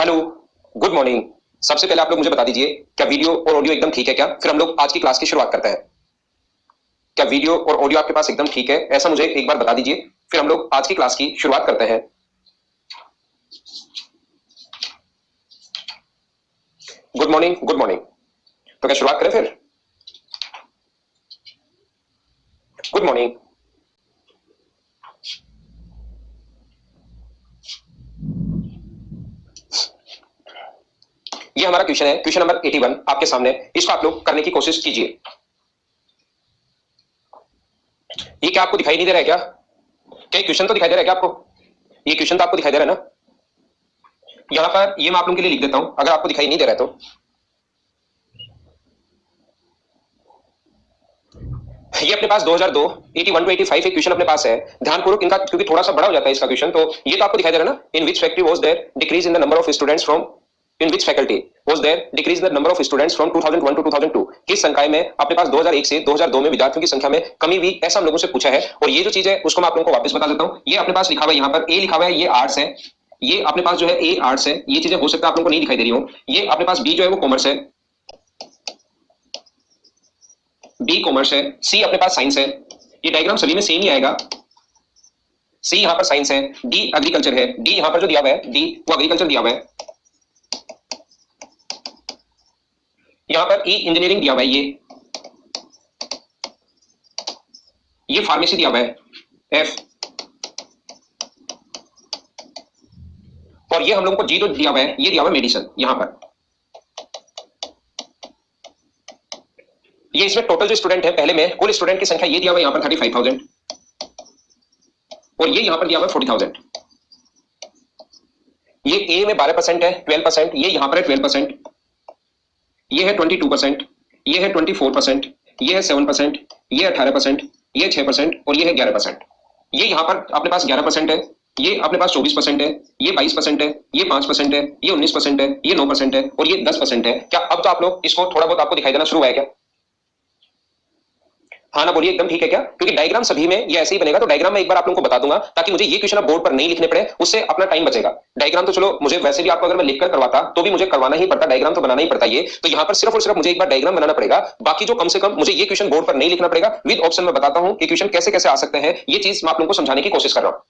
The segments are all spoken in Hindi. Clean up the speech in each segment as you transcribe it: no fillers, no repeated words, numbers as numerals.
Hello, good morning. सबसे पहले आप लोग मुझे बता दीजिए, क्या वीडियो और ऑडियो एकदम ठीक है क्या? फिर हम लोग आज की क्लास की शुरुआत करते हैं। क्या वीडियो और ऑडियो आपके पास एकदम ठीक है? ऐसा मुझे एक बार बता दीजिए, फिर हम लोग आज की क्लास की शुरुआत करते हैं। Good morning, good morning. तो क्या शुरुआत करें फिर? Good morning. ये हमारा क्वेश्चन है, क्वेश्चन नंबर 81 आपके सामने। इसको आप लोग करने की कोशिश कीजिए। ये क्या आपको दिखाई नहीं दे रहा है क्या? क्या क्वेश्चन तो दिखाई दे रहा है क्या आपको? ये क्वेश्चन तो आपको दिखाई दे रहा है ना? यहां पर ये मैं आप लोगों के लिए लिख देता हूं, अगर आपको दिखाई नहीं दे रहा है तो। ये अपने पास 2002 81 टू 85 एक क्वेश्चन अपने पास है। ध्यानपूर्वक इनका, क्योंकि थोड़ा सा बड़ा हो जाता है इसका क्वेश्चन, तो ये तो आपको दिखाई दे रहा है ना। In which factory was there decrease in the number of students from, in which faculty was there decrease in the number of students from 2001 to 2002। किस संकाय में अपने पास 2001 से 2002 में विद्यार्थियों की संख्या में कमी हुई, ऐसा हम लोगों से पूछा है। और ये जो चीज है उसको मैं आप लोगों को वापस बता देता हूं। ये अपने पास लिखा हुआ है, यहाँ पर ए लिखा हुआ है, ये आर्ट्स है। ये अपने पास जो है ए आर्ट्स है। ये चीजें हो सकता है आप लोगों को नहीं दिखाई दे रही हो। ये अपने पास बी जो है वो कॉमर्स है, बी कॉमर्स है। सी अपने पास साइंस है। ये डायग्राम सभी में सेम ही आएगा। सी यहां पर साइंस है, डी एग्रीकल्चर है। डी यहां पर जो दिया हुआ है, डी वो एग्रीकल्चर दिया हुआ है। यहां पर ई इंजीनियरिंग दिया हुआ है। ये फार्मेसी दिया हुआ है, एफ। और ये हम लोगों को जी जो दिया हुआ है, ये दिया हुआ है मेडिसिन यहां पर। ये इसमें टोटल जो स्टूडेंट है, पहले में कुल स्टूडेंट की संख्या ये दिया हुआ है यहां पर 35,000, और ये यहां पर दिया हुआ है 40,000। ये ए में 12% है, 12%। ये यहां पर है 12%। ये है 22%। ये है 24%। ये है 7%। ये 18%। ये 6%। और ये है 11%। ये यहां पर अपने पास 11% है। ये अपने पास 24% है। ये 22% है। ये 5% है। ये 19% है। ये 9% है। और ये 10% है। क्या अब तो आप लोग इसको थोड़ा बहुत आपको दिखाई देना शुरू हुआ है क्या? हाँ ना बोलिए, एकदम ठीक है क्या? क्योंकि डायग्राम सभी में ये ऐसे ही बनेगा, तो डायग्राम में एक बार आप लोगों को बता दूंगा, ताकि मुझे ये क्वेश्चन अब बोर्ड पर नहीं लिखने पड़े, उससे अपना टाइम बचेगा। डायग्राम तो चलो मुझे वैसे भी आपको अगर मैं लिखकर करवाता तो भी मुझे करवाना ही पड़ता, डायग्राम तो बनाना ही पड़ता। ये तो यहाँ पर सिर्फ और सिर्फ मुझे एक बार डायग्राम बनाना पड़ेगा। बाकी जो कम से कम मुझे ये क्वेश्चन बोर्ड पर नहीं लिखना पड़ेगा। विद ऑप्शन में बताता हूँ कि क्वेश्चन कैसे कैसे आ सकते हैं। ये चीज मैं आप लोगों को समझाने की कोशिश कर रहा हूँ।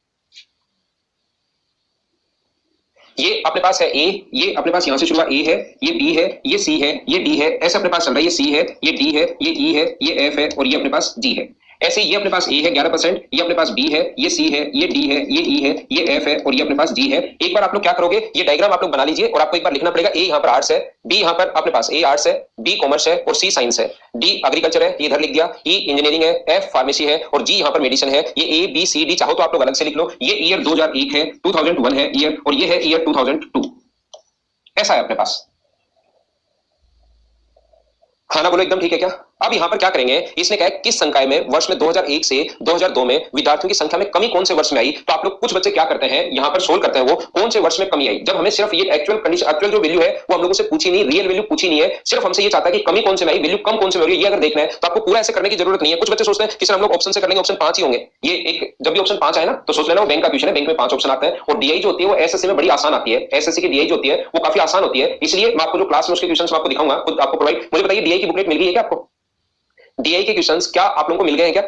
ये अपने पास है ए, ये अपने पास यहां से शुरू हुआ, ए है, ये बी है, ये सी है, ये डी है, ऐसे अपने पास चल रहा है। ये सी है, ये डी है, ये ई है, ये एफ है, और ये अपने पास जी है। ऐसे ये अपने पास ए है 11%, ये अपने पास बी है, ये सी है, ये डी है, ये ई है, ये एफ है, और ये अपने पास जी है। एक बार आप लोग क्या करोगे, ये डायग्राम आप लोग बना लीजिए, और आपको एक बार लिखना पड़ेगा। ए यहाँ पर आर्ट्स है, बी यहाँ पर अपने पास ए आर्ट्स है, बी कॉमर्स है, और सी साइंस है, डी एग्रीकल्चर है, ये इधर लिख दिया, ई इंजीनियरिंग है, एफ फार्मेसी है, और जी यहाँ पर मेडिसिन है। ये ए बी सी डी चाहो तो आप लोग अलग से लिख लो। ये ईयर 2001 है, 2001 है ईयर, और ये है ईयर 2002। ऐसा है अपने पास। खाना बोलो, एकदम ठीक है क्या? अब यहां पर क्या करेंगे, इसने कहा किस संकाय में वर्ष में 2001 से 2002 में विद्यार्थियों की संख्या में कमी कौन से वर्ष में आई। तो आप लोग कुछ बच्चे क्या करते हैं, यहां पर सोल्व करते हैं वो कौन से वर्ष में कमी आई। जब हमें सिर्फ ये एक्चुअल कंडीशन, एक्चुअल जो वैल्यू है वो हम लोगों से पूछी नहीं, रियल वैल्यू पूछी नहीं है, सिर्फ हमसे ये चाहता है कि कमी कौन से में आई, वैल्यू कम कौन से में हो रही है। ये अगर देखना है तो आपको पूरा ऐसे करने की जरूरत नहीं है। कुछ बच्चे सोचते हैं कि सर हम लोग ऑप्शन से कर लेंगे, ऑप्शन 5 ही होंगे। ये एक जब भी ऑप्शन 5 आए ना तो सोच लेना वो बैंक का क्वेश्चन है, बैंक में 5 ऑप्शन आते हैं, और डीआई जो होती है वो एसएससी में बड़ी आसान आती है। एसएससी की डीआई जो होती है वो काफी आसान होती है, इसलिए मैं आपको जो क्लास में उसके क्वेश्चन आपको दिखाऊंगा, खुद आपको प्रोवाइड। मुझे बताइए डीआई की बुकलेट मिल गई है क्या आपको? डीआई के क्वेश्चंस क्या आप लोगों को मिल गए हैं क्या?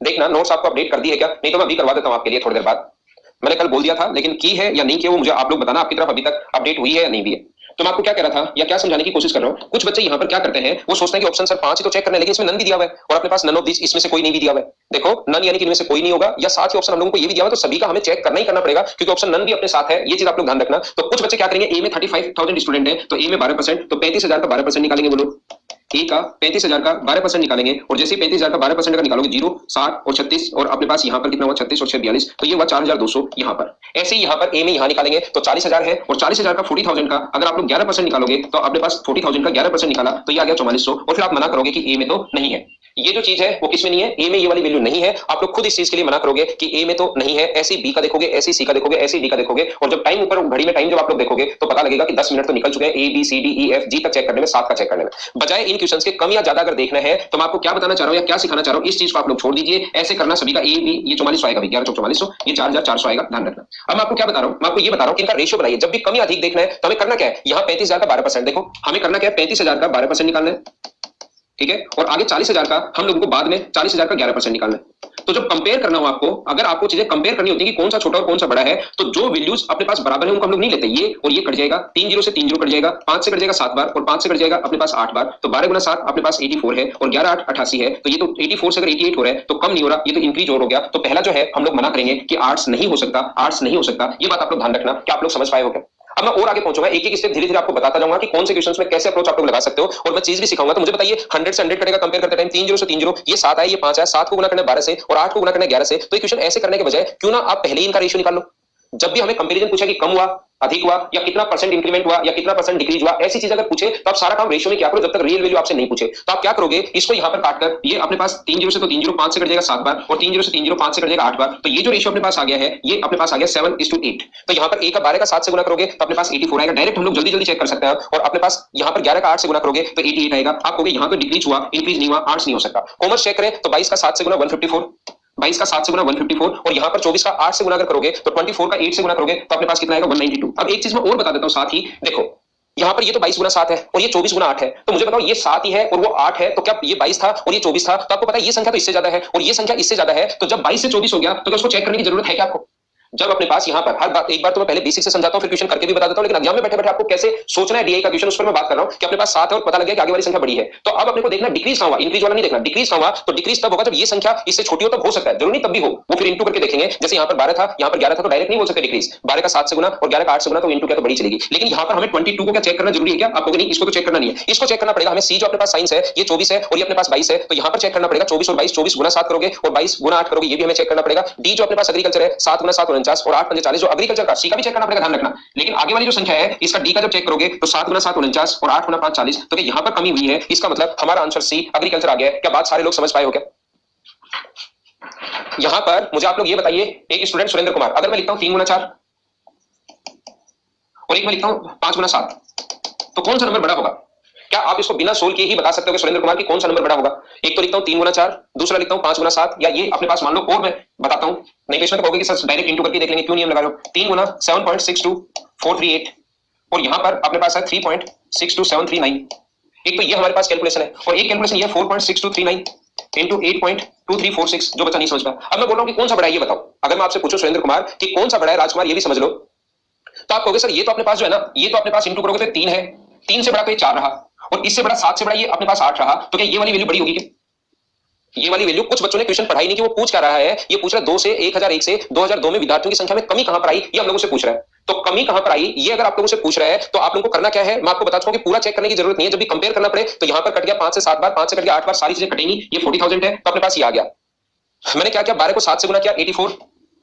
देखना नोट्स आपको अपडेट कर दी है क्या? नहीं तो मैं अभी करवा देता हूं आपके लिए थोड़ी देर बाद। मैंने कल बोल दिया था, लेकिन की है या नहीं की वो मुझे आप लोग बताना, आपकी तरफ अभी तक अपडेट हुई है या नहीं भी है। तो मैं आपको क्या कह रहा था या क्या समझाने की कोशिश कर रहा हूं, कुछ बच्चे यहां पर क्या करते हैं, वो सोचते हैं कि ऑप्शन सर 5 ही तो चेक करना है, लेकिन इसमें नन भी दिया हुआ है, और अपने पास नन ऑफ दिस इसमें से कोई नहीं भी दिया हुआ है। देखो नन यानी कि इनमें से कोई नहीं होगा, या साथ ही ऑप्शन हम लोगों को ये भी दिया हुआ है, तो सभी का हमें चेक करना ही करना पड़ेगा, क्योंकि ऑप्शन नन भी अपने साथ है। ये चीज आप लोग ध्यान रखना। तो कुछ बच्चे क्या करेंगे, ए में 35,000 स्टूडेंट है, तो ए में 12%, तो 35,000 का 12% निकालेंगे। बोलो ए का 35,000 का 12% निकालेंगे, और जैसे 35,000 का 12% का निकालोगे 0 7 और 36, और अपने पास यहाँ पर कितना हुआ 36 और 6 42, तो ये हुआ 4,200 यहाँ पर। ऐसे ही यहाँ पर ए में यहाँ निकालेंगे तो 40,000 है, और 40,000 का 40,000 का अगर आप लोग 11% निकालोगे तो अपने पास 40,000 का 11% निकाला तो ये आ गया 4400, और फिर आप मना करोगे कि ए में तो नहीं है। ये जो चीज है वो किसमें नहीं है, ए में ये वाली वैल्यू नहीं है। आप लोग खुद इस चीज के लिए मना करोगे कि ए में तो नहीं है, ऐसी बी का देखोगे, ऐसी सी का देखोगे, ऐसी डी का देखोगे, और जब टाइम ऊपर घड़ी में टाइम जब आप लोग देखोगे तो पता लगेगा कि 10 मिनट तो निकल चुके हैं A B C D E F G तक चेक करने में, 7 का चेक करने में। बजाय इन क्वेश्चंस के कम या ज्यादा अगर देखना है तो मैं आपको क्या बताना चाह रहा हूं या क्या सिखाना चाह रहा हूं, इस चीज को आप लोग छोड़ दीजिए। ऐसे करना सभी का ए बी, ये 4400 आएगा, 11 ये 4400 आएगा, ध्यान रखना। अब मैं आपको क्या बता रहा हूं, मैं आपको ये बता रहा हूं कि इनका रेशियो बनाइए। जब भी कम या अधिक देखना है तो हमें करना क्या है, यहाँ 35,000 का 12%, देखो हमें करना क्या है, 35,000 का 12% निकालना है, ठीक है, और आगे 40,000 का हम लोगों को बाद में 40,000 का 11% निकालना है। तो जब कंपेयर करना हो आपको, अगर आपको चीजें कंपेयर करनी होती है कि कौन सा छोटा और कौन सा बड़ा है, तो जो वैल्यूज अपने पास बराबर है उनको हम लोग नहीं लेते। ये और ये कट जाएगा, 3 जीरो से 3 जीरो कट जाएगा, 5 से कट जाएगा 7 बार, और 5 से कट जाएगा अपने पास 8 बार। तो 12 गुना 7 अपने पास 84 है, और 11 8 88 है। तो ये तो 84 से अगर 88 हो रहा है तो कम नहीं हो रहा, ये तो इंक्रीज और हो गया। तो पहला जो है हम लोग मना करेंगे कि आर्ट्स नहीं हो सकता, आर्ट्स नहीं हो सकता। ये बात आप लोग ध्यान रखना। क्या आप लोग समझ पाए हो क्या? अब मैं और आगे पहुंचूंगा, एक एक स्टेप धीरे धीरे आपको बताता जाऊंगा कि कौन से क्वेश्चंस में कैसे अप्रोच आप लोग लगा सकते हो, और मैं चीज भी सिखाऊंगा। तो मुझे बताइए 100 से 100 कटेगा कंपेयर करते टाइम, 3 जीरो से 3 जीरो, ये 7 है, ये 5 है, 7 को गुना करना 12 से और 8 को गुना करना 11 से। तो ये क्वेश्चन ऐसे करने के बजाय क्यों ना आप पहले ही इनका रेशियो निकाल लो। जब भी हमें कंपैरिजन पूछे कि कम हुआ, अधिक हुआ, या कितना परसेंट इंक्रीमेंट हुआ, या कितना परसेंट डिक्रीज हुआ, ऐसी चीज अगर पूछे तो आप सारा काम रेशियो में क्या करो, जब तक रियल वैल्यू आपसे नहीं पूछे। तो आप क्या करोगे, इसको यहां पर काटकर, ये अपने पास 3 जीरो से तो 3 जीरो, 5 से कट जाएगा 7 बार, और 3 जीरो से 3 जीरो, 5 से कट जाएगा 8 बार। तो ये जो रेशियो अपने पास आ गया है, ये अपने पास आ गया 7:8। तो यहां पर ए का 12 का 7 से गुना करोगे तो अपने पास 84 आएगा। डायरेक्ट हम लोग जल्दी जल्दी चेक कर सकते हैं। और अपने पास यहां पर 11 का 8 से गुना करोगे तो 88 आएगा। आप कहोगे यहां तो डिक्रीज हुआ, इंक्रीज नहीं हुआ, आर्ट्स नहीं हो सकता। कॉमर्स चेक करें तो 22 का 7 से गुना 154, 22 का 7 से गुना 154, और यहां पर 24 का 8 से गुना अगर करोगे तो 24 का 8 से गुना करोगे तो अपने पास कितना आएगा, 192। अब एक चीज मैं और बता देता हूं साथ ही, देखो यहां पर ये तो 22 गुना 7 है और ये 24 गुना 8 है। तो मुझे बताओ ये 7 ही है और वो 8 है, तो क्या ये 22 था और ये 24 था? तो आपको पता है ये संख्या तो इससे ज्यादा है और ये संख्या इससे ज्यादा है। तो जब 22 से 24 हो गया तो क्या उसको चेक करने की जरूरत है क्या आपको? जब अपने पास यहां पर हर बात, एक बार तो मैं पहले बेसिक से समझाता हूं, फिर क्वेश्चन करके भी बता देता हूं, लेकिन एग्जाम में बैठे बैठे आपको कैसे सोचना है डीआई का क्वेश्चन, उस पर मैं बात कर रहा हूं कि अपने पास 7 है और पता लग गया कि आगे वाली संख्या बड़ी है। तो अब अपने को देखना डिक्रीज कहां हुआ, इंक्रीज वाला नहीं देखना। डिक्रीज कहां हुआ, तो डिक्रीज तब होगा जब ये संख्या इससे छोटी हो, तब हो सकता है, जरूरी नहीं तब भी हो, वो फिर इंटू करके देखेंगे। जैसे यहां पर 12 था, यहां पर 11 था, तो डायरेक्ट नहीं बोल सकते डिक्रीज। 12 का 7 से गुना और 11 का 8 से गुना, तो इंटू क्या तो बड़ी चलेगी। लेकिन यहां पर हमें 22 को क्या चेक करना जरूरी है क्या? आपको नहीं, इसको तो चेक करना नहीं है, इसको चेक करना पड़ेगा हमें। सी जो अपने पास साइंस है ये 24 है और ये अपने पास 22 है, तो यहां पर चेक करना पड़ेगा 24 और 22, 24 गुना 7 करोगे और 22 गुना 8 करोगे, ये भी हमें चेक करना पड़ेगा। डी जो अपने पास एग्रीकल्चर है, 7 गुना 7 49 और 8 पंजे 40, जो एग्रीकल्चर का, सी का चेक करना पड़ेगा, ध्यान रखना। लेकिन आगे वाली जो संख्या है इसका डी का जब चेक करोगे तो 7 गुना 7 49 और 8 गुना 5 40, तो क्या यहां पर कमी हुई है? इसका मतलब हमारा आंसर सी एग्रीकल्चर आ गया है। क्या बात सारे लोग समझ पाए हो क्या? यहां पर मुझे आप लोग ये बताइए, एक स्टूडेंट सुरेंद्र कुमार, अगर मैं लिखता हूं 3 गुना 4 और एक मैं लिखता हूं 5 गुना 7, तो कौन सा नंबर बड़ा होगा? क्या आप इसको बिना सोल के ही बता सकते हो कि सुरेंद्र कुमार की कौन सा नंबर बड़ा होगा? एक तो लिखता हूं 3 गुना 4, दूसरा लिखता हूं 5 गुना 7, या ये अपने पास मान लो, और मैं बताता हूं, नहीं तो इसमें तो कहोगे कि सर डायरेक्ट इंटू करके देख लेंगे, क्यों नियम लगा रहे हो? 3 गुना 7.62438, और यहां पर अपने पास है 3.62739। एक तो ये हमारे पास कैलकुलेशन है, और एक कैलकुलेशन ये 4.6239 इंटू 8.2346, जो बच्चा नहीं समझ पाया। अब मैं बोल रहा हूं कि कौन सा बड़ा है ये बताओ। अगर मैं आपसे पूछूं सुरेंद्र कुमार कि कौन सा बड़ा है, राजकुमार ये भी समझ लो, तो आप कहोगे सर ये तो अपने पास जो है ना, ये तो अपने पास इंटू करोगे तो 3 है, 3 से बड़ा तो ये 4 रहा, और इससे बड़ा 7 से बड़ा ये अपने पास 8 रहा। तो क्या ये वाली वैल्यू बड़ी होगी क्या? ये वाली वैल्यू, कुछ बच्चों ने क्वेश्चन पढ़ाई नहीं कि वो पूछ क्या रहा है, ये पूछ रहा है 2 से 1001 से 2002 में विद्यार्थियों की संख्या में कमी कहां पर आई, ये हम लोगों से पूछ रहा है। तो कमी कहां पर आई, ये अगर आप लोगों से पूछ रहा है तो आप लोगों को करना क्या है, मैं आपको बता चुका हूं कि पूरा चेक करने की जरूरत नहीं है। जब भी कंपेयर करना पड़े तो यहां पर कट गया 5 से 7 बार, 5 से कट गया 8 बार, सारी चीजें कटेंगी, ये 40,000 है, तो अपने पास ये आ गया। मैंने क्या किया, 12 को 7 से गुना किया 84,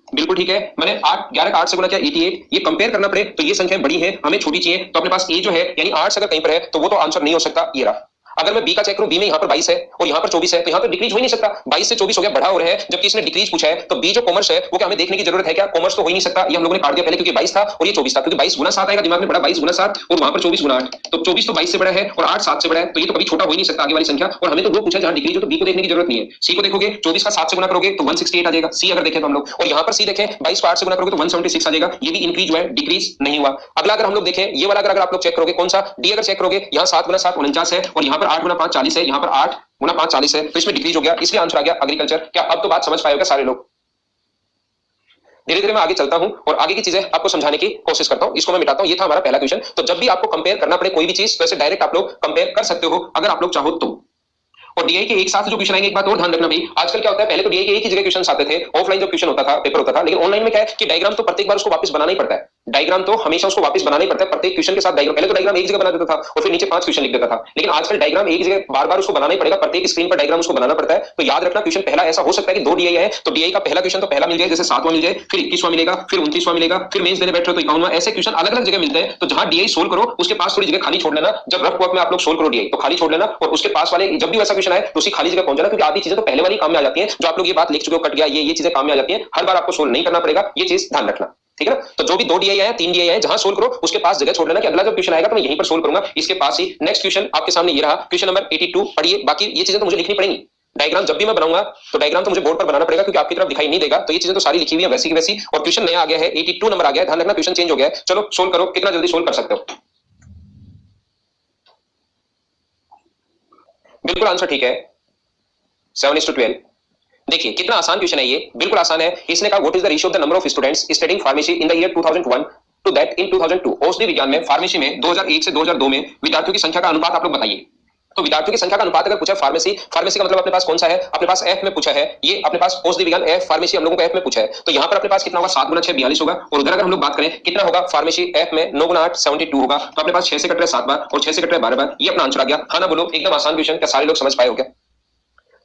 बिल्कुल ठीक है। मैंने 11 का 8 से गुना किया 88। ये कंपेयर करना पड़े तो ये संख्याएं बड़ी हैं, हमें छोटी चाहिए, तो अपने पास ए जो है यानी 8 अगर कहीं पर है तो वो तो आंसर नहीं हो सकता, ये रहा। अगर मैं बी का चेक करूं, बी में यहां पर 22 है और यहां पर 24 है, तो यहां पर डिक्रीज हो ही नहीं सकता। 22 से 24 हो गया, बढ़ा हो रहा है, जबकि इसने डिक्रीज पूछा है। तो बी जो कॉमर्स है वो क्या हमें देखने की जरूरत है क्या? कॉमर्स तो हो ही नहीं सकता, ये हम लोगों ने काट दिया पहले, क्योंकि 22 था और ये 24 था, क्योंकि 22 गुना 7 आएगा दिमाग में बड़ा, 22 गुना 7 और वहां पर 24 गुना 8, तो 24 तो 22 से बड़ा है और 8 7 से बड़ा है, तो ये तो कभी छोटा हो ही नहीं सकता आगे वाली संख्या। और हमें तो वो पूछा जहां डिक्रीज हो, तो बी को देखने की जरूरत नहीं है। सी को देखोगे, 24 का 7 से गुना करोगे तो 168 आ जाएगा, सी अगर देखें तो हम लोग, और यहां पर सी देखें 22 को 8 से गुना करोगे तो 176 आ जाएगा, ये भी इंक्रीज हुआ है, डिक्रीज नहीं हुआ। अगला अगर हम लोग देखें, ये वाला अगर आप लोग चेक करोगे, कौन सा, डी अगर चेक करोगे, यहां 7 गुना 7 49 है और यहां पर 8 गुना 5 40 है, यहां पर 8 गुना 5 40 है, तो इसमें डिक्रीज हो गया, इसलिए आंसर आ गया एग्रीकल्चर। क्या अब तो बात समझ पाए हो क्या सारे लोग? धीरे धीरे मैं आगे चलता हूं और आगे की चीजें आपको समझाने की कोशिश करता हूं। इसको मैं मिटाता हूं, ये था हमारा पहला क्वेश्चन। तो जब भी आपको कंपेयर करना पड़े कोई भी चीज, तो ऐसे डायरेक्ट आप लोग कंपेयर कर सकते हो अगर आप लोग चाहो तो। और डीआई के एक साथ जो क्वेश्चन आएंगे, एक बात और ध्यान रखना भाई, आजकल क्या होता है, पहले तो डीआई के एक ही जगह क्वेश्चन आते थे, ऑफलाइन जो क्वेश्चन होता था, पेपर होता था, लेकिन ऑनलाइन में क्या है कि डायग्राम तो प्रत्येक बार उसको वापस बनाना ही पड़ता है। डायग्राम तो हमेशा उसको वापस बनाना ही पड़ता है प्रत्येक क्वेश्चन के साथ। डायग्राम पहले तो डायग्राम एक जगह बना देता था और फिर नीचे 5 क्वेश्चन लिख देता था, लेकिन आजकल डायग्राम एक जगह बार बार उसको बनाना ही पड़ेगा, प्रत्येक स्क्रीन पर डायग्राम उसको बनाना पड़ता है। तो याद रखना क्वेश्चन पहला ऐसा हो सकता है कि 2 डीआई है तो डीआई का पहला क्वेश्चन तो पहला मिल जाए, जैसे 7वां मिल जाए, फिर 21वां मिलेगा, फिर 29वां मिलेगा, फिर मेंस देने बैठ रहे हो तो 51वां, ऐसे क्वेश्चन अलग अलग जगह मिलते हैं। तो जहां डीआई सोल्व करो उसके पास थोड़ी जगह खाली छोड़ लेना। जब रफ वर्क में आप लोग सोल्व करो डीआई तो खाली छोड़ लेना, और उसके पास वाले जब भी वैसा क्वेश्चन आए तो उसी खाली जगह पहुंच जाना, क्योंकि आधी चीजें तो पहले वाली काम में आ जाती हैं। जो आप लोग ये बात लिख चुके हो कट गया, ये चीजें काम में आ जाती हैं, हर बार आपको सोल्व नहीं करना पड़ेगा, ये चीज ध्यान रखना, ठीक है ना। तो जो भी 2 डीआई है 3 डीआई है जहां सोल्व करो उसके पास जगह छोड़ लेना कि अगला जब क्वेश्चन आएगा तो मैं यहीं पर सोल्व करूंगा, इसके पास ही। नेक्स्ट क्वेश्चन आपके सामने ये रहा, क्वेश्चन नंबर 82 पढ़िए। बाकी ये चीजें तो मुझे लिखनी पड़ेंगी, डायग्राम जब भी मैं बनाऊंगा तो डायग्राम तो मुझे बोर्ड पर बनाना पड़ेगा क्योंकि आपकी तरफ दिखाई नहीं देगा। तो ये चीजें तो सारी लिखी हुई है वैसी की वैसी, और क्वेश्चन नया आ गया है, 82 नंबर आ गया है, ध्यान रखना क्वेश्चन चेंज हो गया है। चलो सोल्व करो, कितना जल्दी सोल्व कर सकते हो। बिल्कुल आंसर ठीक है, 7:12। देखिए कितना आसान क्वेश्चन है ये, बिल्कुल आसान है। इसने कहा what is the ratio of the number of students studying pharmacy in the year 2001 to that in 2002। औषधि विज्ञान में फार्मेसी में 2001 से 2002 में विद्यार्थियों की संख्या का अनुपात आप लोग बताइए। तो विद्यार्थियों की संख्या का अनुपात अगर पूछा फार्मेसी, फार्मेसी का मतलब अपने पास कौन सा है, अपने पास एफ में पूछा है, ये अपने पास औषधि विज्ञान एफ, फार्मेसी हम लोगों को एफ में पूछा है। तो यहाँ पर अपने पास कितना होगा, 7 गुना 6 42 होगा। और उधर अगर हम लोग बात करें कितना होगा फार्मेसी एफ में, 9 गुना 8 72 होगा। तो अपने पास 6 से कट रहे 7 बार और 6 से कट रहे 12 बार, ये अपना आंसर आ गया। हाँ ना बोलो, एकदम आसान क्वेश्चन, क्या सारे लोग समझ पाए हो क्या।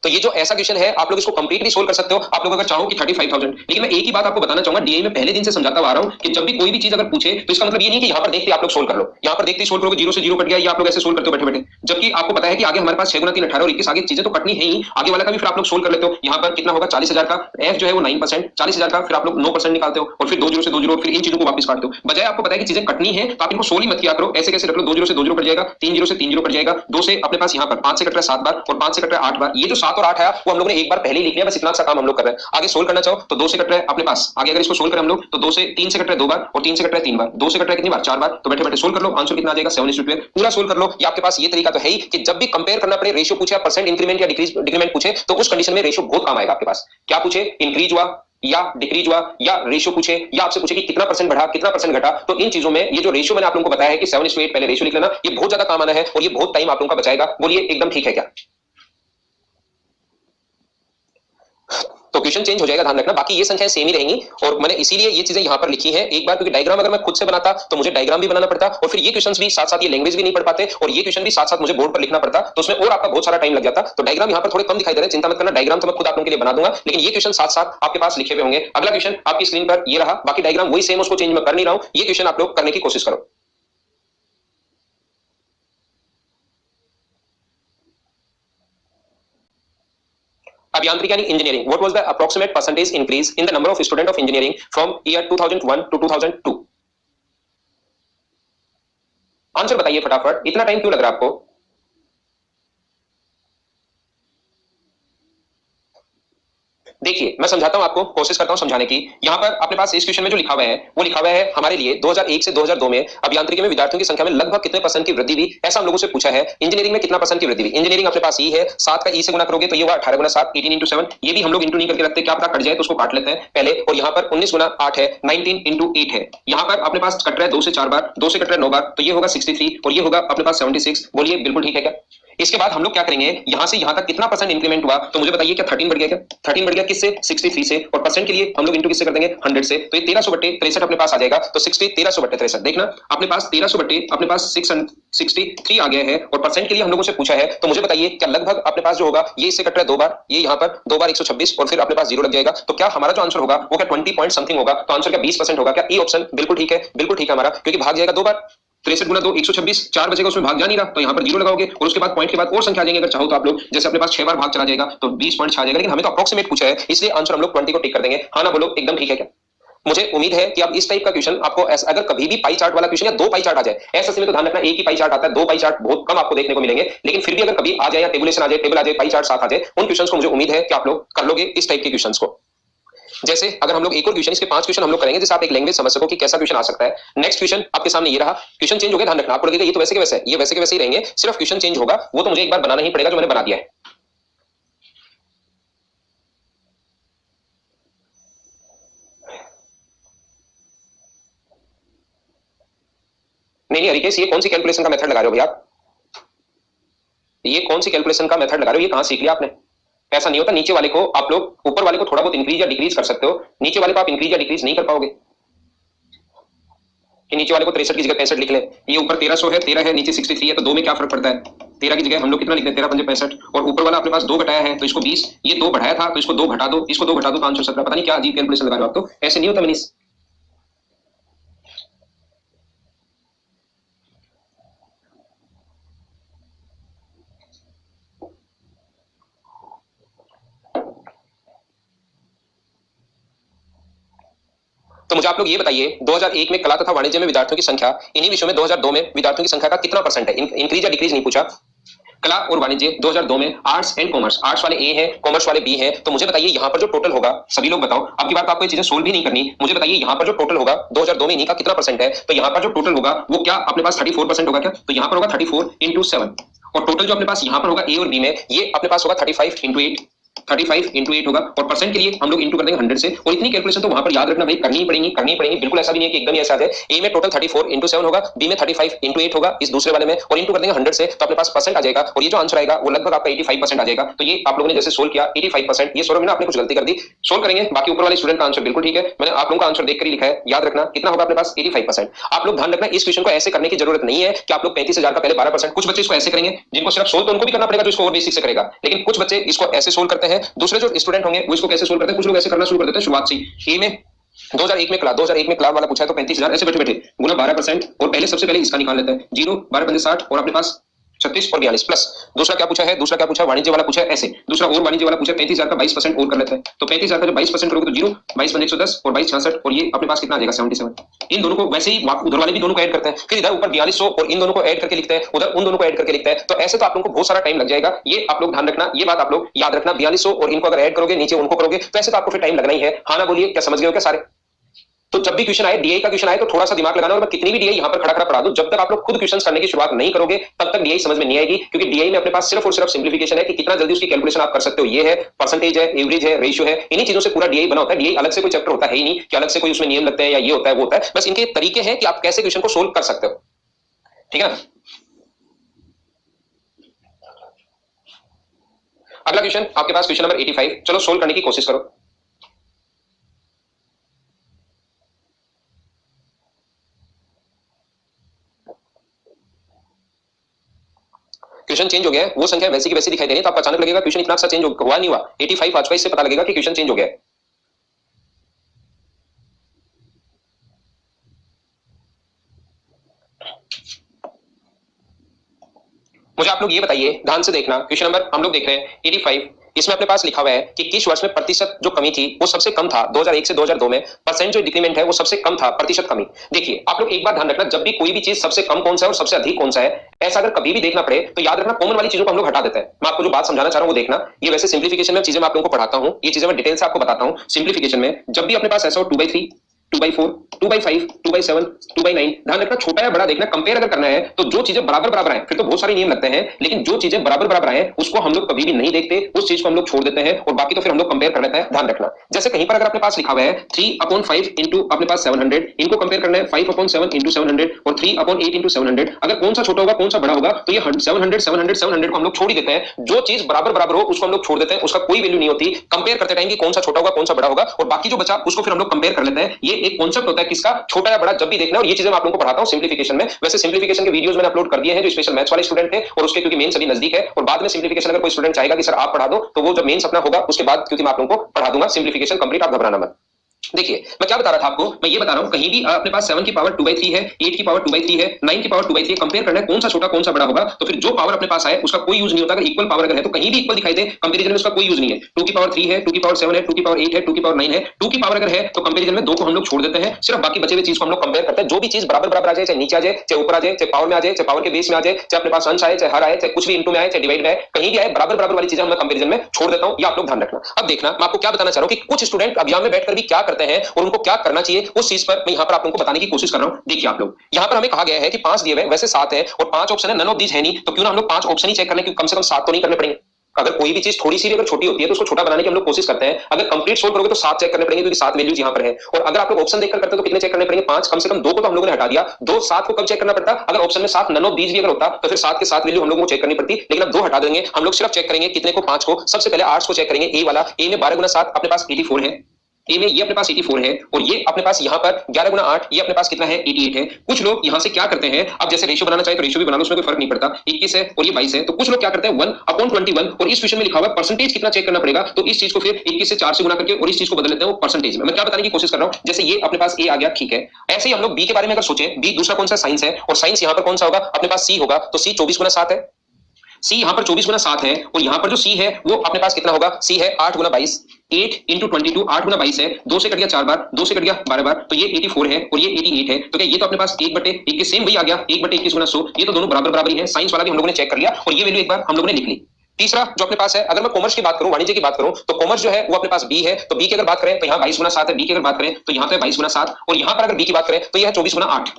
तो ये जो ऐसा क्वेश्चन है आप लोग इसको कंप्लीटली सोल्व कर सकते हो आप लोग अगर चाहो कि 35,000। लेकिन मैं एक ही बात आपको बताना चाहूंगा, डीआई में पहले दिन से समझाता आ रहा हूं कि जब भी कोई भी चीज अगर पूछे तो इसका मतलब ये नहीं कि यहां पर देखते आप लोग सोल्व कर लो, यहां पर देखते ही सोल्व करोगे, 0 से 0 कट गया, ये आप लोग ऐसे सोल्व करते हो बैठे बैठे, जबकि आपको पता है कि आगे हमारे पास 6 गुना 3 18 और 21 आगे चीजें तो कटनी है ही, आगे वाला का भी फिर आप लोग सोल्व कर लेते हो। यहां पर कितना होगा 40,000 का, एफ जो है वो 9%, 40,000 का फिर आप लोग 9% निकालते हो और फिर 2 0 से 2 0 फिर इन चीजों को वापस काटते हो। बजाय आपको पता है कि चीजें कटनी है तो आप इनको सोल्व ही मत किया करो, ऐसे कैसे रख लो, 2 0 से 2 0 कट जाएगा, 3 0 से 3 0 कट जाएगा, 2 से अपने पास यहां पर 5 से कट रहा है 7 बार और 5 से कट रहा है 8 बार। ये जो 7 और 8 है वो हम लोगों ने एक बार पहले ही लिख लिया, बस इतना सा काम हम लोग कर रहे हैं। आगे सोल्व करना चाहो तो 2 से कट रहा है अपने पास, आगे अगर इसको सोल्व करें हम लोग तो 2 से 3 से कट रहा है 2 बार और 3 से कट रहा है 3 बार, 2 से कट रहा है कितनी बार 4 बार। तो बैठे बैठे सोल्व कर लो, आंसर कितना आ जाएगा 7:12। पूरा सोल्व कर लो। ये आपके पास ये तरीका तो है ही कि जब भी कंपेयर करना पड़े, रेशियो पूछे, परसेंट इंक्रीमेंट या डिक्रीमेंट पूछे तो उस कंडीशन में रेशियो बहुत काम आएगा आपके पास। क्या पूछे, इंक्रीज हुआ या डिक्रीज हुआ, या रेशियो पूछे या आपसे पूछे कि कितना परसेंट बढ़ा कितना परसेंट घटा, तो इन चीजों में ये जो रेशियो मैंने आप लोगों को बताया है कि 7:8 पहले रेशियो लिख लेना, ये बहुत ज्यादा काम आना है और ये बहुत टाइम आप लोगों का बचाएगा। बोलिए एकदम ठीक है क्या। तो क्वेश्चन चेंज हो जाएगा, ध्यान रखना। बाकी ये संख्याएं सेम ही रहेंगी और मैंने इसीलिए ये चीजें यहां पर लिखी हैं एक बार, क्योंकि डायग्राम अगर मैं खुद से बनाता तो मुझे डायग्राम भी बनाना पड़ता और फिर ये क्वेश्चंस भी साथ साथ, ये लैंग्वेज भी नहीं पढ़ पाते और ये क्वेश्चन भी साथ साथ मुझे बोर्ड पर लिखना पड़ता, तो उसमें और आपका बहुत सारा टाइम लग जाता। तो डायग्राम यहां पर थोड़े कम दिखाई दे रहे हैं, चिंता मत करना, डायग्राम तो मैं खुद आप लोगों के लिए बना दूंगा, लेकिन ये क्वेश्चन साथ साथ आपके पास लिखे हुए होंगे। अगला क्वेश्चन आपकी स्क्रीन पर ये रहा, बाकी डायग्राम वही सेम, उसको चेंज मैं कर नहीं रहा हूं। ये क्वेश्चन आप लोग करने की कोशिश करो। अभियांत्रिकी यानी engineering, what was the approximate percentage increase in the number of student of engineering from year 2001 to 2002। Answer बताइए फटाफट, इतना टाइम क्यों लग रहा है आपको। देखिए मैं समझाता हूं आपको, कोशिश करता हूं समझाने की। यहां पर अपने पास इस क्वेश्चन में जो लिखा हुआ है वो लिखा हुआ है हमारे लिए 2001 से 2002 में अभियांत्रिकी में विद्यार्थियों की संख्या में लगभग कितने परसेंट की वृद्धि हुई, ऐसा हम लोगों से पूछा है। इंजीनियरिंग में कितना परसेंट की वृद्धि हुई, इंजीनियरिंग अपने पास ई है, 7 का ई से गुना करोगे तो ये हुआ 18 गुना 7, 18 इंटू 7। ये भी हम लोग इंटू नहीं करके रखते, क्या पता कट जाए तो उसको काट लेते हैं पहले। और यहाँ पर 19 गुना 8 है, 19 इंटू 8 है। यहाँ पर अपने पास कट रहा है 2 से 4 बार, 2 से कट रहा है 9 बार, तो ये होगा 63 और ये होगा अपने पास 76। बोलिए बिल्कुल ठीक है क्या। इसके बाद हम लोग क्या करेंगे, यहां से यहां तक कितना परसेंट इंक्रीमेंट हुआ, तो मुझे बताइए क्या 13 बढ़ गया क्या। 13 बढ़ गया किससे, 63 से, और परसेंट के लिए हम लोग इंटू किससे कर देंगे, 100 से। तो ये 1300/63 अपने पास आ जाएगा। तो 60 1300/63, देखना अपने पास 1300 अपने पास 663 आ गया है और परसेंट के लिए हम लोगों से पूछा है। तो मुझे बताइए क्या लगभग अपने पास जो होगा, ये इससे कट रहा है 2 बार, ये यहाँ पर 2 बार 126 और फिर अपने पास 0 लग जाएगा। तो क्या हमारा जो आंसर होगा वो क्या 20 पॉइंट समथिंग होगा। तो आंसर क्या 20% होगा क्या, ई ऑप्शन बिल्कुल ठीक है, बिल्कुल ठीक है हमारा, क्योंकि भाग जाएगा 2 बार, 63 गुना 2 126, 4 बचेगा उसमें भाग जा नहीं रहा, तो यहाँ पर 0 लगाओगे और उसके बाद पॉइंट के बाद और संख्या आ जाएंगे। अगर चाहो तो आप लोग, जैसे अपने पास 6 बार भाग चला जाएगा तो 20 पॉइंट आ जाएगा, लेकिन हमें तो अप्रोक्सीमेट पूछा है इसलिए आंसर हम लोग 20 को टिक कर देंगे। हाँ ना बोलो एकदम ठीक है क्या। मुझे उम्मीद है कि अब इस टाइप का क्वेश्चन आपको, अगर कभी भी पाई चार्ट वाला क्वेश्चन या 2 पाई चार्ट आ जाए, ऐसे में तो ध्यान रखना एक ही पाई चार्ट आता है, 2 पाई चार्ट बहुत कम आपको देखने को मिलेंगे, लेकिन फिर भी अगर कभी आ जाए या टेबुलेशन आ जाए, टेबल आ जाए, पाई चार्ट साथ आ जाए, उन क्वेश्चंस को मुझे उम्मीद है कि आप लोग कर लोगे इस टाइप के क्वेश्चंस को। जैसे अगर हम लोग एक और क्वेश्चन, इसके 5 क्वेश्चन हम लोग करेंगे जिससे आप एक लैंग्वेज समझ सको कि कैसा क्वेश्चन आ सकता है। नेक्स्ट क्वेश्चन आपके सामने ये रहा, क्वेश्चन चेंज हो गया, ध्यान रखना आपको लगेगा ये तो वैसे के वैसे है, ये वैसे के वैसे ही रहेंगे, सिर्फ क्वेश्चन चेंज होगा, वो तो मुझे एक बार बनाना ही पड़ेगा जो मैंने बना दिया है। नहीं हरिकेश, ये कौन सी कैलकुलेशन का मेथड लगा रहे हो भैया, ये कौन सी कैलकुलेशन का मेथड लगा रहे हो, ये कहां सीख लिया आपने। ऐसा नहीं होता, नीचे वाले को आप लोग ऊपर वाले को थोड़ा बहुत इंक्रीज या डिक्रीज कर सकते हो, नीचे वाले को आप इंक्रीज या डिक्रीज नहीं कर पाओगे। कि नीचे वाले को 63 की जगह 65 लिख ले। ये ऊपर 1300 है, 13 है, नीचे 63 है, तो 2 में क्या फर्क पड़ता है? 13 की जगह हम लोग कितना लिखते हैं? 13 पंजे 65, और ऊपर वाला अपने पास 2 घटाया है तो इसको 20, ये 2 बढ़ाया था तो इसको 2 घटा दो, इसको 2 घटा दो तो 517। पता नहीं क्या अजीब कैलकुलेशन लगा रहे हो आप, तो ऐसे नहीं होता मनीष। तो मुझे आप लोग ये बताइए, 2001 में कला तथा वाणिज्य में विद्यार्थियों की संख्या, इन्हीं विषयों में 2002 में विद्यार्थियों की संख्या का कितना परसेंट है? इंक्रीज या डिक्रीज नहीं पूछा। कला और वाणिज्य 2002 में आर्ट्स एंड कॉमर्स, आर्ट्स वाले ए है, कॉमर्स वाले बी है। तो मुझे बताइए यहाँ पर जो टोटल होगा, सभी लोग बताओ, अब की बार आपको ये चीजें सोल्व भी नहीं करनी, मुझे बताइए यहाँ पर जो टोटल होगा 2002 में इन्हीं का कितना परसेंट है? तो यहाँ पर जो टोटल होगा वो क्या अपने पास 34% होगा क्या? तो यहाँ पर होगा 34 इंटू 7, और टोटल जो अपने पास यहाँ पर होगा ए और बी में, ये अपने पास होगा 35 इंटू 8, 35 इंटू 8 होगा, और परसेंट के लिए हम लोग इंटू कर देंगे 100 से। और इतनी कैलकुलेशन तो वहां पर याद रखना भाई, करनी ही पड़ेगी, करनी ही पड़ेगी, बिल्कुल ऐसा भी नहीं है कि एकदम ही ऐसा आ जाए। ए में टोटल 34 इंटू 7 होगा, बी में 35 इंटू 8 होगा इस दूसरे वाले में, और इंटू कर देंगे 100 से, तो अपने पास परसेंट आ जाएगा, और ये जो आंसर आएगा वो लगभग आपका 85% आ जाएगा। तो ये आप लोगों ने जैसे सोल्व किया 85%, ये सौरभ ने आपने कुछ गलती कर दी, सोल्व करेंगे, बाकी ऊपर वाले स्टूडेंट का आंसर बिल्कुल ठीक है, मैंने आप लोगों का आंसर देखकर ही लिखा है, याद रखना कितना होगा अपने पास 85%। आप लोग ध्यान रखना, इस क्वेश्चन को ऐसे करने की जरूरत नहीं है कि आप लोग 35,000 का पहले 12%, कुछ बच्चे इसको ऐसे करेंगे, जिनको सिर्फ सोल्व तो उनको भी करना पड़ेगा जो इसको और बेसिक से करेगा, लेकिन कुछ बच्चे इसको ऐसे सोल्व करते हैं, दूसरे जो स्टूडेंट होंगे वो इसको कैसे सोल्व करते हैं, कुछ लोग ऐसे करना शुरू कर देते हैं शुरुआत से ही। ए में 2001 में क्लास वाला पूछा है तो 35,000 ऐसे बैठे बैठे गुना 12%, और पहले सबसे पहले इसका निकाल लेते हैं, 0 12 पंजे 60, और अपने पास 36 और 42 प्लस दूसरा क्या पूछा है, दूसरा क्या पूछा, वाणिज्य वाला पूछा है ऐसे, दूसरा और वाणिज्य वाला पूछा 35,000 का 22% और कर लेते हैं, तो 35,000 का जो 22% करोगे तो 0 22 पंजे 110 और 22 66, और ये अपने पास कितना आ जाएगा 77। इन दोनों को वैसे ही उधर वाले भी दोनों को ऐड करते हैं, फिर इधर ऊपर 4200 और इन दोनों को ऐड करके लिखते हैं, उधर उन दोनों को ऐड करके लिखते हैं, तो ऐसे तो आप लोगों को बहुत सारा टाइम लग जाएगा। ये आप लोग ध्यान रखना, ये बात आप लोग याद रखना, 4200 और इनको अगर ऐड करोगे नीचे उनको करोगे तो ऐसे तो आपको फिर टाइम लगना ही है। हाँ ना बोलिए, क्या समझ गए हो क्या सारे? तो जब भी क्वेश्चन आए, डीआई का क्वेश्चन आए तो थोड़ा सा दिमाग लगाना, और मैं कितनी भी डीआई यहां पर खड़ा खड़ा पढ़ा दूं, जब तक आप लोग खुद क्वेश्चन करने की शुरुआत नहीं करोगे तब तक डीआई समझ में नहीं आएगी, क्योंकि डीआई में अपने पास सिर्फ और सिर्फ सिंप्लीफिकेशन है कि कितना जल्दी उसकी कैलकुलेशन आप कर सकते हो, ये है परसेंटेज है, एवरेज है, रेशियो है, इन्हीं चीजों से पूरा डीआई बना होता है। डीआई अलग से कोई चैप्टर होता है ही नहीं कि अलग से कोई उसमें नियम लगते हैं या ये होता है वो होता है, बस इनके तरीके हैं कि आप कैसे क्वेश्चन को सोल्व कर सकते हो, ठीक है ना। अगला क्वेश्चन आपके पास क्वेश्चन नंबर 85, चलो सोल्व करने की कोशिश करो। क्वेश्चन चेंज हो गया है, वो संख्या वैसी की वैसी दिखाई दे रही है, तो आपको अचानक लगेगा क्वेश्चन इतना सा चेंज हुआ नहीं हुआ, 85 आज का इससे पता लगेगा कि क्वेश्चन चेंज हो गया है। मुझे आप लोग ये बताइए, ध्यान से देखना, क्वेश्चन नंबर हम लोग देख रहे हैं 85, इसमें अपने पास लिखा हुआ है कि किस वर्ष में प्रतिशत जो कमी थी वो सबसे कम था, 2001 से 2002 में परसेंट जो डिक्रीमेंट है वो सबसे कम था, प्रतिशत कमी। देखिए आप लोग एक बात ध्यान रखना, जब भी कोई भी चीज सबसे कम कौन सा है और सबसे अधिक कौन सा है, ऐसा अगर कभी भी देखना पड़े तो याद रखना कॉमन वाली चीजों को हम लोग हटा देते हैं। मैं आपको जो बात समझाना चाह रहा हूं वो देखना, ये वैसे सिंप्लीफिकेशन में चीजें मैं आप लोगों को पढ़ाता हूं, ये चीजें मैं डिटेल से आपको बताता हूं। सिंप्लीफिकेशन में जब भी अपने पास ऐसा हो 2/3 2/4 2/5 2/7 2/9, ध्यान रखना छोटा या बड़ा देखना, कंपेयर अगर करना है तो जो चीजें बराबर बराबर आए फिर तो बहुत सारे नियम लगते हैं, लेकिन जो चीजें बराबर बराबर आए उसको हम लोग कभी भी नहीं देखते, उस चीज को हम लोग छोड़ देते हैं, और बाकी तो फिर हम लोग कंपेयर कर लेते हैं। ध्यान रखना, जैसे कहीं पर अगर अपने पास लिखा हुआ है 3/5 इंटू अपने पास 700, इनको कंपेयर करना है 5/7 इंटू 700 और 3/8 इंटू 700, अगर कौन सा छोटा होगा कौन सा बड़ा होगा तो ये 700 700 700 को हम लोग छोड़ ही देते हैं, जो चीज बराबर बराबर हो उसको हम लोग छोड़ देते हैं, उसका कोई वैल्यू नहीं होती कंपेयर करते टाइम कि कौन सा छोटा होगा कौन सा बड़ा होगा, और बाकी जो बचा उसको फिर हम लोग कंपेयर कर लेते हैं। ये एक कॉन्सेप्ट होता है किसका, छोटा या बड़ा जब भी देखना, और ये चीजें मैं आप लोगों को पढ़ाता हूं सिंप्लीफिकेशन में। वैसे सिंप्लीफिकेशन के वीडियोस मैंने अपलोड कर दिए हैं जो स्पेशल मैथ्स वाले स्टूडेंट थे, और उसके क्योंकि मेन सभी नजदीक है, और बाद में सिंप्लीफिकेशन अगर कोई स्टूडेंट चाहेगा कि सर आप पढ़ा दो तो वो जब मेंस अपना होगा उसके बाद क्योंकि मैं आप लोगों को पढ़ा दूंगा सिंप्लीफिकेशन कंप्लीट, आप घबराना मत। देखिए मैं क्या बता रहा था आपको, मैं ये बता रहा हूं कहीं भी अपने पास 7 की पावर 2/3 है, 8 की पावर 2/3 है, 9 की पावर 2/3, कंपेयर करना है कौन सा छोटा कौन सा बड़ा होगा, तो फिर जो पावर अपने पास आए उसका कोई यूज नहीं होता। अगर इक्वल पावर अगर है तो कहीं भी इक्वल दिखाई दे कंपैरिजन में उसका कोई यूज नहीं है। 2 की पावर 3 है, 2 की पावर 7 है, 2 की पावर 8 है, 2 की पावर 9 है, 2 की पावर अगर है तो कंपैरिजन में 2 को हम लोग छोड़ देते हैं, सिर्फ बाकी बचे हुए चीज को हम लोग कंपेयर करते हैं। जो भी चीज बराबर बराबर आ जाए, चाहे नीचे आ जाए, चाहे ऊपर आ जाए, चाहे पावर में आ जाए, चाहे पावर के बेस में आ जाए, चाहे अपने पास अंश आए, चाहे हर आए, चाहे कुछ भी इंटू में आए, चाहे डिवाइड में आए, कहीं भी आए बराबर बराबर वाली चीजें हम कंपैरिजन में छोड़ देता हूं, ये आप लोग ध्यान रखना। अब देखना मैं आपको क्या बताना चाह रहा हूं कि कुछ स्टूडेंट एग्जाम में बैठकर भी क्या करते हैं और उनको क्या करना चाहिए, उस चीज पर मैं यहां पर आप लोगों को बताने की कोशिश कर रहा हूं। देखिए आप लोग यहां पर हमें कहा गया है कि 5 दिए हुए वैसे 7 है और 5 ऑप्शन है, नन ऑफ दीज है नहीं, तो क्यों ना हम लोग 5 ऑप्शन ही चेक कर लें, क्योंकि कम से कम 7 तो नहीं करने पड़ेंगे। अगर कोई भी चीज थोड़ी सी भी अगर छोटी होती है तो उसको छोटा बनाने की हम लोग कोशिश करते हैं, अगर कंप्लीट सोल्व करोगे तो 7 चेक करने पड़ेंगे क्योंकि 7 वैल्यूज यहां पर है, और अगर आप लोग ऑप्शन देखकर करते हो तो कितने चेक करने पड़ेंगे, 5, कम से कम 2 को तो हम लोगों ने हटा दिया, 2 7 को कब चेक करना पड़ता, अगर ऑप्शन में 7 नन ऑफ दीज भी अगर होता तो फिर 7 के 7 वैल्यू हम लोगों को चेक करनी पड़ती, लेकिन अब 2 हटा देंगे, हम लोग सिर्फ चेक करेंगे कितने को, 5 को। सबसे पहले आर्ट्स को चेक करेंगे, ए वाला, ए में 12 गुना 7 अपने पास 84 है, ए में ये अपने पास 84 है और ये अपने पास यहाँ पर 11 गुना 8 ये अपने पास कितना है 88 है। कुछ लोग यहाँ से क्या करते हैं, अब जैसे रेशियो बनाना चाहे तो रेशियो भी बना लो, उसमें कोई फर्क नहीं पड़ता, 21 है और ये 22 है, तो कुछ लोग क्या करते हैं 1/21 और इस क्वेश्चन में लिखा हुआ है परसेंटेज कितना चेक करना पड़ेगा, तो इस चीज को फिर 21 से 4 से गुना करके और इस चीज को बदल लेते हैं वो परसेंटेज में। मैं क्या बताने की कोशिश कर रहा हूं, जैसे ये अपने पास ए आ गया, ठीक है, ऐसे ही हम लोग बी के बारे में अगर सोचें, बी दूसरा कौन सा साइंस है और साइंस यहाँ पर कौन सा होगा, अपने पास सी होगा, तो सी 24 गुना 7 है, सी यहाँ पर 24 गुना 7 है और यहाँ पर जो सी है वो अपने पास कितना होगा, सी है 8 गुना 22, 8 इंटू 22, 8 गुना 22 है, 2 से कट गया 4 बार, 2 से कट गया 12 बार, तो ये 84 है और ये 88 है, तो क्या ये तो अपने पास 1/21 सेम वही आ गया, 1/21 गुना 100, ये तो दोनों बराबर बराबर ही है, साइंस वाला भी हम लोगों ने चेक कर लिया और ये वैल्यू एक बार हम लोगों ने लिख ली। तीसरा जो अपने पास है, अगर मैं कॉमर्स की बात करूं, वाणिज्य की बात करूं, तो कॉमर्स जो है वो अपने पास बी है, तो बी की अगर बात करें तो यहाँ 22 गुना 7 है, बी की अगर बात करें तो यहाँ पे 22 गुना 7 और यहाँ पर अगर बी की बात करें तो यह है 24 गुना 8,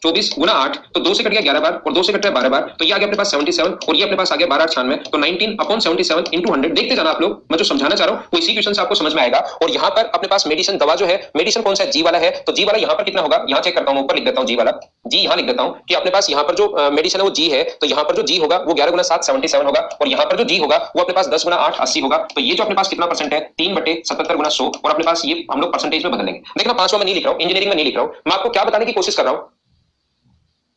24 गुना 8, तो 2 से कट गया 11 बार और 2 से कट गया 12 बार, तो ये आ गया अपने पास 77 और ये अपने पास आ गया 12/98, तो 19/77 इंटू 100। देखते जाना आप लोग, मैं जो समझाना चाह रहा हूं वो इसी क्वेश्चन से आपको समझ में आएगा। और यहाँ पर अपने पास मेडिसिन दवा जो है, मेडिसिन कौन सा है, जी वाला है, तो जी वाला यहाँ पर कितना होगा, यहाँ चेक करता हूँ, ऊपर लिख देता हूँ जी वाला, जी यहाँ लिख देता हूँ कि अपने पास यहाँ पर जो मेडिसिन है वो जी है, तो यहाँ पर जो जी होगा वो 11 गुना 7 77 होगा और यहाँ पर जो जी होगा वो अपने पास 10 गुना 8 80 होगा, तो ये जो अपने पास कितना परसेंट है 3/77 गुना 100 और अपने पास ये हम लोग परसेंटेज में बदल लेंगे। देखना पांचवा में नहीं लिख रहा हूँ, इंजीनियरिंग में नहीं लिख रहा हूँ, मैं आपको क्या बताने की कोशिश कर रहा हूँ,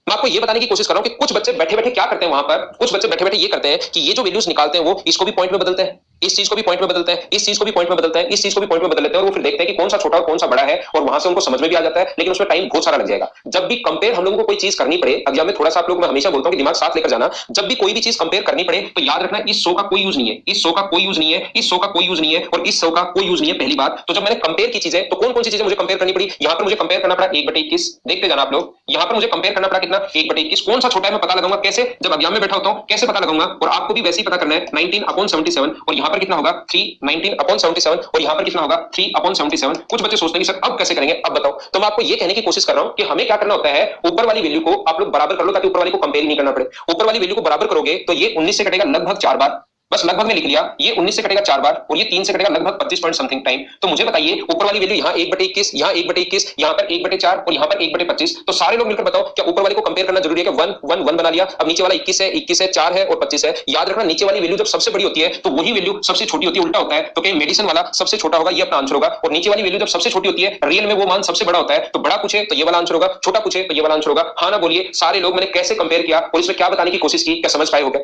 मैं आपको ये बताने की कोशिश कर रहा हूं कि कुछ बच्चे बैठे बैठे क्या करते हैं, वहां पर कुछ बच्चे बैठे बैठे ये करते हैं कि ये जो वैल्यूज निकालते हैं वो इसको भी पॉइंट में बदलते हैं, इस चीज को भी पॉइंट में बदलते हैं, इस चीज को भी पॉइंट में बदलते हैं, इस चीज को भी पॉइंट में बदल लेते हैं और वो फिर देखते हैं कि कौन सा छोटा और कौन सा बड़ा है और वहां से उनको समझ में भी आ जाता है, लेकिन उसमें टाइम बहुत सारा लग जाएगा। जब भी कंपेयर हम लोगों को कोई चीज करनी पड़े एग्जाम में, थोड़ा सा आप लोग, मैं हमेशा बोलता हूं कि दिमाग साथ लेकर जाना, जब भी कोई भी चीज कंपेयर करनी पड़े तो याद रखना इस 100 का कोई यूज नहीं है, इस 100 का कोई यूज नहीं है, इस 100 का कोई यूज नहीं है और इस 100 का कोई यूज नहीं है, पहली बात। तो जब मैंने कंपेयर की चीजें, तो कौन कौन सी चीजें मुझे कंपेयर करनी पड़ी, यहाँ पर मुझे कंपेयर करना पड़ा 1/21, देखते जाना आप लोग, यहाँ पर मुझे कंपेयर करना पड़ा कितना 1/21, कौन सा छोटा है मैं पता लगाऊंगा कैसे, जब एग्जाम में बैठा होता हूं कैसे पता लगाऊंगा, और आपको भी वैसे ही पता करना है 19/77 और यहाँ पर कितना होगा 3 19/77 और यहाँ पर कितना होगा 3/77। कुछ बच्चे सोचते हैं कि सर अब कैसे करेंगे, अब बताओ, तो मैं आपको ये कहने की कोशिश कर रहा हूं कि हमें क्या करना होता है, ऊपर वाली वैल्यू को आप लोग बराबर कर लो ताकि ऊपर वाली को कंपेयर नहीं करना पड़े। ऊपर वाली वैल्यू को बराबर करोगे तो ये 19 से कटेगा लगभग 4 बार, बस लगभग में लिख लिया, ये 19 से कटेगा 4 बार और ये 3 से कटेगा लगभग 25 पॉइंट समथिंग टाइम। तो मुझे बताइए ऊपर वाली वैल्यू यहाँ 1/21, यहाँ 1/21, यहाँ पर 1/4 और यहाँ पर 1/25, तो सारे लोग मिलकर बताओ क्या ऊपर वाले को कंपेयर करना जरूरी है कि 1 1 1 बना लिया, अब नीचे वाला 21 है, 21 है, 4 है और 25 है। याद रखना नीचे वाली वैल्यू जब सबसे बड़ी होती है तो वही वैल्यू सबसे छोटी होती है, उल्टा होता है, तो कहीं मेडिसिन वाला सबसे छोटा होगा, ये अपना आंसर होगा, और नीचे वाली वैल्यू जब सबसे छोटी होती है रियल में वो मान सबसे बड़ा होता है, तो बड़ा पूछे तो ये वाला आंसर होगा, छोटा पूछे तो ये वाला आंसर होगा। हाँ ना बोलिए सारे लोग, मैंने कैसे कंपेयर किया और इसमें क्या बताने की कोशिश की, क्या समझ पाए हो क्या?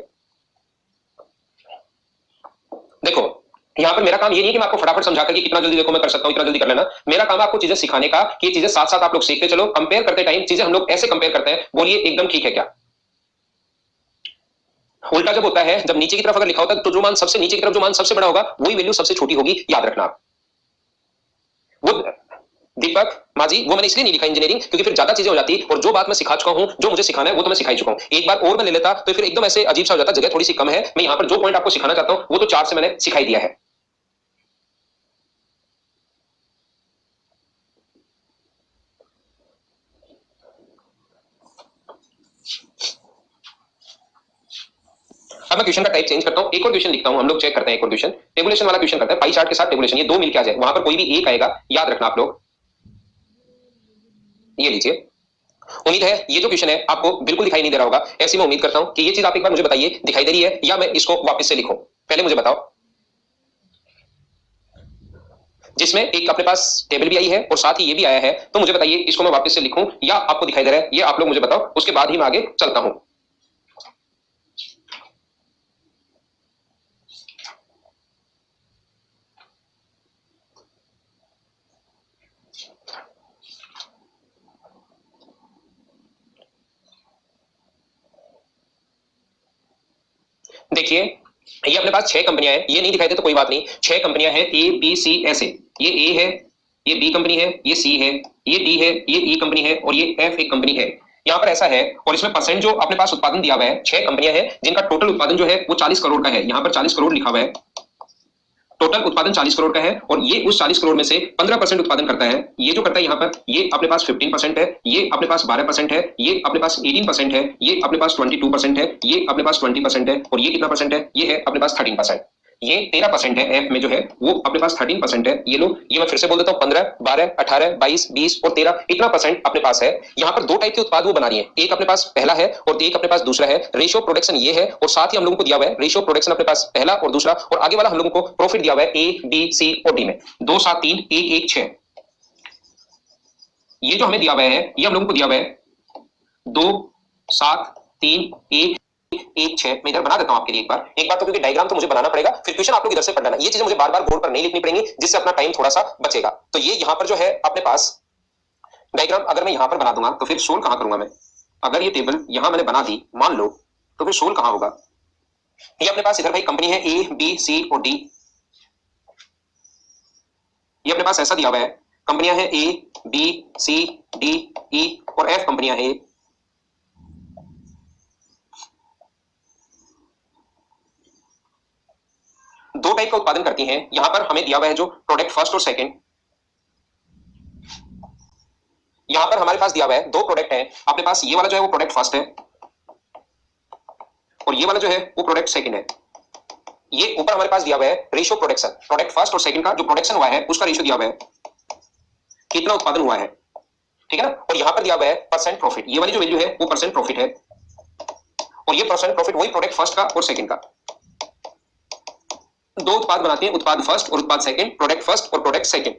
देखो यहां पर मेरा काम ये नहीं है कि मैं आपको फटाफट समझाकर कि कितना जल्दी देखो मैं कर सकता हूं, इतना जल्दी कर लेना, मेरा काम है आपको चीजें सिखाने का कि चीजें साथ साथ आप लोग सीखते चलो। कंपेयर करते टाइम चीजें हम लोग ऐसे कंपेयर करते हैं, बोलिए एकदम ठीक है क्या? उल्टा जब होता है, जब नीचे की तरफ अगर लिखा होता है तो जो मान सबसे नीचे की तरफ जो मान सबसे बड़ा होगा वही वैल्यू सबसे छोटी होगी, याद रखना आप। वो दीपक माजी वो मैंने इसलिए नहीं लिखा इंजीनियरिंग क्योंकि फिर ज्यादा चीजें हो जाती और जो बात मैं सिखा चुका हूं, जो मुझे सिखाना है वो तो मैं सिखा ही चुका हूं, एक बार और मैं ले लेता तो फिर एकदम ऐसे अजीब सा हो जाता, जगह थोड़ी सी कम है, मैं यहां पर जो पॉइंट आपको सिखाना चाहता हूं वो तो 4 से मैंने सिखाई दिया है। अब मैं क्वेश्चन का टाइप चेंज करता हूं, एक और क्वेश्चन लिखता हूं, हम लोग चेक करते हैं, एक और क्वेश्चन टेबुलेशन वाला क्वेश्चन करते हैं, पाई चार्ट के साथ टेबुलेशन, ये दो मिलके आ जाए, वहां पर कोई भी एक आएगा, याद रखना आप लोग। ये लीजिए, उम्मीद है ये जो क्वेश्चन है आपको बिल्कुल दिखाई नहीं दे रहा होगा, ऐसी मैं उम्मीद करता हूं कि ये चीज आप एक बार मुझे बताइए दिखाई दे रही है या मैं इसको वापस से लिखूं, पहले मुझे बताओ। जिसमें एक अपने पास टेबल भी आई है और साथ ही ये भी आया है, तो मुझे बताइए इसको मैं वापस से लिखूं या आपको दिखाई दे रहा है, ये आप लोग मुझे बताओ, उसके बाद ही मैं आगे चलता हूं। देखिए ये अपने पास 6 कंपनियां हैं, ये नहीं दिखाई दे तो कोई बात नहीं, 6 कंपनियां हैं ए बी सी ऐसे, ये ए है, ये बी कंपनी है, ये सी है, ये डी है, ये ई कंपनी है और ये एफ एक कंपनी है। यहाँ पर ऐसा है और इसमें परसेंट जो अपने पास उत्पादन दिया हुआ है, 6 कंपनियां हैं जिनका टोटल उत्पादन जो है वो 40 करोड़ का है, यहाँ पर 40 करोड़ लिखा हुआ है, टोटल उत्पादन 40 करोड़ का है और ये उस 40 करोड़ में से 15% उत्पादन करता है। ये जो करता है यहाँ पर, ये अपने पास 15% है, ये अपने पास 12% है, ये अपने पास 18% है, ये अपने पास 22% है, ये अपने पास 20% है और ये कितना परसेंट है, ये है अपने पास 13%। ये 13% है, एफ में जो है वो अपने पास 13% है। ये लो, ये मैं फिर से बोल देता हूँ, 15, 12, 18, 22, 20 और 13, इतना परसेंट अपने पास है। यहाँ पर दो टाइप के उत्पाद वो बना रही है, एक अपने पास पहला है और एक अपने पास दूसरा है। रेशियो प्रोडक्शन ये है, और साथ ही हम लोगों को दिया हुआ है रेशियो प्रोडक्शन अपने पास पहला और दूसरा, और आगे वाला हम लोगों को प्रॉफिट दिया हुआ है ए, बी, सी और डी में 2, 7, 3, 1, 1, 6। ये जो हमें दिया हुआ है ये हम लोगों को दिया हुआ है 2, 7, 3, 1, 1, 6। मैं इधर बना देता हूं आपके लिए एक बार तो, क्योंकि डायग्राम तो मुझे बनाना पड़ेगा, फिर क्वेश्चन आप लोग इधर से पढ़ लेना। ये चीजें मुझे बार बार बोर्ड पर नहीं लिखनी पड़ेंगी, जिससे अपना टाइम थोड़ा सा बचेगा। तो ये यहां पर जो है अपने पास डायग्राम अगर मैं यहां पर बना दूंगा तो फिर सोल्व कहां करूंगा मैं? अगर ये टेबल यहां मैंने बना दी मान लो, तो फिर सोल्व कहां होगा? ये अपने पास इधर भाई कंपनी है ए, बी, सी और डी। ये अपने पास ऐसा दिया हुआ है, कंपनियां हैं ए, बी, सी, डी, ई और एफ कंपनियां हैं। दो टाइप का उत्पादन करती हैं। यहां पर हमें दिया हुआ है जो प्रोडक्ट फर्स्ट और सेकंड। यहां पर हमारे पास दिया हुआ है दो प्रोडक्ट हैं अपने पास, ये वाला जो है वो प्रोडक्ट फर्स्ट है और ये वाला जो है वो प्रोडक्ट सेकंड है। ये ऊपर हमारे पास दिया हुआ है रेशियो प्रोडक्शन, प्रोडक्ट फर्स्ट और सेकंड का जो प्रोडक्शन हुआ है उसका रेशियो दिया हुआ है, कितना उत्पादन हुआ है, ठीक है ना। और यहां पर दिया हुआ है परसेंट प्रॉफिट, ये वाली जो वैल्यू है वो परसेंट प्रॉफिट है, और ये परसेंट प्रॉफिट वही प्रोडक्ट फर्स्ट का और सेकंड का। दो उत्पाद बनाते हैं, उत्पाद फर्स्ट और उत्पाद सेकंड, प्रोडक्ट फर्स्ट और प्रोडक्ट सेकंड।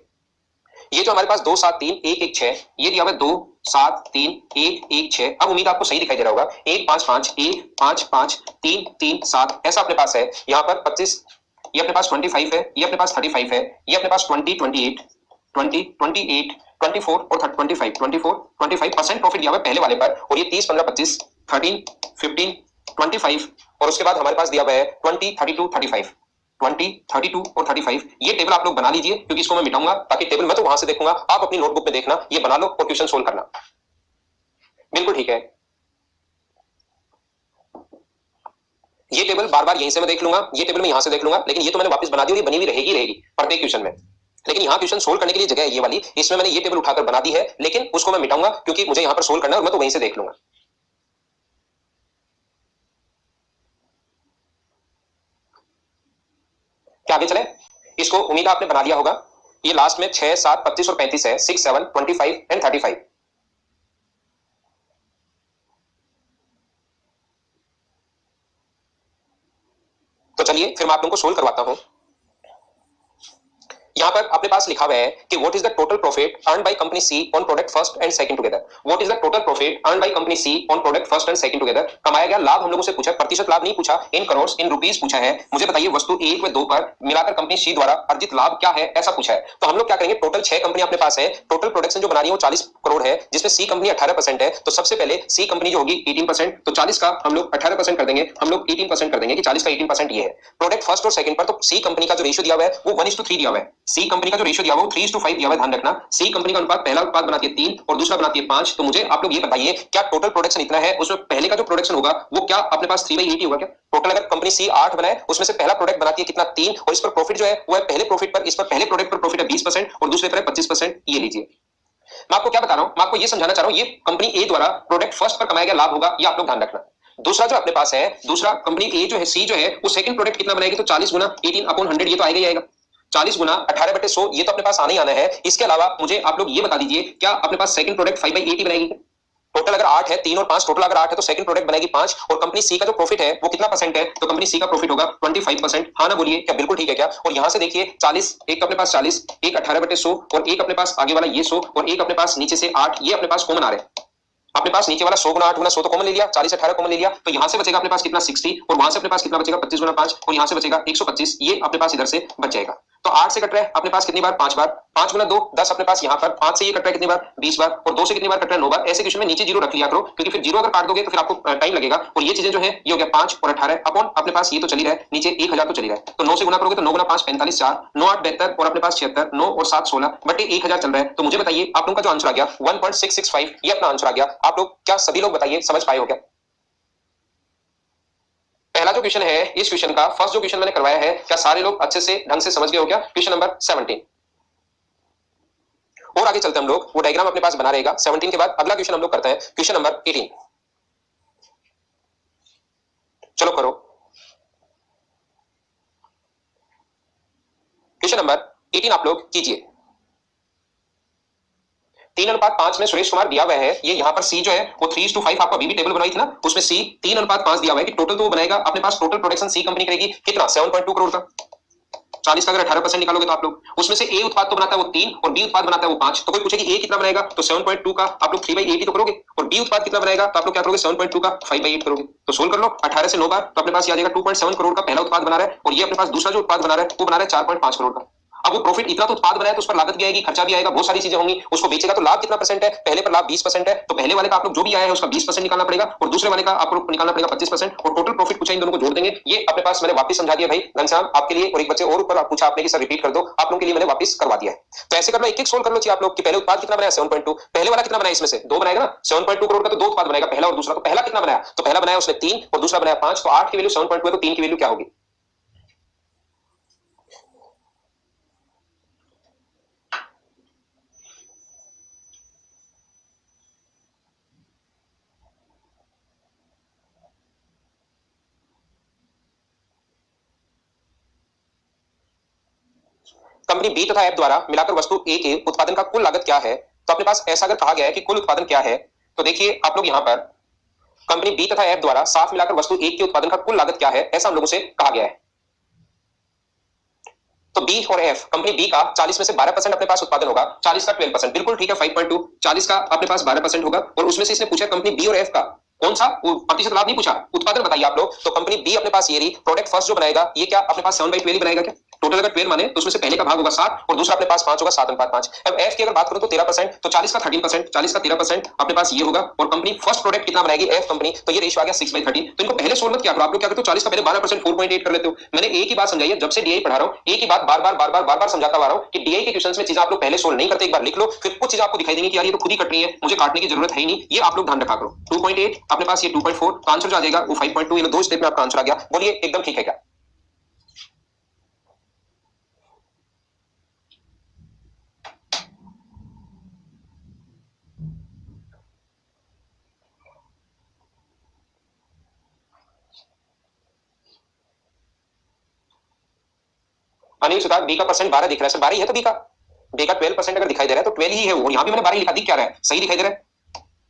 ये जो हमारे पास 2, 7, 3, 1, 1, 6, ये दिया हुआ है 2, 7, 3, 1, 1, 6। अब उम्मीद आपको सही दिखाई दे रहा होगा, 1, 5, 5, 1, 5, 5, 3, 3, 7 ऐसा अपने पास है। यहाँ पर 25, ये अपने पास 25 है, ये अपने पास 35 है, ये अपने पास 20, 28, 20, 28, 24 और 25, 24, 25% प्रॉफिट दिया हुआ है पहले वाले पर, और ये 30, 15, 25, 13, 15, 25 और उसके बाद हमारे पास दिया हुआ है 20, 32, 35, 20, 32 और 35। ये टेबल आप लोग बना लीजिए, क्योंकि इसको मैं मिटाऊंगा, ताकि टेबल मैं तो वहां से देखूंगा, आप अपनी नोटबुक में देखना, ये बना लो और क्वेश्चन सोल्व करना। बिल्कुल ठीक है। ये टेबल बार बार यहीं से मैं देख लूंगा, ये टेबल मैं यहां से देख लूंगा, लेकिन ये तो मैंने वापस बना दी और ये बनी हुई रहेगी प्रत्येक क्वेश्चन में। लेकिन यहाँ क्वेश्चन सोल्व करने के लिए जगह है ये वाली, इसमें मैंने ये टेबल उठाकर बना दी है, लेकिन उसको मैं मिटाऊंगा क्योंकि मुझे यहाँ पर सोल्व करना है और मैं तो वहीं से देख लूंगा। क्या आगे चले? इसको उम्मीद आपने बना दिया होगा। ये लास्ट में 6, 7, 25 और 35 है, 6, 7, 25 एंड 35। तो चलिए फिर मैं आप लोगों को सोल्व करवाता हूं। यहाँ पर अपने पास लिखा हुआ है कि what is the total profit earn by company C on product first and second together. What is the total profit earn by company C on product first and second together. कमाया गया लाभ हम लोगों से पूछा, प्रतिशत लाभ नहीं पूछा, इन करोड़ इन रुपीस पूछा है। मुझे बताइए वस्तु 1 व 2 पर मिलाकर कंपनी सी द्वारा अर्जित लाभ क्या है, ऐसा पूछा है। तो हम लोग क्या करेंगे, टोटल 6 कंपनी अपने पास है, टोटल प्रोडक्शन जो बना रही है वो 40 करोड़ है, जिसमें सी कंपनी 18% है। तो सबसे पहले सी कंपनी जो होगी 18%, तो 40 का हम लोग 18% कर देंगे, हम लोग 18% कर देंगे कि 40 का 18% ये है। प्रोडक्ट फर्स्ट और सेकंड पर तो सी कंपनी का जो रेशियो दिया हुआ है वो 1:3 दिया हुआ है। सी कंपनी का जो रेशियो दिया हुआ है वो 3:5 दिया हुआ है, ध्यान रखना। सी कंपनी का अनुपात पहला उत्पाद बनाती है 3 और दूसरा बनाती है 5। तो मुझे आप लोग ये बताइए क्या टोटल प्रोडक्शन इतना है, उसमें पहले का जो प्रोडक्शन होगा वो क्या अपने पास 3/8 ही होगा क्या? टोटल अगर कंपनी सी 8 बनाए, उसमें से पहला प्रोडक्ट बनाती है कितना 3, और इस पर प्रॉफिट जो है वो है पहले प्रॉफिट पर, इस पर पहले प्रोडक्ट पर प्रॉफिट है 20% और दूसरे पर है 25%। ये लीजिए, मैं आपको क्या बता रहा हूं, मैं आपको ये समझाना चाह रहा हूं, ये कंपनी ए द्वारा प्रोडक्ट फर्स्ट पर कमाया गया लाभ होगा, ये आप लोग ध्यान रखना। दूसरा जो अपने पास है, दूसरा कंपनी ए जो है, सी जो है, वो सेकंड प्रोडक्ट कितना बनाएगी, तो 40 गुना 18/100, ये तो आएगा ही आएगा। 40 गुना 18/100, ये तो अपने पास आना ही आना है। इसके अलावा मुझे आप लोग ये बता दीजिए क्या अपने पास सेकंड प्रोडक्ट 5/8 ही बनाएगी? टोटल अगर 8 है, 3 और 5, टोटल अगर 8 है तो सेकंड प्रोडक्ट बनेगी 5, और कंपनी सी का जो प्रॉफिट है वो कितना परसेंट है, तो कंपनी सी का प्रॉफिट होगा 25%। हाँ ना बोलिए, क्या बिल्कुल ठीक है क्या? और यहां से देखिए 40, एक अपने पास 40, एक 18/100 और एक अपने पास आगे वाला ये 100 और एक अपने पास नीचे से 8, ये अपने पास कॉमन आ रहे हैं। अपने पास नीचे वाला 100 गुना 8 गुना 100 तो कॉमन ले लिया, 40 18 कॉमन ले लिया, तो यहां से बचेगा अपने पास कितना 60, और वहां से अपने पास कितना बचेगा 25 गुना 5, और यहां से बचेगा 125, ये अपने पास इधर से बच जाएगा। तो 8 से कट रहा है अपने पास कितनी बार, 5 बार, 5 गुना 2 10 अपने पास यहाँ पर, 5 से ये कट रहा है कितनी बार 20 बार, और 2 से कितनी बार कट रहा है 9 बार। ऐसे क्वेश्चन में नीचे जीरो रख लिया करो, क्योंकि फिर जीरो अगर काट दोगे तो फिर आपको टाइम लगेगा। और ये चीजें जो है ये हो गया 5 और 18 अपॉन अपने पास ये तो चली रहा है नीचे 1000 तो चली रहा है, तो 9 से गुना करोगे तो 9 गुना 5 45, 4 9 8 72 और अपने पास 76, 9 और 7 16 बटे 1000 चल रहा है। तो मुझे बताइए आप लोगों का जो आंसर आ गया 1.665, ये अपना आंसर आ गया। आप लोग क्या सभी लोग बताइए समझ पाए हो क्या? पहला जो क्वेश्चन है, इस क्वेश्चन का फर्स्ट जो क्वेश्चन मैंने करवाया है, क्या सारे लोग अच्छे से ढंग से समझ गए हो क्या? Question number 17। और आगे चलते हम लोग, वो डायग्राम अपने पास बना रहेगा। 17 के बाद अगला क्वेश्चन हम लोग करते हैं, क्वेश्चन नंबर 18। चलो करो। क्वेश्चन नंबर 18 आप लोग कीजिए। 3:5 में सुरेश कुमार दिया हुआ है, ये यहाँ पर सी जो है वो 3:5 आपको अभी भी टेबल बनाई थी ना, उसमें सी 3:5 दिया हुआ है कि टोटल तो वो बनाएगा अपने पास, टोटल प्रोडक्शन सी कंपनी करेगी कितना 7.2 करोड़ का। 40 का अगर 18% निकालोगे तो आप लोग उसमें से ए उत्पाद तो बनाता है वो 3 और बी उत्पाद बनाता है वो 5, तो कोई पूछेगी ए कितना बनाएगा तो 7.2 का आप लोग 3/8 ही तो करोगे, और बी उत्पाद कितना बनाएगा तो आप लोग क्या करोगे 7.2 का 5/8 करोगे। तो सोल्व कर लो 18 से 9 बार, तो अपने पास आ जाएगा 2.7 करोड़ का पहला उत्पाद बना रहा है, और ये अपने पास दूसरा जो उत्पाद बना रहा है वो बना रहा है 4.5 करोड़ का। अब वो प्रॉफिट इतना तो उत्पाद बनाया तो उस पर लागत भी आएगी, खर्चा भी आएगा, बहुत सारी चीजें होंगी, उसको बेचेगा तो लाभ कितना परसेंट है, पहले पर लाभ 20% है, तो पहले वाले का आप लोग जो भी आया है उसका 20% निकालना पड़ेगा, और दूसरे वाले का आप लोग निकालना पड़ेगा 25%, और टोटल प्रॉफिट पूछा इन दोनों को जोड़ देंगे। ये अपने पास मैंने वापस समझा दिया भाई घनश्याम आपके लिए, और एक बच्चे और ऊपर पूछा आपने कि सर रिपीट कर दो, आप लोगों के लिए मैंने वापस करवा दिया है। तो ऐसे करना, एक एक सोल्व कर लो चाहिए आप लोग कि पहले उत्पाद कितना बनाया 7.2, पहले वाला कितना बनाया, इसमें से दो बनाएगा ना 7.2 करोड़ का, तो दो उत्पाद बनाएगा पहला और दूसरा, तो पहला कितना बनाया तो पहला बनाया उसने 3 और दूसरा बनाया 5, तो 8 की वैल्यू 7.2 है, तो 3 की वैल्यू क्या होगी। कंपनी बी तथा एफ द्वारा मिलाकर वस्तु ए के उत्पादन का कुल लागत क्या है, तो अपने पास ऐसा अगर कहा गया है कि कुल उत्पादन क्या है, तो देखिए आप लोग यहां पर कंपनी बी तथा एफ द्वारा साथ मिलाकर वस्तु ए के उत्पादन का कुल लागत क्या है, ऐसा हम लोगों से कहा गया है। तो बी और एफ, कंपनी बी का 40 में से 12% अपने पास उत्पादन होगा, 40 का 12%, बिल्कुल ठीक है 5.2, 40 का अपने पास 12% होगा, और उसमें से इसने पूछा कंपनी बी और एफ का कौन सा प्रतिशत लाभ नहीं पूछा, उत्पादन बताइए आप लोग। तो कंपनी बी अपने पास ये रही, प्रोडक्ट फर्स्ट जो बनाएगा ये क्या अपने पास 7/12 बनाएगा क्या, टोटल अगर 12 माने तो उसमें से पहले का भाग होगा 7 और दूसरा अपने पास 5 होगा, 7:5। अब एफ की अगर बात करूं तो 13%, तो 40 का 13%, 40 का 13% अपने पास ये होगा, और कंपनी फर्स्ट प्रोडक्ट कितना बनाएगी एफ कंपनी, तो ये रेशियो आ गया 6/30। तो इनको पहले सोल्व मत किया करो, आप लोग क्या करते हो 40 का पहले 12% 4.8 कर लेते हो। मैंने एक ही बात समझाई है, जब से डीआई पढ़ा रहा हूं एक ही बात बार बार समझाता आ रहा हूं कि डीआई के क्वेश्चंस में चीजें आप लोग पहले सोल्व नहीं करते, एक बार लिख लो, फिर कुछ चीजें आपको दिखाई देंगी कि यार ये तो खुद ही कट रही है, मुझे काटने की जरूरत है ही नहीं, ये आप लोग ध्यान रखा करो। 2.8 अपने पास ये 2.4, तो आंसर जो आ जाएगा वो 5.2, इन दो स्टेप में आपका आंसर आ गया। बोलिए एकदम ठीक है क्या। अनिल सुधार बी का परसेंट 12 दिख रहा है सर, 12 ही है तो बी का, बी का 12% अगर दिखाई दे रहा है तो 12 ही है वो, यहाँ भी मैंने 12 लिखा, दिख क्या रहा है सही दिखाई दे रहा है,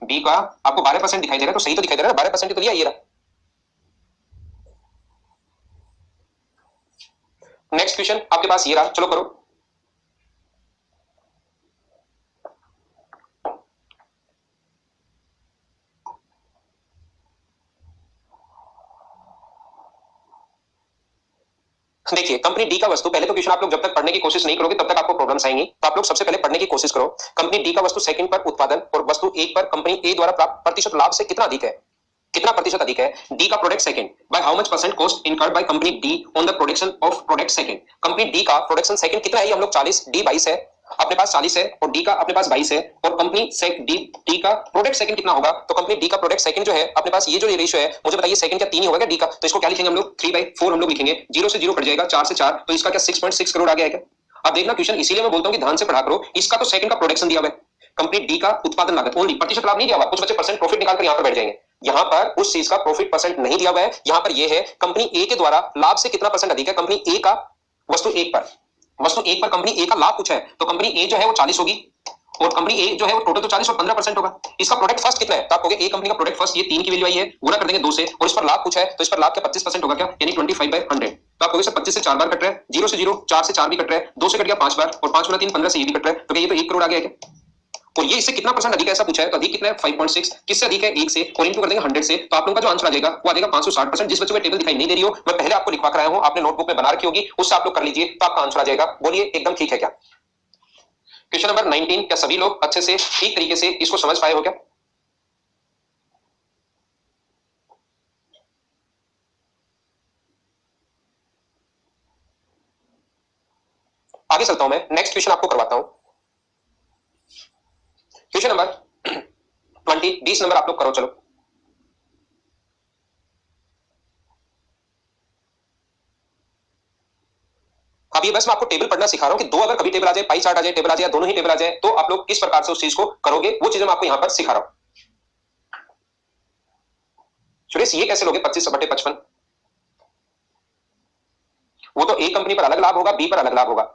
बी का आपको 12% दिखाई दे रहा है तो सही तो दिखाई दे रहा है, 12% तो दिया ये रहा। नेक्स्ट क्वेश्चन आपके पास ये रहा, चलो करो। देखिए कंपनी डी का वस्तु, पहले तो क्वेश्चन आप लोग जब तक पढ़ने की कोशिश नहीं करोगे तब तक आपको प्रॉब्लम्स आएंगी, तो आप लोग सबसे पहले पढ़ने की कोशिश करो। कंपनी डी का वस्तु सेकंड पर उत्पादन और वस्तु एक पर कंपनी ए द्वारा प्राप्त प्रतिशत लाभ से कितना अधिक है, कितना प्रतिशत अधिक है। डी का product second, by how much percent cost incurred by company D on the production of product second. Company D का प्रोडक्शन सेकंड कितना है, ये हम लोग 40, डी 22 है, अपने पास 40 है, और डी का अपने पास 22 है, और कंपनी से डी का प्रोडक्ट सेकंड कितना होगा, तो कंपनी डी का प्रोडक्ट सेकंड जो है अपने पास ये जो रेशियो है, मुझे बताइए सेकंड क्या 3 ही होगा क्या डी का, तो इसको क्या लिखेंगे हम लोग 3/4 हम लोग लिखेंगे, 0 से 0 कट जाएगा, 4 से 4, तो इसका क्या 6.6 करोड़ आ गया है क्या। अब देखना क्वेश्चन, इसीलिए मैं बोलता हूं कि ध्यान से पढ़ा करो, इसका तो सेकंड का प्रोडक्शन दिया हुआ है, कंपनी डी का उत्पादन लागत ओनली, प्रतिशत लाभ नहीं दिया हुआ, कुछ बच्चे परसेंट प्रॉफिट निकालकर यहां पर बैठ जाएंगे, यहां पर उस चीज का प्रॉफिट परसेंट नहीं दिया हुआ है, यहां पर यह है कंपनी ए के द्वारा लाभ से कितना परसेंट अधिक है, कंपनी ए का वस्तु एक पर, वस्तु एक पर कंपनी ए का लाभ कुछ है, तो कंपनी ए जो है वो 40 होगी, और कंपनी ए जो है वो टोटल तो 40 और 15% होगा। इसका प्रोडक्ट फर्स्ट कितना है, तो आप कहोगे ए कंपनी का प्रोडक्ट फर्स्ट, ये 3 की वैल्यू आई है, गुणा कर देंगे 2 से, और इस पर लाभ कुछ है तो इस पर लाभ क्या 25% होगा क्या, यानी 25/100। तो आप कहोगे सर 25 से 4 बार कट रहा है, 0 से 0, 4 से 4 भी कट रहा है, 2 से कट गया 5 बार, और 5 गुना 3 15 से ये भी कट रहा है, तो ये तो 1 करोड़ आ गया क्या। और ये इससे कितना परसेंट अधिक है ऐसा पूछा है, तो अधिक कितना है 5.6, किससे अधिक है 1 से, और इनटू कर देंगे 100 से, तो आप लोगों का जो आंसर आ जाएगा वो आ जाएगा 560%। जिस बच्चे को टेबल दिखाई नहीं दे रही हो, मैं पहले आपको लिखवा कराया हूं, आपने नोटबुक में बना रखी होगी, उससे आप लोग कर लीजिए तो आपका आंसर आ जाएगा। बोलिए एकदम ठीक है क्या। क्वेश्चन नंबर 19, क्या सभी लोग अच्छे से ठीक तरीके से इसको समझ पाए हो क्या। आगे चलता हूं मैं, नेक्स्ट क्वेश्चन आपको करवाता हूं। क्वेश्चन नंबर 20 नंबर आप लोग करो चलो। अब ये बस मैं आपको टेबल पढ़ना सिखा रहा हूं कि दो अगर कभी टेबल आ जाए, पाई चार्ट आ जाए, टेबल आ जाए, दोनों ही टेबल आ जाए, तो आप लोग किस प्रकार से उस चीज को करोगे, वो चीजें मैं आपको यहां पर सिखा रहा हूं। सुरेश ये कैसे लोगे 25/55, वो तो ए कंपनी पर अलग लाभ होगा, बी पर अलग लाभ होगा,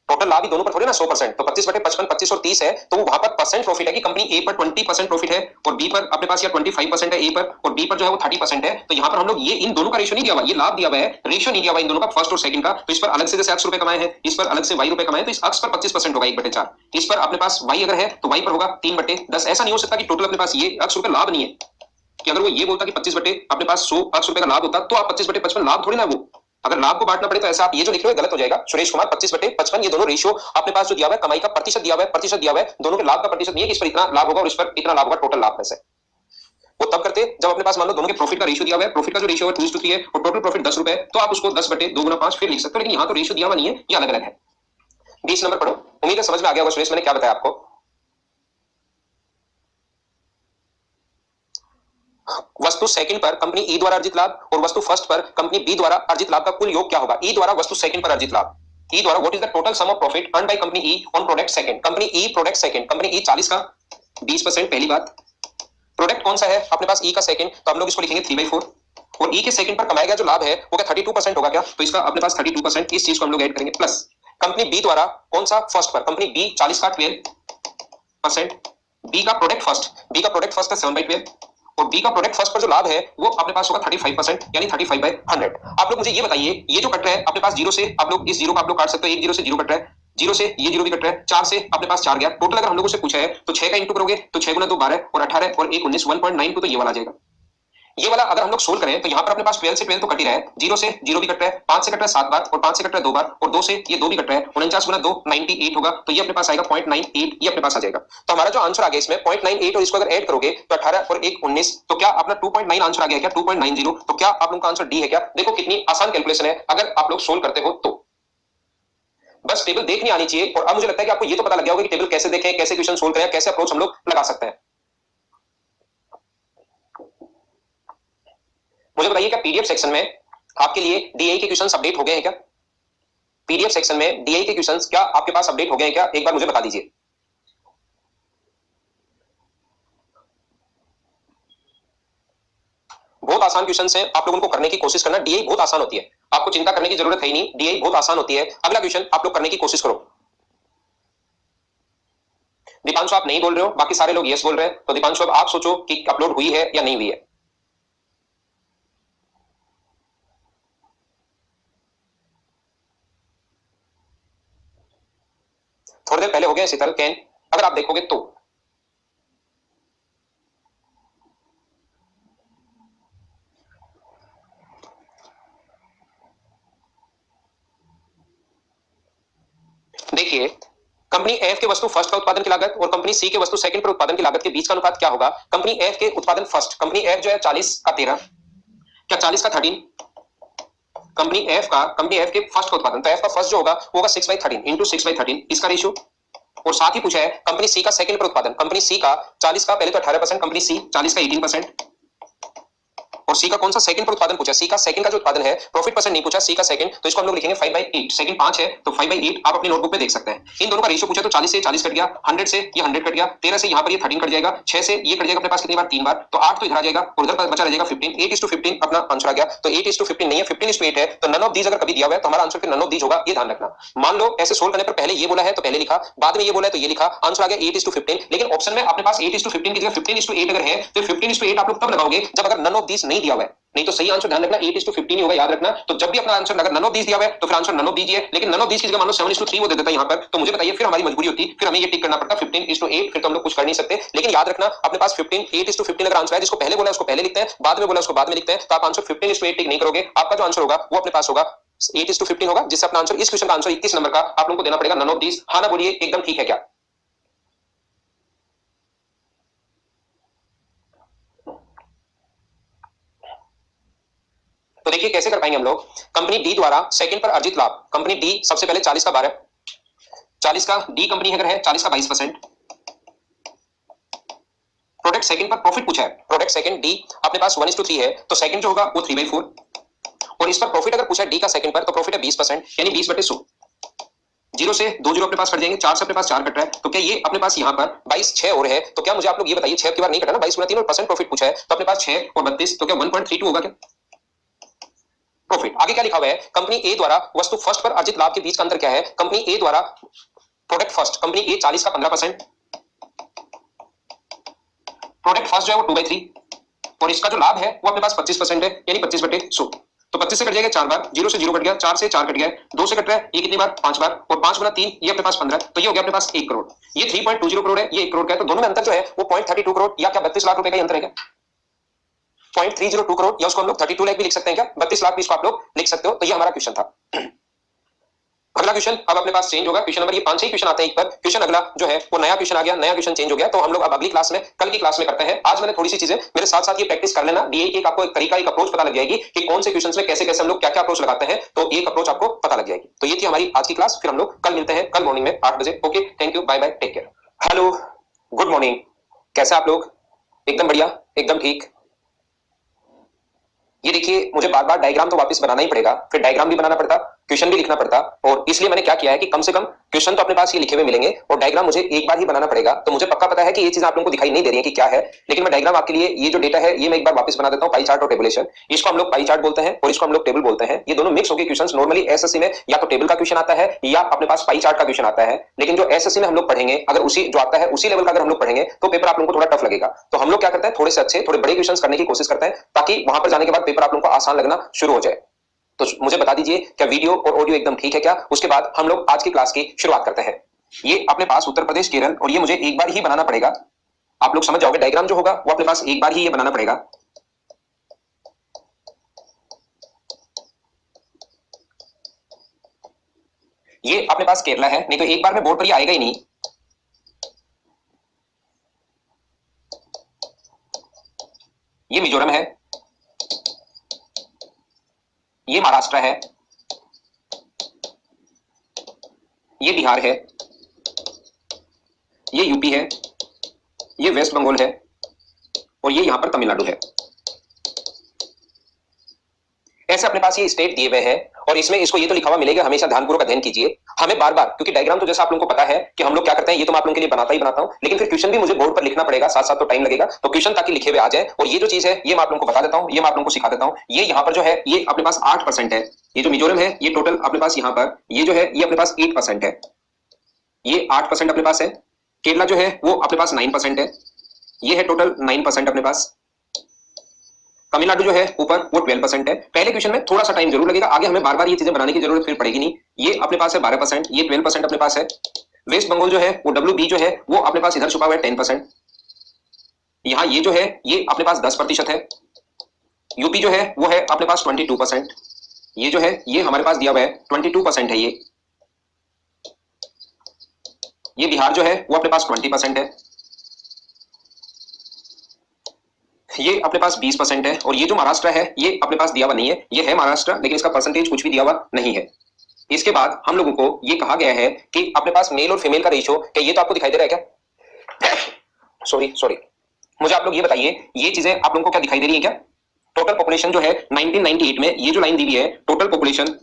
टोटल लाभ ही दोनों पर थोड़ी ना 100%, तो 25/55 25 और 30 है, तो वो वहां पर परसेंट प्रॉफिट है कि कंपनी ए पर 20% प्रॉफिट है और बी पर अपने पास या 25% है ए पर और बी पर जो है वो 30% है। तो यहाँ पर हम लोग ये इन दोनों का रेशियो नहीं दिया हुआ, ये लाभ दिया हुआ है, रेशियो नहीं दिया हुआ इन दोनों का, फर्स्ट और सेकंड का। तो इस पर अलग से जैसे x रुपए कमाए हैं, इस पर अलग से y रुपए कमाए, तो इस अक्ष पर 25% होगा 1/4। इस पर अपने पास y अगर है तो y पर होगा 3/10। ऐसा नहीं हो सकता कि टोटल अपने पास ये अक्ष रुपए लाभ नहीं है, कि अगर वो ये बोलता कि 25 बटे अपने पास 100 अक्ष रुपए का लाभ होता तो आप 25/55 लाभ थोड़ी ना, वो अगर लाभ को बांटना पड़े तो ऐसा आप ये जो लिख रहे हो गलत हो जाएगा। सुरेश कुमार 25/55 ये दोनों रेशियो अपने पास जो दिया हुआ है, कमाई का प्रतिशत दिया हुआ है, प्रतिशत दिया हुआ है, दोनों के लाभ का प्रतिशत नहीं है कि इस पर इतना लाभ होगा और इस पर इतना लाभ होगा टोटल लाभ में से। वो तब करते जब अपने पास मान लो दोनों के प्रॉफिट का रेशियो दिया हुआ है, प्रॉफिट का जो रेशियो है 2:3 है और टोटल प्रॉफिट 10 रुपए है, तो आप उसको 10/2 × 5 फिर लिख सकते हो, लेकिन यहाँ तो रेशियो दिया हुआ नहीं है, ये अलग अलग है। 20 नंबर पढ़ो, उम्मीद है समझ में आ गया होगा सुरेश मैंने क्या बताया आपको। वस्तु सेकंड पर कंपनी ई द्वारा अर्जित लाभ और वस्तु फर्स्ट पर कंपनी बी द्वारा अर्जित लाभ का कुल योग क्या होगा। ई द्वारा वस्तु सेकंड पर अर्जित लाभ, ई द्वारा what is the total sum of profit earn by company E on product second. Company E product second, company E 40 का 20%, पहली बात। प्रोडक्ट कौन सा है अपने पास, ई का सेकंड, तो हम लोग इसको लिखेंगे 3/4 और ई के सेकंड पर कमाया गया जो लाभ है वो क्या 32% होगा क्या, तो इसका अपने पास 32%, इस चीज को हम लोग ऐड करेंगे प्लस कंपनी बी द्वारा कौन सा फर्स्ट पर, कंपनी बी 40 का 12%, बी का प्रोडक्ट फर्स्ट, बी का प्रोडक्ट फर्स्ट है 7/12 और बी का प्रोडक्ट फर्स्ट पर जो लाभ है वो अपने पास होगा 35%, यानी 35/100। आप लोग मुझे ये बताइए, ये जो कट रहा है अपने पास जीरो से, आप लोग इस जीरो को आप लोग काट सकते हो, एक जीरो से जीरो कट रहा है, जीरो से ये जीरो भी कट रहा है, 4 से अपने पास 4 गया, टोटल अगर हम लोगों से पूछा है तो 6 का इंटू करोगे तो 6 गुना 2 12 और 18 और 1 19 1.9 तो ये वाला आ जाएगा। ये वाला अगर हम लोग सोल्व करें तो यहाँ पर अपने पास 12 से 12 तो कट ही रहा है, जीरो से जीरो भी कट रहा है, 5 से कट रहा है 7 बार और 5 से कट रहा है 2 बार और 2 से ये 2 भी कट रहा है, 49 गुना 2 98 होगा, तो ये अपने पास आएगा 0.98, ये अपने पास आ जाएगा। तो हमारा जो आंसर आ गया इसमें 0.98 और इसको अगर ऐड करोगे तो 18 और 1 19, तो क्या अपना 2.9 आंसर आ गया क्या, 2.90, तो क्या आप लोगों का आंसर डी है क्या। देखो कितनी आसान कैलकुलेशन है अगर आप लोग सोल्व करते हो तो, बस टेबल देखनी आनी चाहिए। और अब मुझे लगता है कि आपको ये तो पता लग गया होगा कि टेबल कैसे देखें, कैसे क्वेश्चन सोल्व करें, कैसे अप्रोच हम लोग लगा सकते हैं। मुझे बताइए क्या पीडीएफ सेक्शन में आपके लिए डीआई के क्वेश्चंस अपडेट हो गए हैं क्या, पीडीएफ सेक्शन में डीआई के क्वेश्चंस क्या आपके पास अपडेट हो गए हैं क्या, एक बार मुझे बता दीजिए। बहुत आसान क्वेश्चंस हैं, आप लोगों को करने की कोशिश करना, डीआई बहुत आसान होती है, आपको चिंता करने की जरूरत है ही नहीं, डीआई बहुत आसान होती है। अगला क्वेश्चन आप लोग करने की कोशिश करो। दीपांशु आप नहीं बोल रहे हो, बाकी सारे लोग यस बोल रहे हैं, तो दीपांशु अब आप सोचो कि अपलोड हुई है या नहीं हुई है। थोड़ी देर पहले हो गया शीतल कैन, अगर आप देखोगे तो देखिए कंपनी एफ के वस्तु फर्स्ट का उत्पादन की लागत और कंपनी सी के वस्तु सेकंड पर उत्पादन की लागत के बीच का अनुपात क्या होगा। कंपनी एफ के उत्पादन फर्स्ट, कंपनी एफ जो है 40 का 13, क्या 40 का 13, कंपनी एफ के फर्स्ट का उत्पादन, तो एफ का फर्स्ट जो होगा वो होगा 6/13 इंटू 6/13 इसका रेशियो। और साथ ही पूछा है कंपनी सी का सेकंड पर उत्पादन, कंपनी सी का 40 का पहले तो 18%, कंपनी सी 40 का 18% और सी का कौन सा सेकंड पर उत्पादन पूछा, सी का सेकंड का जो उत्पादन है, प्रॉफिट परसेंट नहीं पूछा, सी का सेकंड, तो इसको हम लोग लिखेंगे 5/8, सेकंड 5 है तो 5/8 आप अपनी नोटबुक में देख सकते हैं। इन दोनों का रेशियो पूछा तो 40 से 40 कट गया, 100 से ये 100 कट गया, 13 से यहाँ पर ये 13 कट जाएगा, 6 से ये कट जाएगा अपने पास कितनी बार 3 बार, तो 8 तो इधर आ जाएगा और उधर बचा रह जाएगा 15, 8:15 अपना आंसर आ गया। तो 8:15 नहीं है, 15:8 है, तो नन ऑफ दीज अगर कभी दिया हुआ है तो हमारा आंसर फिर नन ऑफ दीज होगा, ये ध्यान रखना। मान लो ऐसे सोल्व करने पर पहले ये बोला है तो पहले लिखा, बाद में ये बोला है तो ये लिखा, आंसर आ गया 8:15, लेकिन ऑप्शन में अपने पास 8:15 की जगह 15:8 अगर है तो 15:8 आप लोग तब लगाओगे जब अगर नन ऑफ दीज नहीं दिया हुआ है, नहीं तो सही आंसर ध्यान रखना 8:15 ही होगा, याद रखना। तो जब भी अपना आंसर अगर नन ऑफ दीज दिया हुआ है तो फिर आंसर नन ऑफ दीजिए, लेकिन नन ऑफ दीज की जगह मान लो 7:3 वो दे देता है यहाँ पर, तो मुझे बताइए फिर हमारी मजबूरी होती, फिर हमें ये टिक करना पड़ता 15:8, फिर तो हम लोग कुछ कर नहीं सकते। लेकिन याद रखना अपने पास 8:15 अगर आंसर है, जिसको पहले बोला उसको पहले लिखते हैं, बाद में बोला उसको बाद में लिखते हैं, तो आप आंसर 15:8 टिक नहीं करोगे, आपका जो आंसर होगा वो अपने पास होगा 8:15 होगा, जिससे अपना आंसर इस क्वेश्चन का आंसर 21 नंबर का आप लोगों को देना पड़ेगा नन ऑफ दीज। हाँ ना बोलिए, एकदम ठीक है क्या। तो देखिए कैसे कर पाएंगे हम लोग, कंपनी डी द्वारा सेकंड पर अर्जित लाभ, कंपनी डी सबसे पहले 40 का 12, 40 का डी कंपनी अगर है 40 का 22%, प्रोडक्ट सेकंड पर प्रॉफिट पूछा है, प्रोडक्ट सेकंड डी अपने पास 1:3 है, तो सेकंड जो होगा वो 3/4 और इस पर प्रॉफिट अगर पूछा है डी का सेकंड पर तो प्रॉफिट है 20%, यानी 20/100, जीरो से 2 जीरो अपने पास कट जाएंगे, 4 से अपने पास 4 कट रहा है, तो क्या ये अपने पास यहाँ पर 22 6 और है, तो क्या मुझे आप लोग ये बताइए 6 की बार नहीं कटा ना, 22 गुना 3 और परसेंट प्रॉफिट पूछा है, तो अपने पास 6 और 32, तो क्या 1.32 होगा क्या, प्रॉफिट। आगे क्या लिखा हुआ है, कंपनी ए द्वारा वस्तु फर्स्ट पर अर्जित लाभ के बीच का अंतर क्या है, कंपनी ए द्वारा प्रोडक्ट फर्स्ट, कंपनी ए 40 का 15%, प्रोडक्ट फर्स्ट जो है वो 2/3 और इसका जो लाभ है वो अपने पास 25% है, यानी 25/100। तो 25 से कट जाएगा 4 बार, 0 से 0 कट गया, 4 से 4 कट गया, 2 से कट रहा है ये कितनी बार, 5 बार, और 5 गुना 3 ये अपने पास 15, तो ये हो गया अपने पास 1 करोड़। ये 3.20 करोड़ है, ये 1 करोड़ का है, तो दोनों में अंतर जो है वो 0.32 करोड़ या क्या 32 लाख रुपए का अंतर है क्या, 0.302 करोड़, या उसको हम लोग 32 लाख भी लिख सकते हैं क्या, 32 लाख भी इसको आप लोग लिख सकते हो। तो ये हमारा क्वेश्चन था। अगला क्वेश्चन अब अपने पास चेंज होगा, क्वेश्चन नंबर ये 5-6 क्वेश्चन आते हैं एक पर, क्वेश्चन अगला जो है वो नया क्वेश्चन आ गया, नया क्वेश्चन चेंज हो गया, तो हम लोग अब अगली क्लास में, कल की क्लास में करते हैं। आज मैंने थोड़ी सी चीजें मेरे साथ साथ ये प्रैक्टिस कर लेना, डीए की आपको एक तरीका, एक अप्रोच पता लग जाएगी कि कौन से क्वेश्चन में कैसे कैसे हम लोग क्या क्या अप्रोच लगाते हैं, तो एक अप्रोच आपको पता लग जाएगी। तो ये थी हमारी आज की क्लास, फिर हम लोग कल मिलते हैं, कल मॉर्निंग में 8 बजे। Okay, thank you, bye bye, take care. Hello, good morning, कैसे आप लोग, एकदम बढ़िया, एकदम ठीक। ये देखिए, मुझे बार बार डायग्राम तो वापस बनाना ही पड़ेगा, फिर डायग्राम भी बनाना पड़ता, क्वेश्चन भी लिखना पड़ता, और इसलिए मैंने क्या किया है कि कम से कम क्वेश्चन तो अपने पास ये लिखे हुए मिलेंगे और डायग्राम मुझे एक बार ही बनाना पड़ेगा। तो मुझे पक्का पता है कि ये चीज आप लोगों को दिखाई नहीं दे रही है कि क्या है, लेकिन मैं डायग्राम आपके लिए ये जो डेटा है ये मैं एक बार वापस बना देता हूँ, पाई चार्ट और टेबुलेशन। इसको हम लोग पाई चार्ट बोलते हैं और इसको हम लोग टेबल बोलते हैं। ये दोनों मिक्स होकर क्वेश्चन नॉर्मली एसएससी में या तो टेबल का क्वेश्चन आता है या अपने पास पाई चार्ट का क्वेश्चन आता है, लेकिन जो एसएससी में हम लोग पढ़ेंगे अगर उसी जो आता है उसी लेवल का अगर हम लोग पढ़ेंगे तो पेपर आप लोगों को थोड़ा टफ लगेगा। तो हम लोग क्या करते हैं, थोड़े से अच्छे थोड़े बड़े क्वेश्चन करने की कोशिश करते हैं ताकि वहां पर जाने के बाद पेपर आप लोगों को आसान लगना शुरू हो जाए। तो मुझे बता दीजिए क्या वीडियो और ऑडियो एकदम ठीक है क्या, उसके बाद हम लोग आज की क्लास की शुरुआत करते हैं। ये अपने पास उत्तर प्रदेश केरल, और ये मुझे एक बार ही बनाना पड़ेगा, आप लोग समझ जाओगे, डायग्राम जो होगा वो अपने पास एक बार ही ये बनाना पड़ेगा। ये अपने पास केरला है, नहीं तो एक बार में बोर्ड पर ये आएगा ही नहीं। ये मिजोरम है, ये महाराष्ट्र है, ये बिहार है, ये यूपी है, ये वेस्ट बंगाल है, और ये यहां पर तमिलनाडु है। ऐसे अपने पास ये स्टेट दिए हुए हैं और इसमें इसको ये तो लिखा हुआ मिलेगा, हमेशा ध्यानपूर्वक अध्ययन कीजिए। हमें बार बार, क्योंकि डायग्राम तो जैसा आप लोगों को पता है कि हम लोग क्या करते हैं, ये तो मैं आप लोगों के लिए बनाता ही बनाता हूं, लेकिन फिर क्वेश्चन भी मुझे बोर्ड पर लिखना पड़ेगा, साथ साथ तो टाइम लगेगा, तो क्वेश्चन ताकि लिखे हुए आ जाए। और ये जो चीज है ये मैं आप लोगों को बता देता हूं, ये मैं आप लोगों को सिखा देता हूं। ये यहाँ पर जो है ये अपने पास 8% है, ये जो मिजोरम है ये टोटल अपने पास यहाँ पर ये जो है ये अपने पास 8% है, ये 8% अपने पास है। केरला जो है वो अपने पास 9% है, ये है टोटल 9% अपने पास। तमिलनाडु जो है ऊपर वो 12% है। पहले क्वेश्चन में थोड़ा सा टाइम जरूर लगेगा, आगे हमें बार बार ये चीजें बनाने की जरूरत फिर पड़ेगी नहीं। ये अपने पास है 12%, ये 12% अपने पास है। वेस्ट बंगाल जो है वो WB जो है वो अपने पास इधर छुपा हुआ है 10%। यहाँ ये जो है ये अपने पास 10% है। यूपी जो है वो है अपने पास 22%। ये जो है ये हमारे पास दिया हुआ है 22% है। ये बिहार जो है वो अपने पास 20% है। ये अपने पास 20% है। और ये जो महाराष्ट्र है ये अपने पास दिया हुआ नहीं है, ये है महाराष्ट्र लेकिन इसका परसेंटेज कुछ भी दिया हुआ नहीं है। इसके बाद हम लोगों को ये कहा गया है कि अपने पास मेल और फीमेल का रेशियो, क्या ये तो आपको दिखाई दे रहा है क्या, सॉरी सॉरी, मुझे आप लोग ये बताइए ये चीजें आप लोगों को क्या दिखाई दे रही है क्या। टोटल पॉपुलेशन जो है 1998 में ये जो लाइन दी हुई है टोटल पॉपुलेशन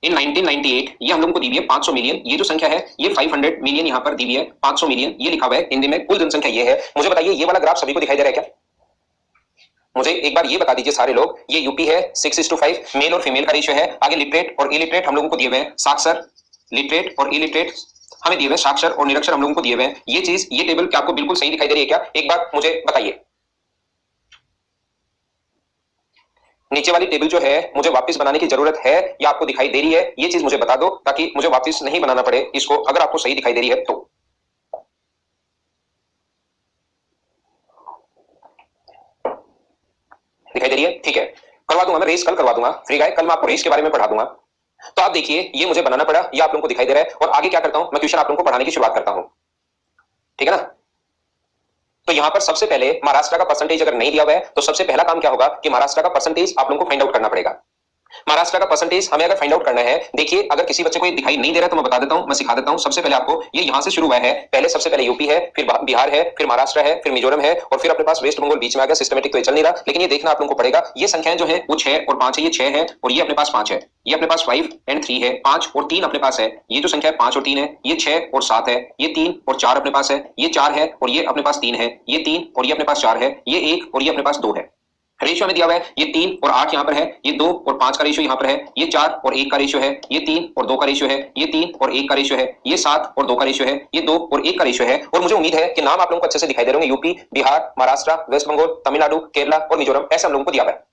इन 1998 ये हम लोगों को दी हुई है 500 मिलियन। ये जो संख्या है ये 500 मिलियन यहाँ पर दी हुई है, 500 मिलियन ये लिखा हुआ है हिंदी में, कुल जनसंख्या ये है। मुझे बताइए ये वाला ग्राफ सभी को दिखाई दे रहा है क्या, मुझे एक बार ये बता दीजिए सारे लोग। ये यूपी है 6:5 मेल और फीमेल का रेशियो है। आगे लिटरेट और इलिटरेट हम लोगों को दिए हुए हैं, साक्षर, लिटरेट और इलिटरेट हमें दिए हुए, साक्षर और निरक्षर हम लोगों को दिए हुए हैं। ये चीज ये टेबल क्या आपको बिल्कुल सही दिखाई दे रही है क्या, एक बार मुझे बताइए। नीचे वाली टेबल जो है मुझे वापस बनाने की जरूरत है या आपको दिखाई दे रही है, ये चीज मुझे बता दो ताकि मुझे वापस नहीं बनाना पड़े इसको, अगर आपको सही दिखाई दे रही है तो। दिखाई दे रही है, ठीक है, करवा दूंगा मैं रेस, कल करवा दूंगा, फ्री गाय, कल मैं आपको रेस के बारे में पढ़ा दूंगा। तो आप देखिए ये मुझे बनाना पड़ा, ये आप लोगों को दिखाई दे रहा है। और आगे क्या करता हूं मैं, क्वेश्चन आप लोगों को पढ़ाने की शुरुआत करता हूं, ठीक है ना। तो यहां पर सबसे पहले महाराष्ट्र का परसेंटेज अगर नहीं दिया हुआ है तो सबसे पहला काम क्या होगा कि महाराष्ट्र का परसेंटेज आप लोगों को फाइंड आउट करना पड़ेगा। महाराष्ट्र का परसेंटेज हमें अगर फाइंड आउट करना है, देखिए अगर किसी बच्चे को ये दिखाई नहीं दे रहा है तो मैं बता देता हूं, मैं सिखा देता हूं। सबसे पहले आपको ये यहां से शुरू हुआ है, पहले सबसे पहले यूपी है, फिर बिहार है, फिर महाराष्ट्र है, फिर मिजोरम है और फिर अपने पास वेस्ट बंगाल बीच में आ गया। सिस्टमेटिक तो ये चल नहीं रहा, लेकिन ये देखना आप लोगों को पड़ेगा। ये संख्याएं जो है वो 6 और 5 है, ये 6 है और ये अपने पास 5 है, ये अपने पास 5 एंड 3 है, 5 और 3 अपने पास है। ये जो संख्या है 5 और 3 है, ये 6 और 7 है, ये 3 और 4 अपने पास है, ये 4 है और ये अपने पास 3 है, ये 3 और ये अपने पास 4 है, ये 1 और ये अपने पास 2 है। रेशियो में दिया हुआ है, ये 3 और 8 यहाँ पर है, ये 2 और 5 का रेशियो यहाँ पर है, ये 4 और 1 का रेशियो है, ये 3 और 2 का रेशियो है, ये 3 और 1 का रेशियो है, ये 7 और 2 का रेशियो है, ये 2 और 1 का रेशियो है। और मुझे उम्मीद है कि नाम आप लोगों को अच्छे से दिखाई दे रहे होंगे। यूपी, बिहार, महाराष्ट्र, वेस्ट बंगाल, तमिलनाडु, केरला और मिजोरम, ऐसे हम लोगों को दिया हुआ है।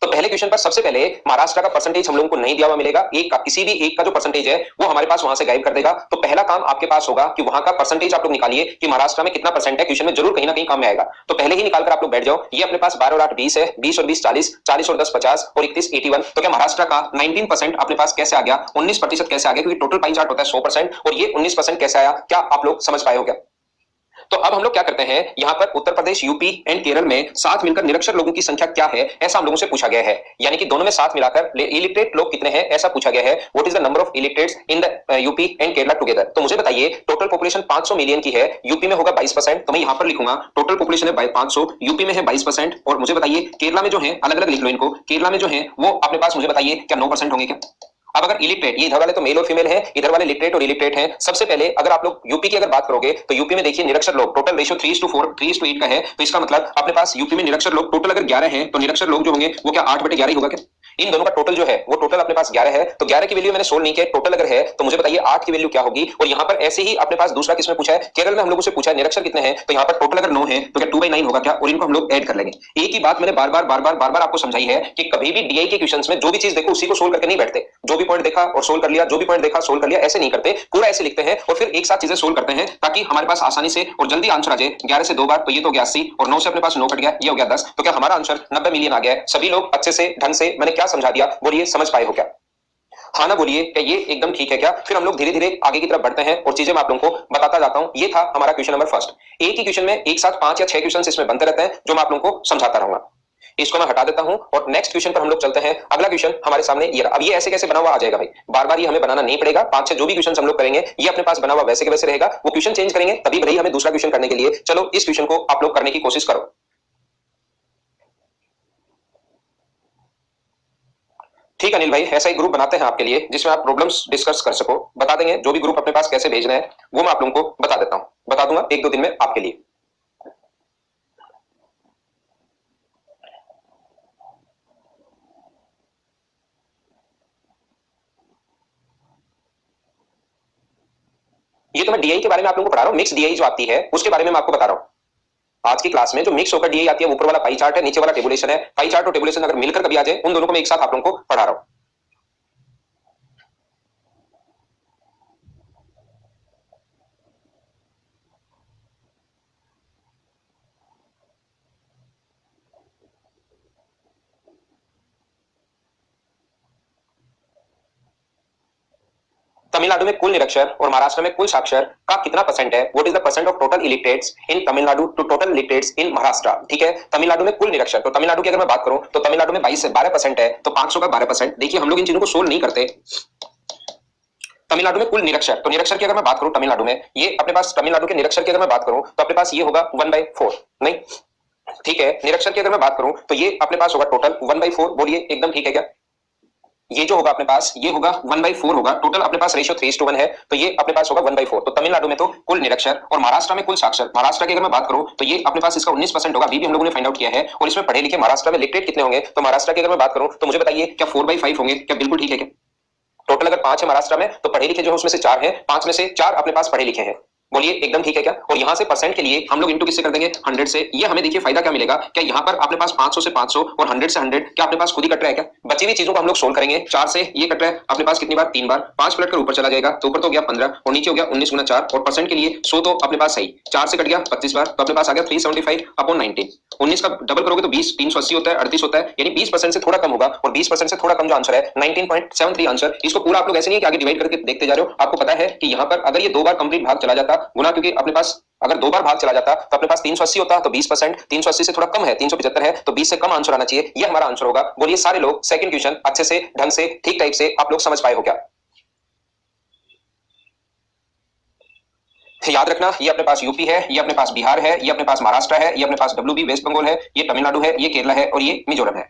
तो पहले क्वेश्चन पर सबसे पहले महाराष्ट्र का परसेंटेज हम लोगों को नहीं दिया हुआ मिलेगा, एक का, किसी भी एक का जो परसेंटेज है वो हमारे पास वहां से गायब कर देगा। तो पहला काम आपके पास होगा कि वहां का परसेंटेज आप लोग निकालिए कि महाराष्ट्र में कितना परसेंट है। क्वेश्चन में जरूर कहीं ना कहीं काम में आएगा, तो पहले ही निकालकर आप लोग बैठ जाओ। ये अपने पास 12 और 8 20 है, 20 और 20 40, 40 और 10 50 और 31 81। तो क्या महाराष्ट्र का 19% अपने पास कैसे आ गया, 19% कैसे आ गया, क्योंकि टोटल पाई चार्ट होता है 100% और ये 19% कैसे आया, क्या आप लोग समझ पाए हो क्या? तो अब हम लोग क्या करते हैं, यहां पर उत्तर प्रदेश, यूपी एंड केरल में साथ मिलकर निरक्षर लोगों की संख्या क्या है, ऐसा हम लोगों से पूछा गया है। यानी कि दोनों में साथ मिलाकर इलिटरेट लोग कितने हैं, ऐसा पूछा गया है। What is the number of illiterates in the UP and Kerala together. तो मुझे बताइए, टोटल पॉपुलेशन 500 मिलियन की है, यूपी में होगा 22%, तो मैं यहां पर लिखूंगा टोटल पॉपुलेशन है 500, यूपी में है 22%। और मुझे बताइए केरला में जो है, अलग अलग लिख लो इनको, केरला में जो है वो अपने पास मुझे बताइए क्या 9% होंगे क्या? अब अगर इलिटरेट, ये इधर वाले तो मेल और फीमेल है, इधर वाले लिटरेट और इलिटरेट हैं। सबसे पहले अगर आप लोग यूपी की अगर बात करोगे तो यूपी में देखिए निरक्षर लोग टोटल रेशियो 3:4, 3:8 का है। तो इसका मतलब अपने पास यूपी में निरक्षर लोग टोटल अगर 11 हैं तो निरक्षर लोग जो होंगे वो क्या 8/11 ही होगा क्या? इन दोनों का टोटल जो है वो टोटल अपने पास 11 है, तो 11 की वैल्यू मैंने सोल्व नहीं किया, टोटल अगर है तो मुझे बताइए 8 की वैल्यू क्या होगी। और यहाँ पर ऐसे ही अपने पास दूसरा किसमें पूछा है, केरल में हम लोगों से पूछा है निरक्षर कितने हैं, तो यहाँ पर टोटल अगर 9 है तो क्या 2/9 होगा क्या? और इनको हम लोग ऐड कर लेंगे। एक ही बात मैंने बार बार आपको समझाई है कि कभी भी डीआई के क्वेश्चंस में जो भी चीज देखो उसी को सोल्व करके नहीं बैठते। जो भी पॉइंट देखा और सोल्व कर लिया, जो भी पॉइंट देखा सोल्व कर लिया, ऐसे नहीं करते। पूरा ऐसे लिखते हैं और फिर एक साथ चीजें सोल्व करते हैं ताकि हमारे पास आसानी से और जल्दी आंसर आ जाए। 11 से 2 बार तो ये तो 80 और 9 से अपने पास 9 कट गया, ये हो गया 10। तो क्या हमारा आंसर 90 मिलियन आ गया है? सभी लोग अच्छे से ढंग से मैंने क्या समझा दिया बोलिए, समझ पाए हो क्या? हाँ ना बोलिए, क्या ये एकदम ठीक है क्या? फिर हम लोग धीरे धीरे आगे की तरफ बढ़ते हैं और चीजें मैं आप लोगों को बताता जाता हूं। ये था हमारा क्वेश्चन नंबर फर्स्ट। एक ही क्वेश्चन में एक साथ 5 या 6 क्वेश्चन इसमें बनते रहते हैं जो मैं आप लोगों को समझाता रहूंगा। इसको मैं हटा देता हूं और नेक्स्ट क्वेश्चन पर हम लोग चलते हैं। अगला क्वेश्चन हमारे सामने ये रहा। अब ये ऐसे कैसे बना हुआ आ जाएगा भाई, बार बार ये हमें बनाना नहीं पड़ेगा। 5-6 जो भी क्वेश्चन हम लोग करेंगे ये अपने पास बना हुआ वैसे के वैसे रहेगा। वो क्वेश्चन चेंज करेंगे तभी भले ही हमें दूसरा क्वेश्चन करने के लिए। चलो इस क्वेश्चन को आप लोग करने की कोशिश करो। ठीक है अनिल भाई, ऐसा ही ग्रुप बनाते हैं आपके लिए जिसमें आप प्रॉब्लम्स डिस्कस कर सको। बता देंगे जो भी ग्रुप अपने पास कैसे भेजना है वो मैं आप लोगों को बता देता हूं, बता दूंगा 1-2 दिन में आपके लिए। ये तो मैं डीआई के बारे में आप लोगों को पढ़ा रहा हूँ, मिक्स डीआई जो आती है उसके बारे में मैं आपको बता रहा हूँ। आज की क्लास में जो मिक्स होकर डीआई आती है, ऊपर वाला पाई चार्ट है, नीचे वाला टेबुलेशन है। पाई चार्ट और टेबुलेशन अगर मिलकर कभी आ जाए, उन दोनों को मैं एक साथ आप लोगों को पढ़ा रहा हूँ। तमिलनाडु में कुल निरक्षर और महाराष्ट्र में कुल साक्षर का कितना परसेंट है? What is the percent of total illiterates in Tamil Nadu to total illiterates इन महाराष्ट्र? ठीक है, तमिलनाडु में कुल निरक्षर, तो तमिलनाडु की अगर मैं बात करूं तो तमिलनाडु में 12% है, तो 500 का 12%। देखिए हम लोग इन चीजों को सोल्व नहीं करते। तमिलनाडु में कुल निरक्षर, तो निरक्षर की अगर मैं बात करूं तमिलनाडु में, ये अपने पास तमिलनाडु के निरक्षर की अगर मैं बात करूं तो अपने पास ये होगा 1/4। नहीं ठीक है, निरक्षर की अगर मैं बात करूं तो ये अपने पास होगा टोटल 1/4। बोलिए एकदम ठीक है क्या? ये जो होगा अपने पास ये होगा 1/4 होगा। टोटल अपने पास रेशियो 3:1 है, तो ये अपने पास होगा 1/4। तो तमिलनाडु में तो कुल निरक्षर और महाराष्ट्र में कुल साक्षर, महाराष्ट्र की अगर मैं बात करूं तो ये अपने पास इसका 19% होगा। अभी भी हम लोगों ने फाइंड आउट किया है। और इसमें पढ़े लिखे महाराष्ट्र में लिटरेट कितने होंगे? तो महाराष्ट्र की अगर मैं बात करूं तो मुझे बताइए क्या 4/5 होंगे क्या? बिल्कुल ठीक है क्या? टोटल अगर 5 है महाराष्ट्र में तो पढ़े लिखे जो है उसमें से 4 है, 5 में से 4 अपने पास पढ़े लिखे हैं। बोलिए एकदम ठीक है क्या? और यहां से परसेंट के लिए हम लोग इंटू किससे कर देंगे? 100 से। ये हमें देखिए फायदा क्या मिलेगा, क्या यहां पर अपने पास 500 से 500 और 100 से 100 क्या अपने पास खुद ही कट रहा है क्या? बची हुई चीजों को हम लोग सोल्व करेंगे। 4 से ये कट रहा है अपने पास कितनी बार? 3 बार। 5 पलट कर ऊपर चला जाएगा तो ऊपर तो गया 15 और नीचे हो गया 19 गुना 4 और परसेंट के लिए 100 तो अपने पास सही। 4 से कट गया 25 बार तो अपने पास आ गया 375/19। 19 का डबल करोगे तो 20, 380 होता है, 38 होता है, यानी 20% से थोड़ा कम होगा। और 20% से थोड़ा कम जो आंसर है 19.73 आंसर। इसको पूरा आप लोग ऐसे नहीं कि आगे डिवाइड करके देखते जा रहे हो। आपको पता है कि यहाँ पर अगर ये 2 बार कंप्लीट भाग चला जाता गुना, क्योंकि अपने पास अगर दो बार भाग चला जाता तो अपने पास 380 होता, तो 20%, 380 से थोड़ा कम है, 375 है, तो 20 से कम आंसर आना चाहिए, ये हमारा आंसर होगा। बोलिए सारे लोग सेकंड क्वेश्चन अच्छे से, ढंग से, ठीक टाइप से आप लोग समझ पाए हो क्या? याद रखना, ये अपने पास यूपी है, ये अपने पास बिहार है, ये अपने पास महाराष्ट्र है, ये अपने पास डब्ल्यूबी वेस्ट बंगाल है, ये तमिलनाडु है, ये केरला है और ये मिजोरम है।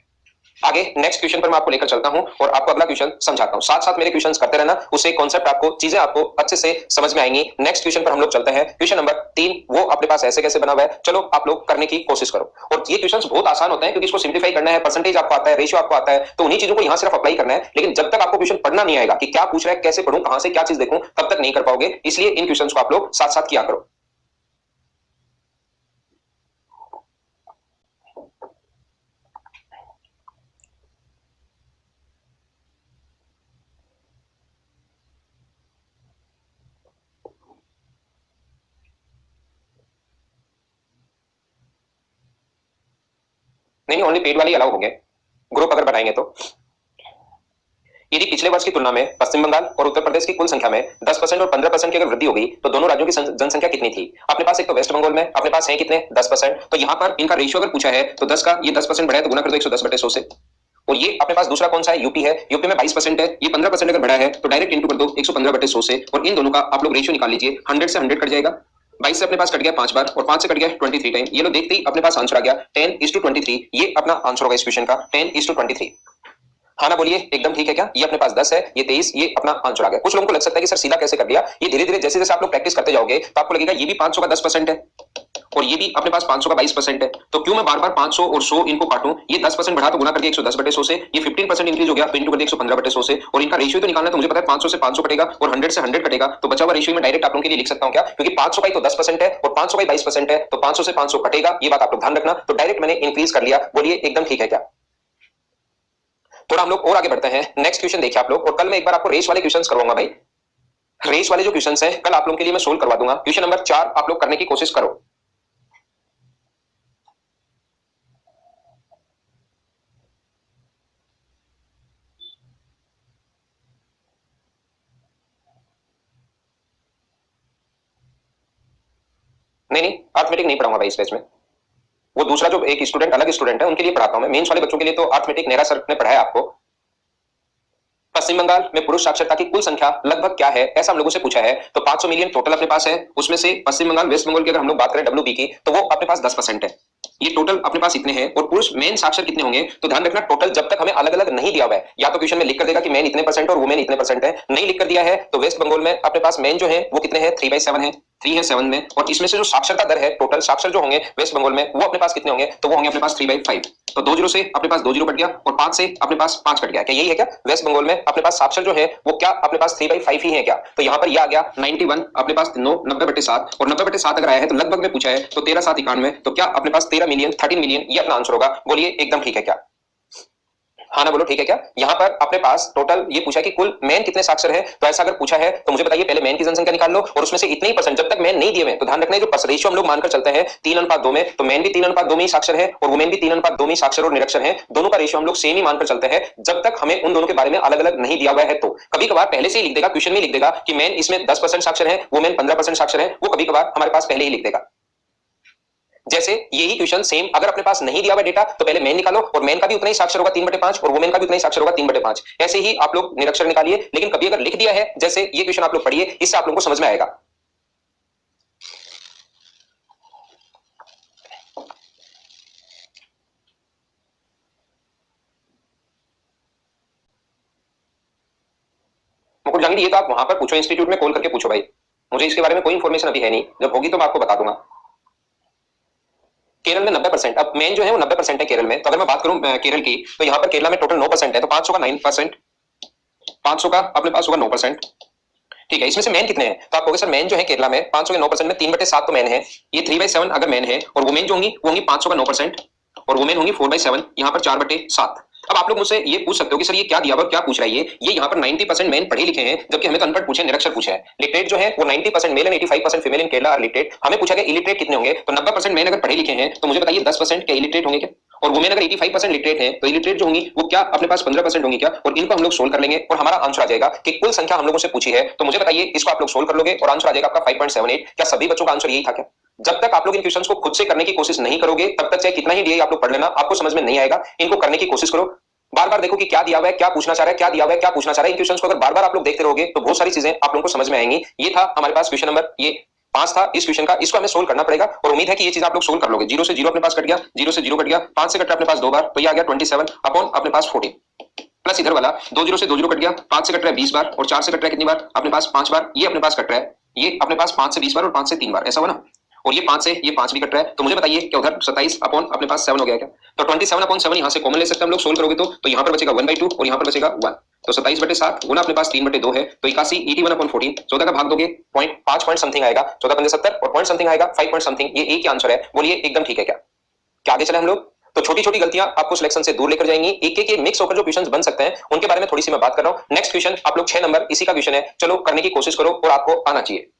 आगे नेक्स्ट क्वेश्चन पर मैं आपको लेकर चलता हूं और आपको अगला क्वेश्चन समझाता हूं। साथ साथ मेरे क्वेश्चंस करते रहना, उससे कॉन्सेप्ट आपको, चीजें आपको अच्छे से समझ में आएंगी। नेक्स्ट क्वेश्चन पर हम लोग चलते हैं। क्वेश्चन नंबर 3, वो अपने पास ऐसे कैसे बना हुआ है, चलो आप लोग करने की कोशिश करो। और ये क्वेश्चंस बहुत आसान होते हैं क्योंकि इसको सिंप्लीफाई करना है, परसेंटेज आपको आता है, रेशियो आपको आता है, तो उन्हीं चीजों को यहां सिर्फ अप्लाई करना है। लेकिन जब तक आपको क्वेश्चन पढ़ना नहीं आएगा कि क्या पूछ रहा है, कैसे पढ़ूं, कहां से क्या चीज देखूं, तब तक नहीं कर पाओगे। इसलिए इन क्वेश्चंस को आप लोग साथ साथ किया करो। नहीं, ओनली पेड वाले अलाउ होंगे, ग्रुप अगर बनाएंगे तो। यदि पिछले वर्ष की तुलना में पश्चिम बंगाल और उत्तर प्रदेश की कुल संख्या में 10% और 15% की अगर वृद्धि हो गई तो दोनों राज्यों की जनसंख्या कितनी थी? अपने पास एक तो वेस्ट बंगाल में अपने पास है कितने 10%, तो यहां पर इनका रेशियो अगर पूछा है तो 10 का ये 10% बढ़ा है तो गुना कर दो 110/100 से। और ये अपने पास दूसरा कौन सा है? यूपी है, यूपी में 22% है, ये 15% अगर बढ़ा है तो डायरेक्ट इंटू कर दो 115/100 से। और इन दोनों का आप लोग रेशियो निकाल लीजिए, 100 से 100 कट जाएगा, 22 से अपने पास कट गया 5 बार और 5 से कट गया 23 टाइम। ये लो देखते ही अपने पास आंसर आ गया 10:23। ये अपना आंसर होगा इस क्वेश्चन का 10:23। हाँ ना बोलिए, एकदम ठीक है क्या? ये अपने पास 10 है, ये 23, ये अपना आंसर आ गया। कुछ लोगों को लग सकता है कि सर सीधा कैसे कर दिया। ये धीरे धीरे जैसे जैसे आप लोग प्रैक्टिस करते जाओगे तो आपको लगेगा ये भी 500 का 10% है और ये भी अपने पास 500 का 22% है। तो क्यों मैं बार बार 500 और 100 इनको काटूं? ये 10% बढ़ा तो गुना कर दिया 110/100 से, ये 15% इंक्रीज हो गया तो इंटू कर दिया 115/100 से। और इनका रेशियो तो निकालना है, तो मुझे पता है 500 से 500 कटेगा और 100 से 100 कटेगा, तो बचा हुआ रेशियो में डायरेक्ट आप लोगों के लिए लिख सकता हूं क्या? क्योंकि 500 का ही तो 10% है और 500 का ही 22% है, तो 500 से 500 कटेगा, ये बात आप लोग ध्यान रखना। तो डायरेक्ट मैंने इंक्रीज कर लिया। बोलिए एकदम ठीक है क्या? थोड़ा हम लोग और आगे बढ़ते हैं। नेक्स्ट क्वेश्चन देखिए आप लोग, और कल मैं एक बार आपको रेस वाले क्वेश्चंस करवाऊंगा भाई। रेस वाले जो क्वेश्चंस हैं कल आप लोगों के लिए मैं सोल्व करवा दूंगा। क्वेश्चन नंबर 4 आप लोग करने की कोशिश करो। नहीं नहीं, अर्थमेटिक नहीं पढ़ाऊंगा भाई इस बैच में। वो दूसरा जो एक स्टूडेंट, अलग स्टूडेंट है, उनके लिए पढ़ाता हूं मैं। मेंस वाले बच्चों के लिए तो अर्थमेटिक नेहरा सर ने पढ़ाया आपको। पश्चिम बंगाल में पुरुष साक्षरता की कुल संख्या लगभग क्या है, ऐसा हम लोगों से पूछा है। तो 500 मिलियन टोटल अपने पास है, उसमें से पश्चिम बंगाल वेस्ट बंगाल की अगर हम लोग बात करें डब्ल्यूबी की, तो वो अपने पास 10% है। ये टोटल अपने पास इतने हैं। और पुरुष मेन साक्षर कितने होंगे, तो ध्यान रखना टोटल जब तक हमें अलग अलग नहीं दिया हुआ है, या तो क्वेश्चन में लिख कर देगा कि मेन इतने परसेंट और वुमेन इतने परसेंट है, नहीं लिख कर दिया है तो वेस्ट बंगाल में अपने पास मेन जो है वो कितने हैं 3/7 है, 3 है 7 में। और इसमें से जो साक्षरता दर है, टोटल साक्षर जो होंगे वेस्ट बंगाल में वो अपने पास कितने होंगे, तो वो होंगे अपने पास 3/5। तो 2 जीरो से अपने पास 2 जीरो कट गया और 5 से अपने पास 5 कट गया। क्या यही है क्या? वेस्ट बंगाल में अपने पास साक्षर जो है वो क्या अपने पास 3/5 ही है क्या? तो यहां पर ये आ गया 91 अपने पास 90/7 और 90/7 अगर आया है तो लगभग में पूछा है तो 13/7 91, तो क्या अपने पास 13 मिलियन 13 मिलियन ये अपना आंसर होगा। बोलिए एकदम ठीक है क्या? हाँ ना बोलो ठीक है क्या? यहां पर अपने पास टोटल ये पूछा कि कुल मैन कितने साक्षर है, तो ऐसा अगर पूछा है तो मुझे बताइए पहले मैन की जनसंख्या निकाल लो और उसमें से इतने ही परसेंट, जब तक मैन नहीं दिए हुए, तो ध्यान रखना है जो रेशियो हम लोग मानकर चलते हैं 3:2 में, तो मैन भी 3:2 में ही साक्षर है और वुमेन भी 3:2 में ही साक्षर और निरक्षर है। दोनों का रेशियो हम लोग सेम ही मानकर चलते हैं जब तक हमें उन दोनों के बारे में अलग अलग नहीं दिया हुआ है। तो कभी कभार पहले से ही लिख देगा, क्वेश्चन में लिख देगा कि मैन इसमें 10% साक्षर है, वुमेन 15% साक्षर है, वो कभी कभार हमारे पास पहले ही लिख देगा। जैसे यही क्वेश्चन सेम अगर अपने पास नहीं दिया हुआ डेटा तो पहले मैन निकालो और मैन का भी उतना ही साक्षर होगा 3/5 और वुमेन का भी उतना ही साक्षर होगा 3/5। ऐसे ही आप लोग निरक्षर निकालिए। लेकिन कभी अगर लिख दिया है, जैसे ये क्वेश्चन आप लोग पढ़िए, इससे आप लोगों को समझ में आएगा। मुकुल जहांगीर, ये तो आप वहां पर पूछो, इंस्टीट्यूट में कॉल करके पूछो भाई, मुझे इसके बारे में कोई इंफॉर्मेशन अभी है नहीं, जब होगी तो मैं आपको बता दूंगा। केरल में 90%, अब मेन जो है वो 90% है केरल में। तो अगर मैं बात करूं केरल की, तो यहाँ पर केरला में टोटल 9% है, तो 500 का 9%, 500 का अपने पास होगा 9%। ठीक है, इसमें से मैन कितने हैं, तो आप कहोगे सर मैन जो है केरला में 500 के 9% में 3/7 तो मैन है, ये 3/7 अगर मैन है, और वुमेन जो होंगी वो होंगी 500 का 9% और वुमेन होंगी 4/7, यहाँ पर 4/7। अब आप लोग मुझसे ये पूछ सकते हो कि सर ये क्या दिया हुआ, क्या पूछ रहा है ये यहाँ पर 90% मैन पढ़े लिखे हैं, जबकि हमें तो अनपढ़ पूछे, निरक्षर पूछे हैं। लिटरेट जो है वो 90% male and 85% female in Kerala are literate. हमें पूछा गया इलिटरेट कितने होंगे, तो 90% मैन अगर पढ़े लिखे हैं तो मुझे बताइए 10% क्या इलिटरेट होंगे क्या? और वुमेन अगर 85% लिटरेट है तो इलिटरेट जो होंगी वो क्या अपने पास 15% होंगी क्या, और इनको हम लोग सोल्व कर लेंगे और हमारा आंसर आ जाएगा कि कुल संख्या हम लोगों से पूछी है। तो मुझे बताइए इसको आप लोग सोल्व कर लोगे और आंसर आ जाएगा आपका 5.78। क्या सभी बच्चों का आंसर यही था क्या? जब तक आप लोग इन क्वेश्चंस को खुद से करने की कोशिश नहीं करोगे तब तक चाहे कितना ही डीआई आप लोग पढ़ लेना, आपको समझ में नहीं आएगा। इनको करने की कोशिश करो, बार बार देखो कि क्या दिया हुआ है, क्या पूछना चाह रहा है, क्या दिया हुआ है, क्या पूछना चाह रहा है। इन क्वेश्चंस को अगर बार बार आप लोग देखते रहोगे तो बहुत सारी चीजें आप लोगों को समझ में आएंगी। ये था हमारे पास क्वेश्चन नंबर ये 5 था इस क्वेश्चन का, इसको हमें सोल्व करना पड़ेगा और उम्मीद है कि ये चीज आप लोग सोल्व कर लोगे। 0 से 0 अपने पास कट गया, 0 से 0 कट गया, 5 से कट रहा अपने पास 2 बार तो ये आ गया 27 अपॉन अपने पास 14 प्लस इधर वाला 2 0 से 2 0 कट गया, 5 से कट रहा है 20 बार और 4 से कट रहा है कितनी बार अपने पास 5 बार। ये अपने पास कट रहा है, ये अपने पास 5 से 20 बार और 5 से 3 बार, ऐसा हुआ ना। और ये 5 से ये 5 भी कट रहा है, तो मुझे बताइए क्या उधर 27 अपॉन अपने पास 7 हो गया क्या? तो 27 अपॉन 7 यहां से कॉमन ले सकते हैं हम लोग, सोल्व करोगे तो यहां पर बचेगा 1/2 और यहां पर बचेगा 1। तो 27/7 गुना अपने पास 3/2 है तो 81 81 अपॉन 14, 14 का भाग दोगे पॉइंट 5 पॉइंट समथिंग आएगा, 14 पंजे 70 और पॉइंट समथिंग आएगा 5 पॉइंट समथिंग। ये एक ही आंसर है, बोलिए एकदम ठीक है क्या? क्या आगे चले हम लोग? तो छोटी छोटी गलतियां आपको सिलेक्शन से दूर लेकर जाएंगी, एक एक मिक्स होकर जो क्वेश्चंस बन सकते हैं उनके बारे में थोड़ी सी मैं बात कर रहा हूं। नेक्स्ट क्वेश्चन आप लोग 6 नंबर इसी का क्वेश्चन है, चलो करने की कोशिश करो और आपको आना चाहिए।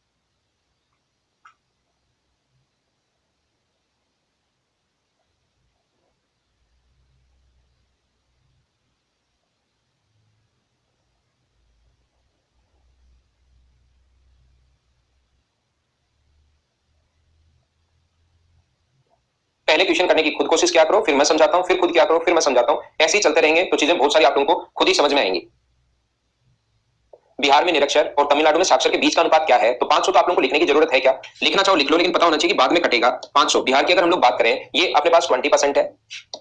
पहले क्वेश्चन करने की खुद कोशिश क्या करो, फिर मैं समझाता हूं, फिर खुद क्या करो, फिर मैं समझाता हूं। ऐसे ही चलते रहेंगे तो चीजें बहुत सारी आप लोगों को खुद ही समझ में आएंगी। बिहार में निरक्षर और तमिलनाडु में साक्षर के बीच का अनुपात क्या है? तो 500 तो आप लोगों को लिखने की जरूरत है क्या? लिखना चाहो लिख लो, लेकिन पता होना चाहिए कि बाद में कटेगा 500। बिहार की अगर हम लोग बात करें, ये अपने पास 20% है,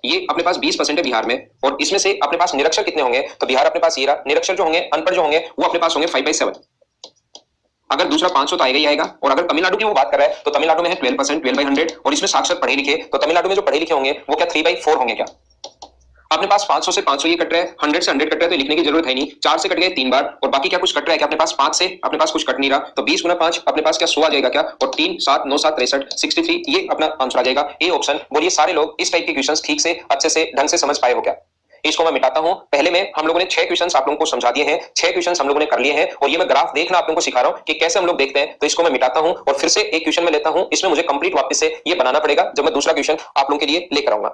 ये अपने पास 20% है बिहार में, और इसमें से अपने पास निरक्षर कितने होंगे? तो बिहार अपने पास ये रहा, निरक्षर जो होंगे अनपढ़ जो होंगे वो अपने पास होंगे 5/7। अगर दूसरा 500 तो आएगा ही आएगा। और अगर तमिलनाडु की वो बात कर रहा है तो तमिलनाडु में है 12%, 12/100, और इसमें साक्षर पढ़े लिखे, तो तमिलनाडु में जो पढ़े लिखे होंगे वो क्या 3/4 होंगे क्या? अपने पास 500 से 500 ये कट रहा है, 100 से 100 कट रहा है तो लिखने की जरूरत है नहीं। 4 से कट गए 3 बार और बाकी क्या कुछ कट रहा है क्या अपने पास? 5 से अपने पास कुछ कट नहीं रहा, तो 20 गुना 5 अपने पास क्या 100 आ जाएगा क्या? और 3 7 9 7 63 63, ये अपना आंसर आ जाएगा ए ऑप्शन। बोलिए सारे लोग इस टाइप के क्वेश्चंस ठीक से अच्छे से ढंग से समझ पाए हो क्या? इसको मैं मिटाता हूं। पहले में हम लोगों ने 6 क्वेश्चंस आप लोगों को समझा दिए हैं, 6 क्वेश्चंस हम लोगों ने कर लिए हैं, और ये मैं ग्राफ देखना आप लोगों को सिखा रहा हूं कि कैसे हम लोग देखते हैं। तो इसको मैं मिटाता हूं और फिर से एक क्वेश्चन में लेता हूं, इसमें मुझे कंप्लीट वापस से ये बनाना पड़ेगा जब मैं दूसरा क्वेश्चन आप लोगों के लिए लेकर आऊंगा।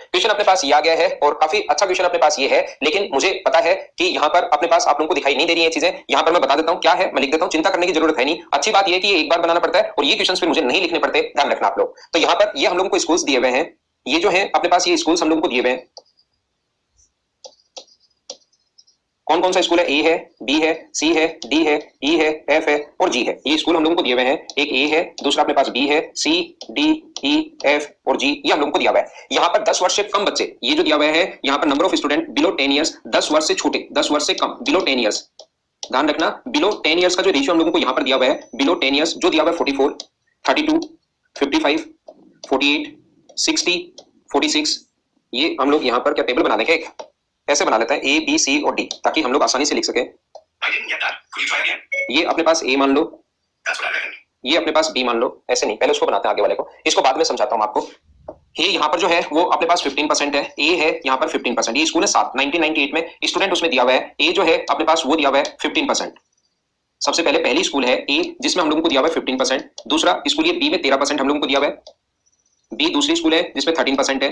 क्वेश्चन अपने पास ये आ गया है और काफी अच्छा क्वेश्चन अपने पास ये है, लेकिन मुझे पता है कि यहाँ पर अपने पास आप लोगों को दिखाई नहीं दे रही है चीजें। यहाँ पर मैं बता देता हूँ क्या है, मैं लिख देता हूँ, चिंता करने की जरूरत है नहीं। अच्छी बात यह है कि ये एक बार बनाना पड़ता है और ये क्वेश्चन फिर मुझे नहीं लिखने पड़ते, ध्यान रखना आप लोग। तो यहाँ पर ये हम लोगों को स्कूल्स दिए हुए हैं, ये जो है अपने पास ये स्कूल्स हम लोगों को दिए हुए हैं। कौन कौन सा स्कूल है? ए है, बी है, सी है, डी है, ई है, एफ है और जी है। ये स्कूल हम लोगों को दिए हुए हैं। एक ए है, दूसरा अपने पास बी है, सी डी ई एफ और जी, ये हम लोगों को दिया हुआ है। यहाँ पर 10 वर्ष से कम बच्चे, ये जो दिया हुआ है यहाँ पर number of student below 10 years, 10 वर्ष से छोटे, 10 वर्ष से कम, बिलो 10 ईयर्स। ध्यान रखना, बिलो 10 ईयर्स का जो रेशियो हम लोगों को यहाँ पर दिया हुआ है, बिलो 10 ईयर्स जो दिया हुआ है 44, 32, 55, 48, 60, 46। ये हम लोग यहाँ पर क्या टेबल बना देंगे, एक ऐसे बना लेते हैं ए बी सी और डी, ताकि हम लोग आसानी से लिख सके। ये अपने पास ए मान लो, ये अपने पास बी मान लो, ऐसे नहीं, पहले उसको बनाते हैं आगे वाले को, इसको बाद में समझाता हूं आपको। ये यहाँ पर जो है वो अपने पास 15% है, ए है यहाँ पर 15%। ये स्कूल है 7 1998 में स्टूडेंट उसमें दिया हुआ है, ए जो है अपने पास वो दिया हुआ है 15%। सबसे पहले पहली स्कूल है ए जिसमें हम लोगों को दिया हुआ है 15%। दूसरा स्कूल ये बी में 13% हम लोगों को दिया हुआ है, बी दूसरी स्कूल है जिसमें 13% है।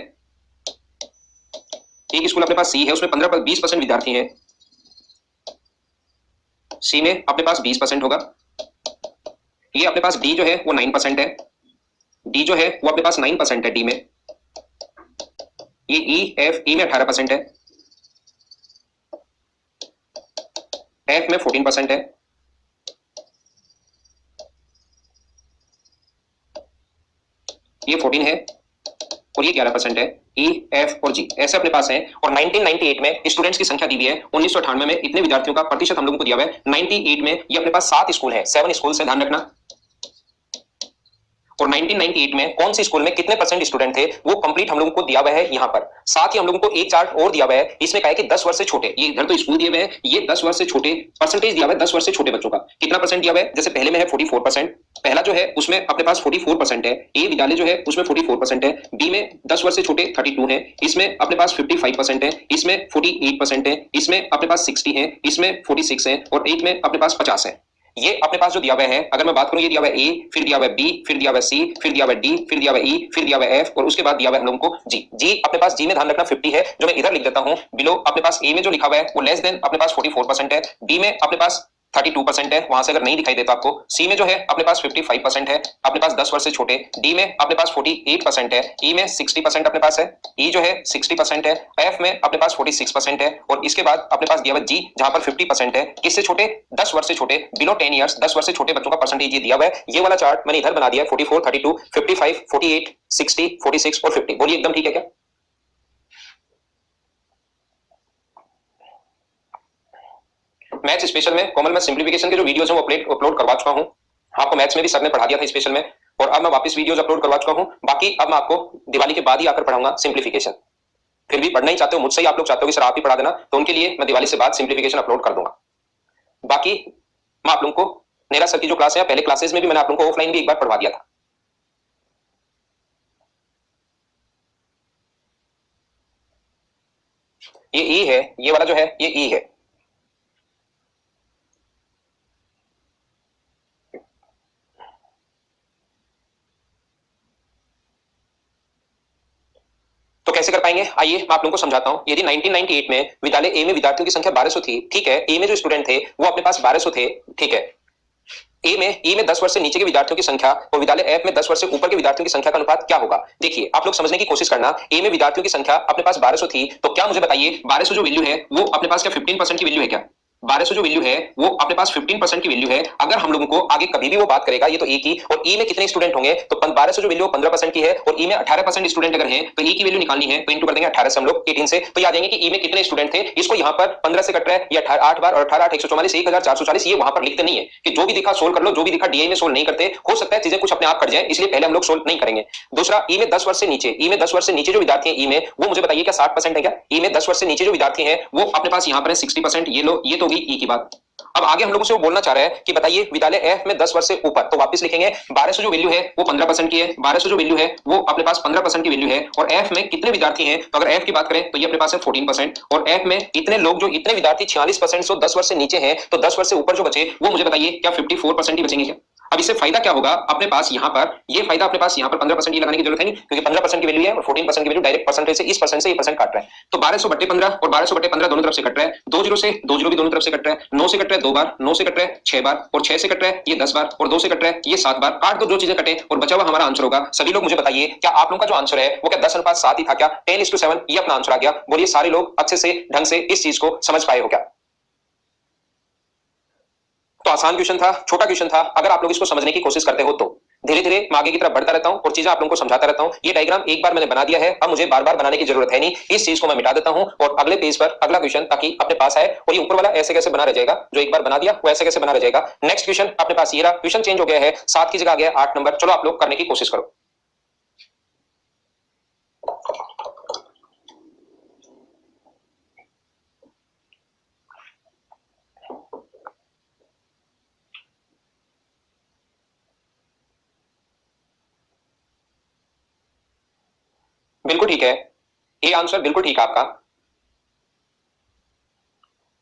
एक स्कूल अपने पास सी है, उसमें 15-20% विद्यार्थी हैं, सी में अपने पास 20% होगा। ये अपने पास डी जो है वो 9% है, डी जो है वो अपने पास 9% है डी में। ये ई एफ, ई में 18% है, एफ में 14% है, ये 14 है और ये 11% है। ई एफ और जी ऐसे अपने पास है। और 1998 में स्टूडेंट्स की संख्या दी हुई है, 1998 में इतने विद्यार्थियों का प्रतिशत हम लोगों को दिया हुआ है 98 में। ये अपने पास 7 स्कूल है, 7 स्कूल से, ध्यान रखना। और 1998 में कौन सी स्कूल में कितने परसेंट स्टूडेंट थे वो कंप्लीट हम लोगों को दिया हुआ है यहाँ पर। साथ ही हम लोगों को एक चार्ट और दिया हुआ है, इसमें कहा है कि 10 वर्ष से छोटे, ये इधर तो स्कूल दिए हुए हैं, ये 10 वर्ष से छोटे परसेंटेज दिया हुआ है। 10 वर्ष से छोटे बच्चों का कितना परसेंट दिया हुआ है? जैसे पहले में है 44%, पहला जो है उसमें अपने पास 44% है, ए विद्यालय जो है उसमें 44% है, बी में 10 वर्ष से छोटे 32 है, इसमें अपने पास 55% है, इसमें 48% है, इसमें अपने पास 60 है, इसमें 46 है और एक में अपने पास 50 है। ये अपने पास जो दिया हुआ है, अगर मैं बात करूं, ये दिया हुआ है ए, फिर दिया हुआ है बी, फिर दिया हुआ है सी, फिर दिया हुआ है डी, फिर दिया हुआ है ई, फिर दिया हुआ है एफ, और उसके बाद दिया हुआ है हम लोगों को जी। जी अपने पास जी में ध्यान रखना 50 है, जो मैं इधर लिख देता हूं बिलो। अपने पास ए में जो लिखा हुआ है वो लेस देन अपने पास 44% है, बी में अपने पास 32% है, वहां से अगर नहीं दिखाई देता आपको। सी में जो है अपने पास 55% है, अपने पास 10 वर्ष से छोटे। डी में अपने पास 48% है, ई में 60% अपने पास है, ई जो है 60% है, एफ में अपने पास 46% है, और इसके बाद अपने पास दिया हुआ जी जहां पर 50% है। किससे छोटे? 10 वर्ष से छोटे, बिलो 10 ईयर्स, 10 वर्ष से छोटे बच्चों का परसेंटेज ये दिया हुआ है। ये वाला चार्ट मैंने इधर बना दिया है, 44, 32, 55, 48, 60, 46 और 50। बोलिए एकदम ठीक है क्या? मैथ्स स्पेशल में कोमल मैं सिंप्लीफिकेशन के जो वीडियोस हैं वो अपलोड करवा चुका हूं। आपको मैथ्स में भी सर ने पढ़ा दिया था स्पेशल में, और अब मैं वापस वीडियोस अपलोड करवा चुका हूं। बाकी अब मैं आपको दिवाली के बाद ही आकर पढ़ाऊंगा सिंप्लीफिकेशन। फिर भी पढ़ना ही चाहते हो मुझसे ही, आप लोग चाहते हो कि सर आप ही पढ़ा देना, तो उनके लिए मैं दिवाली से बाद सिंप्लीफिकेशन अपलोड कर दूंगा। बाकी मैं आप लोगों को नेरा सर की जो क्लास है, पहले क्लासेस में भी मैंने आप लोगों को ऑफलाइन भी एक बार पढ़वा दिया था। ये ई है, ये वाला जो है ये ई है। तो कैसे कर पाएंगे? आइए मैं आप लोगों को समझाता हूं। यदि 1998 में विद्यालय ए में विद्यार्थियों की संख्या 1200 थी, ठीक है, ए में जो स्टूडेंट थे वो अपने पास 1200 थे, ठीक है। ए में ई में 10 वर्ष से नीचे के विद्यार्थियों की संख्या और विद्यालय एफ में 10 वर्ष से ऊपर के विद्यार्थियों की संख्या का अनुपात क्या होगा? देखिए आप लोग समझने की कोशिश करना। ए में विद्यार्थियों की संख्या अपने पास 1200 थी, तो क्या मुझे बताइए 1200 जो वैल्यू है वो अपने पास क्या 15% की वैल्यू है क्या? 1200 जो वैल्यू है वो अपने पास 15% की वैल्यू है। अगर हम लोगों को आगे कभी भी वो बात करेगा, ये तो ए की, और ई में कितने स्टूडेंट होंगे, तो 1200 जो वैल्यू 15% की है और ई में 18% स्टूडेंट अगर हैं, तो ई की वैल्यू निकालनी है तो इंटू कर देंगे 18 से हम लोग 18 से, तो याद जाएंगे कि ई में कितने स्टूडेंट थे। इसको यहाँ पर 15 से कट रहा है, ये 8 बार, और 18 8 144 1440, ये वहां पर लिखते नहीं है कि जो भी दिखा सोल्व कर लो, जो भी दिखा डीए में सोल्व नहीं करते। हो सकता है चीजें कुछ अपने आप कट जाए, इसलिए पहले हम लोग सोल्व नहीं करेंगे। दूसरा, ई में 10 वर्ष से नीचे, ई में 10 वर्ष से नीचे जो विद्यार्थी हैं ई में, वो मुझे बताइए क्या 60% है क्या? ई में 10 वर्ष से नीचे जो विद्यार्थी हैं वो अपने पास यहाँ पर है 60%। ये लो, ये तो होगी ई की बात। अब आगे हम लोगों से वो बोलना चाह रहा है कि बताइए विद्यालय एफ में 10 वर्ष से ऊपर, तो वापस लिखेंगे 1200 जो वैल्यू है वो 15% की है, 1200 जो वैल्यू है वो अपने पास 15% की वैल्यू है। और एफ में कितने विद्यार्थी हैं, तो अगर एफ की बात करें तो ये अपने पास है 14%, और एफ में इतने लोग, जो इतने विद्यार्थी 46%, सो 10 वर्ष से नीचे हैं, तो 10 वर्ष से ऊपर जो बचे वो मुझे बताइए क्या 54% ही बचेंगे क्या? अब इससे फायदा क्या होगा अपने पास यहाँ पर? ये फायदा अपने पास यहाँ पर 15% ये लगाने की जरूरत है नहीं, क्योंकि 15% की वैल्यू है और 14% की वैल्यू डायरेक्ट परसेंटेज से, इस परसेंट से ये परसेंट काट रहा है। तो 1200/15 और 1200/15 दोनों तरफ से कट रहा है, 2 जीरो से 2 जीरो भी दोनों तरफ से कट रहा है, 9 से कट रहा है 2 बार, 9 से कट रहा है 6 बार, और 6 से कट रहा है ये 10 बार, और 2 से कट रहा है ये 7 बार। काट दो, जो चीजें कटे और बचा हुआ हमारा आंसर होगा। सभी लोग मुझे बताइए क्या आप लोगों का जो आंसर है वो क्या 10:7 ही था क्या? 10:7 ये अपना आंसर आ गया। बोलिए सारे लोग अच्छे से ढंग से इस चीज को समझ पाए हो क्या? तो आसान क्वेश्चन था, छोटा क्वेश्चन था। अगर आप लोग इसको समझने की कोशिश करते हो तो धीरे धीरे मैं आगे की तरफ बढ़ता रहता हूं और चीजें आप लोगों को समझाता रहता हूं। ये डायग्राम एक बार मैंने बना दिया है, अब मुझे बार बार बनाने की जरूरत है नहीं। इस चीज को मैं मिटा देता हूं और अगले पेज पर अगला क्वेश्चन ताकि अपने पास आए। और ये ऊपर वाला ऐसे कैसे बना रह जाएगा, जो एक बार बना दिया वो ऐसे कैसे बना रह जाएगा। नेक्स्ट क्वेश्चन अपने पास ये रहा, क्वेश्चन चेंज हो गया है, 7 की जगह आ गया 8 नंबर। चलो आप लोग करने की कोशिश करो। बिल्कुल ठीक है, ये आंसर बिल्कुल ठीक है आपका।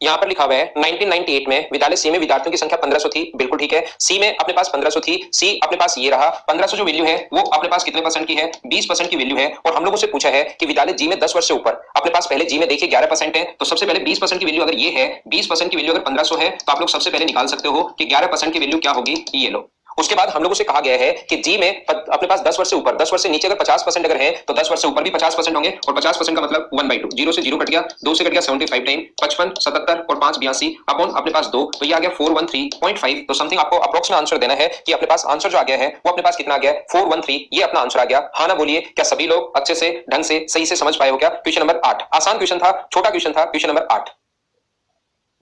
यहां पर लिखा हुआ है 1998 में विद्यालय सी में विद्यार्थियों की संख्या 1500 थी, बिल्कुल ठीक है। सी में अपने पास 1500 थी, सी अपने पास ये रहा। 1500 जो वैल्यू है वो अपने पास कितने परसेंट की है? 20% की वैल्यू है। और हम लोगों से पूछा है कि विद्यालय जी में 10 वर्ष से ऊपर, अपने पास पहले जी में देखिए 11% है, तो सबसे पहले 20% की वैल्यू अगर ये है, 20% की वैल्यू अगर 1500 है, तो आप लोग सबसे पहले निकाल सकते हो कि 11% की वैल्यू क्या होगी, ये लो। उसके बाद हम लोगों से कहा गया है कि जी में अपने पास 10 वर्ष से ऊपर, 10 वर्ष से नीचे अगर 50% अगर है, तो 10 वर्ष से ऊपर भी 50% होंगे, और 50% का मतलब 1/2, 0 से 0 कट गया, 2 से कट गया 75 टाइम, 55, 77 और 5 82 अपॉन अपने पास 2, तो ये आ गया 413.5। तो समथिंग आपको अप्रोक्सीमेट आंसर देना है कि अपने पास आंसर जो आ गया है वो अपने पास कितना आ गया है, 413, ये अपना आंसर आ गया। हाँ ना बोलिए, क्या सभी लोग अच्छे से ढंग से सही से समझ पाए हो क्या? क्वेश्चन नंबर 8 आसान क्वेश्चन था, छोटा क्वेश्चन था, क्वेश्चन नंबर 8।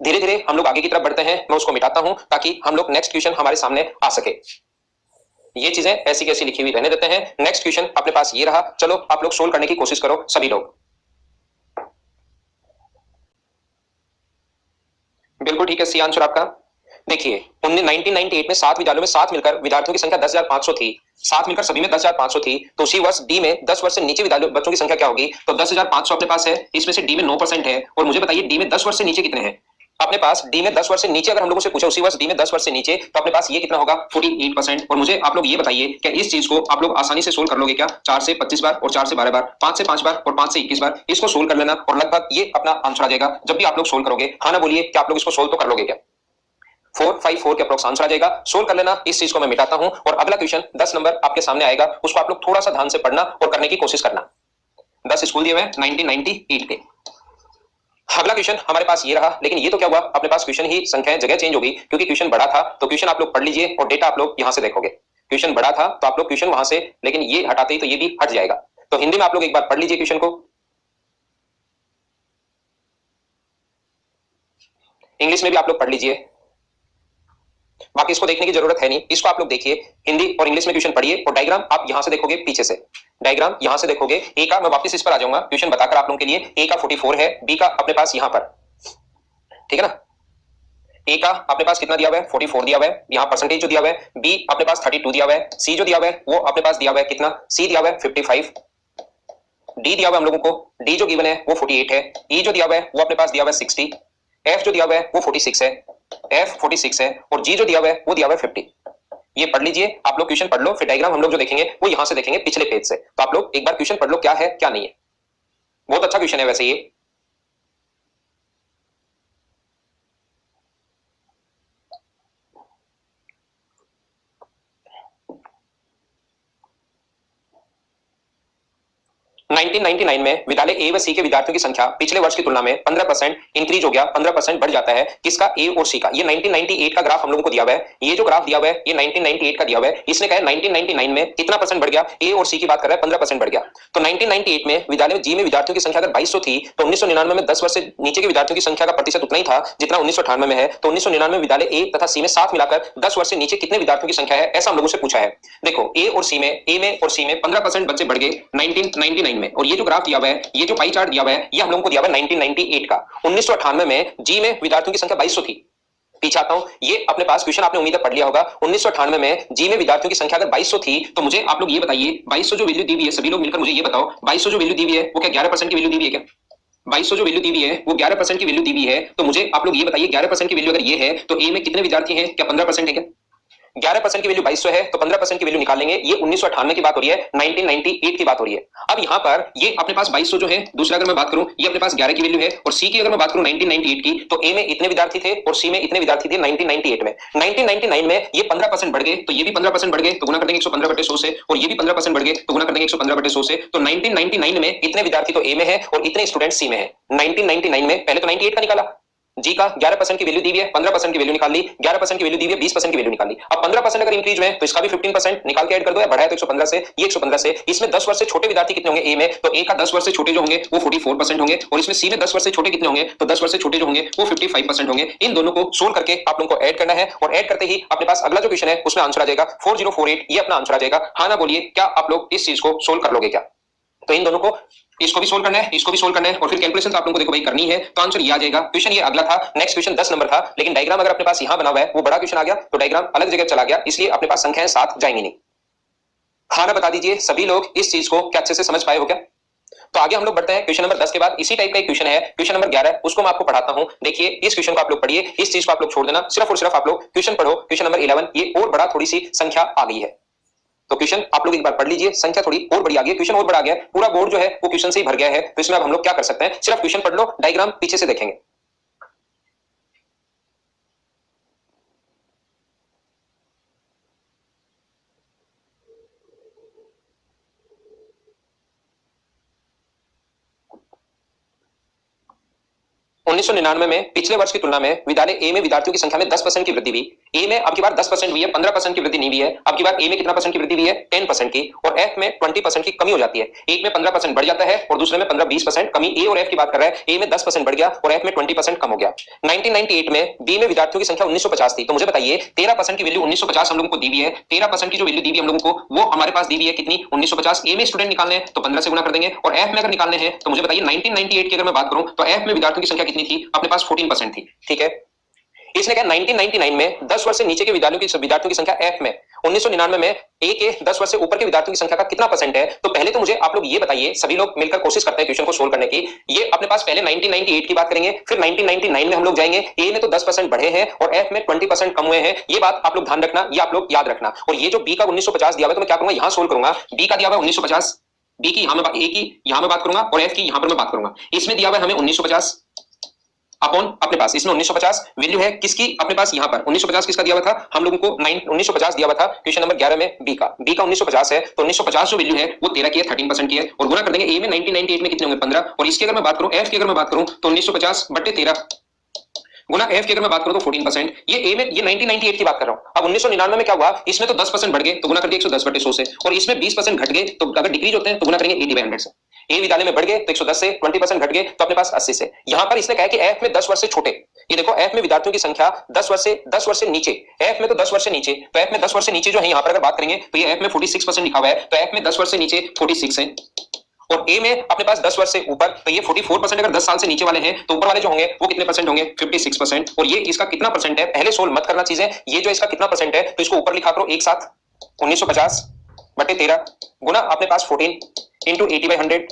धीरे धीरे हम लोग आगे की तरफ बढ़ते हैं, मैं उसको मिटाता हूं ताकि हम लोग नेक्स्ट क्वेश्चन हमारे सामने आ सके। ये चीजें ऐसी कैसी लिखी हुई रहने देते हैं। नेक्स्ट क्वेश्चन अपने पास ये रहा, चलो आप लोग सोल्व करने की कोशिश करो सभी लोग। बिल्कुल ठीक है, सी आंसर आपका। देखिए 1998 में 7 विद्यालयों में 7 मिलकर विद्यार्थियों की संख्या 10,500 थी, 7 मिलकर सभी में 10,500 थी। तो उसी वर्ष डी में 10 वर्ष से नीचे विद्यालय बच्चों की संख्या क्या होगी, तो 10,500 अपने पास है, इसमें से डी में 9% है। और मुझे बताइए डी में 10 वर्ष से नीचे कितने हैं? अपने पास डी में 10 वर्ष से नीचे अगर हम लोगों से पूछा उसी वर्ष डी में 10 वर्ष से नीचे, तो अपने पास ये कितना होगा 48%। और मुझे आप लोग ये बताइए क्या इस चीज को आप लोग आसानी से सोल्व कर लोगे क्या? 4 से 25 बार और 4 से 12 बार, 5 से 5 बार और 5 से 21 बार इसको सोल्व कर लेना और लगभग ये अपना आंसर आ जाएगा जब भी आप लोग सोल्व करोगे। हाँ ना बोलिए, क्या आप लोग इसको सोल्व तो कर लोगे क्या? 454 के अप्रोक्स आंसर आ जाएगा। सोल्व कर लेना, इस चीज को मैं मिटाता हूं और अगला क्वेश्चन 10 नंबर आपके सामने आएगा, उसको आप लोग थोड़ा सा ध्यान से पढ़ना और करने की कोशिश करना। 10 स्कूल दिए हुए 1998 के। अगला क्वेश्चन हमारे पास ये रहा, लेकिन ये तो क्या हुआ, अपने पास क्वेश्चन ही संख्याएं जगह चेंज हो गई क्योंकि क्वेश्चन बड़ा था। तो क्वेश्चन आप लोग पढ़ लीजिए और डेटा आप लोग यहां से देखोगे। क्वेश्चन बड़ा था तो आप लोग क्वेश्चन वहां से, लेकिन ये हटाते ही तो ये भी हट जाएगा। तो हिंदी में आप लोग एक बार पढ़ लीजिए क्वेश्चन को, इंग्लिश में भी आप लोग पढ़ लीजिए, बाकी इसको देखने की जरूरत है नहीं। इसको आप लोग देखिए, हिंदी और इंग्लिश में क्वेश्चन पढ़िए और डायग्राम आप यहां से देखोगे, पीछे से डायग्राम यहां से देखोगे। ए का मैं वापस इस पर आ जाऊंगा क्वेश्चन बताकर आप लोगों के लिए। ए का 44 है, बी का अपने पास यहां पर, ठीक है ना। ए का अपने पास कितना दिया हुआ है 44 दिया हुआ है, यहाँ परसेंटेज जो दिया हुआ है। बी अपने पास 32 दिया हुआ है। सी जो दिया हुआ है वो अपने पास दिया हुआ है कितना, सी दिया हुआ है 55। डी दिया हुआ है हम लोगों को, डी जो गिवन है वो 48 है। ई जो दिया हुआ है वो अपने पास दिया हुआ है 60। एफ जो दिया हुआ है वो 46 है, एफ 46 है। और जी जो दिया हुआ है वो दिया हुआ है 50। ये पढ़ लीजिए आप लोग, क्वेश्चन पढ़ लो, फिर डायग्राम हम लोग जो देखेंगे वो यहां से देखेंगे पिछले पेज से। तो आप लोग एक बार क्वेश्चन पढ़ लो क्या है क्या नहीं है। बहुत अच्छा क्वेश्चन है वैसे ये। 1999 में विद्यालय ए व सी के विद्यार्थियों की संख्या पिछले वर्ष की तुलना में 15% इंक्रीज हो गया, 15% बढ़ जाता है। किसका, ए और सी का। ये 1998 का ग्राफ हम लोगों को दिया हुआ है। ये जो ग्राफ दिया हुआ है ये 1998 का दिया हुआ है। इसने कहा 1999 में कितना परसेंट बढ़ गया, ए और सी की बात कर रहा है, 15% बढ़ गया। तो 1998 में विद्यालय जी में विद्यार्थियों की संख्या अगर 2200 थी तो 1999 में 10 वर्ष से नीचे के विद्यार्थियों की संख्या का प्रतिशत उतना ही था जितना 1998 में है। तो 1999 विद्यालय ए तथा सी में साथ मिलाकर 10 वर्ष से नीचे कितने विद्यार्थियों की संख्या है, ऐसा हम लोगों से पूछा है। देखो ए और सी में, ए में और सी में 15% बच्चे बढ़ गए 1999 में। और ये जो ग्राफ दिया हुआ है, ये जो पाई चार्ट दिया हुआ है, ये हम लोगों को दिया हुआ है 1998 का। 1998 में जी में विद्यार्थियों की संख्या 2200 थी। पीछे आता हूं, ये अपने पास क्वेश्चन आपने उम्मीद है पढ़ लिया होगा। 1998 में जी में विद्यार्थियों की संख्या अगर 2200 थी तो मुझे आप लोग ये बताइए 2200 जो वैल्यू दी हुई है, सभी लोग मिलकर मुझे ये बताओ 2200 जो वैल्यू दी हुई है वो क्या 11% की वैल्यू दी हुई है क्या? 2200 जो वैल्यू दी हुई है वो 11% की वैल्यू दी हुई है। तो मुझे आप लोग ये बताइए 11% की वैल्यू अगर ये है तो ए में कितने विद्यार्थी हैं, क्या 15% है क्या? 11% की वैल्यू 2200 है तो 15% की वैल्यू निकाल लेंगे। ये 1998 की बात हो रही है, 1998 की बात हो रही है। अब यहां पर ये अपने पास 2200 जो है, दूसरा अगर मैं बात करूं ये अपने पास 11 की वैल्यू है। और सी की अगर मैं बात करूं 1998 की, तो ए में इतने विद्यार्थी थे और सी में इतने विद्यार्थी थे 1998 में। 1999 में ये 15% बढ़ गए तो ये भी 15% बढ़ गए, तो गुना कर देंगे 115/100 से। और ये भी 15% बढ़ गए तो गुना कर देंगे 115/100 से। तो 1999 में इतने विद्यार्थी तो ए में है और इतने स्टूडेंट सी में है। 1999 में पहले तो 98 का निकाला, जी का 11% की वैल्यू दी हुई है, 15% की वैल्यू निकाल ली, 11% की वैल्यू दी हुई है, 20% की वैल्यू निकाल ली। अब 15% अगर इंक्रीज हुए तो इसका भी 15% निकाल के ऐड कर दो, या बढ़ाया तो 115 से, ये 115 से। इसमें 10 वर्ष से छोटे विद्यार्थी कितने होंगे ए में, तो ए का 10 वर्ष से छोटे जो होंगे वो 44% होंगे। और इसमें सी में 10 वर्ष से छोटे कितने होंगे, तो 10 वर्ष से छोटे जो होंगे वो 55% होंगे। इन दोनों को सोल्व करके आप लोगों को ऐड करना है और ऐड करते ही अपने पास अगला जो क्वेश्चन है उसमें आंसर आ जाएगा 4048। ये अपना आंसर आ जाएगा। हाँ ना बोलिए, क्या आप लोग इस चीज को सोल्व कर लोगे क्या? तो इन दोनों को, इसको भी सोल्व करना है, इसको भी सोल्व करना है और फिर कैलकुलेशन तो आप लोगों को देखो भाई करनी है। तो आंसर ये आ जाएगा। क्वेश्चन ये अगला था, नेक्स्ट क्वेश्चन 10 नंबर था, लेकिन डायग्राम अगर अपने पास यहां बना हुआ है वो बड़ा क्वेश्चन आ गया तो डायग्राम अलग जगह चला गया, इसलिए अपने पास संख्याएं साथ जाएंगी नहीं। हाँ ना बता दीजिए सभी लोग इस चीज को क्या अच्छे से समझ पाए हो क्या? तो आगे हम लोग बढ़ते हैं क्वेश्चन नंबर 10 के बाद इसी टाइप का एक क्वेश्चन है, क्वेश्चन नंबर 11, उसको मैं आपको पढ़ाता हूं। देखिए इस क्वेश्चन को आप लोग पढ़िए, इस चीज को आप लोग छोड़ देना, सिर्फ और सिर्फ आप लोग क्वेश्चन पढ़ो। क्वेश्चन नंबर 11, ये और बड़ा थोड़ी सी संख्या आ गई है तो क्वेश्चन आप लोग एक बार पढ़ लीजिए, संख्या थोड़ी और बड़ी आ गई, क्वेश्चन और बड़ा आ गया, पूरा बोर्ड जो है वो क्वेश्चन से ही भर गया है। तो इसमें अब हम लोग क्या कर सकते हैं, सिर्फ क्वेश्चन पढ़ लो, डायग्राम पीछे से देखेंगे। उन्नीस सौ 99 में पिछले वर्ष की तुलना में विद्यालय ए में विद्यार्थियों की संख्या में 10% की वृद्धि हुई। ए में अब की बार 10% हुई है, 15% की वृद्धि नहीं हुई है। अब की बार ए में कितना परसेंट की वृद्धि हुई है, 10% की। और एफ में 20% की कमी हो जाती है। एक में 15% बढ़ जाता है और दूसरे में 15-20% कमी। ए और एफ की बात कर रहा है, ए में 10% बढ़ गया और एफ में 20% कम हो गया। 1998 में बी में विद्यार्थियों की संख्या 1950 थी। तो मुझे बताइए 13% की वैल्यू 1950 हम लोगों को दी हुई है, 13% की जो वैल्यू दी हुई हम लोगों को वो हमारे पास दी हुई है कितनी, 1950। ए में स्टूडेंट निकालने हैं तो 15 से गुना कर देंगे। और एफ में अगर निकालने हैं तो मुझे बताइए 1998 की अगर मैं बात करूं तो एफ में विद्यार्थियों की संख्या कितनी थी, अपने पास 14% थी। ठीक है, इसने कहा 1999 में 10 वर्ष से नीचे के विद्यार्थियों की संख्या एफ में 1999 में ए के 10 वर्ष से ऊपर के विद्यार्थियों की संख्या का कितना परसेंट है? तो पहले तो मुझे आप लोग ये बताइए, सभी लोग मिलकर कोशिश करते हैं क्वेश्चन को सोल्व करने की। ये अपने पास पहले 1998 की बात करेंगे, फिर 1999 में हम लोग जाएंगे। ए में तो 10% बढ़े हैं और एफ में 20% कम हुए हैं। ये बात आप लोग ध्यान रखना, ये आप लोग याद रखना। और ये जो बी का 1950 दिया हुआ है, तो मैं क्या करूंगा, यहां सोल्व करूंगा। बी का दिया हुआ है 1950, बी की यहां में ए की यहां में बात करूंगा और एफ की यहां पर मैं बात करूंगा। इसमें दिया हुआ है हमें 1950 अपॉन अपने पास, इसमें 1950 वैल्यू है किसकी, अपने पास यहां पर 1950 किसका दिया हुआ था, हम लोगों को 1950 दिया हुआ था क्वेश्चन नंबर 11 में बी का 1950 है। तो 1950 जो वैल्यू है वो 13 की है, 13% की है, और गुना कर देंगे ए में 1998 में कितने होंगे 15, और इसकी अगर मैं बात करूं, एफ की अगर मैं बात करूं तो 1950 बट्टे 13 गुना एफ की अगर मैं बात करूं तो 14%। ये ए में, ये 1998 की बात कर रहा हूं। अब 1999 में क्या हुआ, इसमें तो 10% बढ़ गए तो गुना कर दिया 110 बटे 100 से, और इसमें 20% घट गए तो अगर डिक्रीज होते हैं तो गुना करेंगे 80/100 से। ए विद्यालय में बढ़ गए तो 110 से, 20% घट गए तो अपने पास 80 से। यहां पर इसने कहा कि एफ में 10 वर्ष से छोटे, ये देखो एफ में विद्यार्थियों की संख्या 10 वर्ष से नीचे, एफ में तो 10 वर्ष से नीचे, तो एफ में 10 वर्ष से नीचे जो है यहां पर अगर बात करेंगे तो ये एफ में 46% लिखा हुआ है, तो एफ में 10 वर्ष से नीचे 46 है, और ए में अपने पास 10 वर्ष से ऊपर, तो ये 44%। अगर 10 साल से नीचे वाले हैं तो ऊपर वाले जो होंगे वो कितने परसेंट होंगे, 56%। और ये इसका कितना परसेंट है, पहले सोल्व मत करना चीजें, ये जो इसका कितना परसेंट है तो इसको ऊपर लिखा करो एक साथ, 1950 बटे 13 गुना अपने पास 14 इंटू 80/100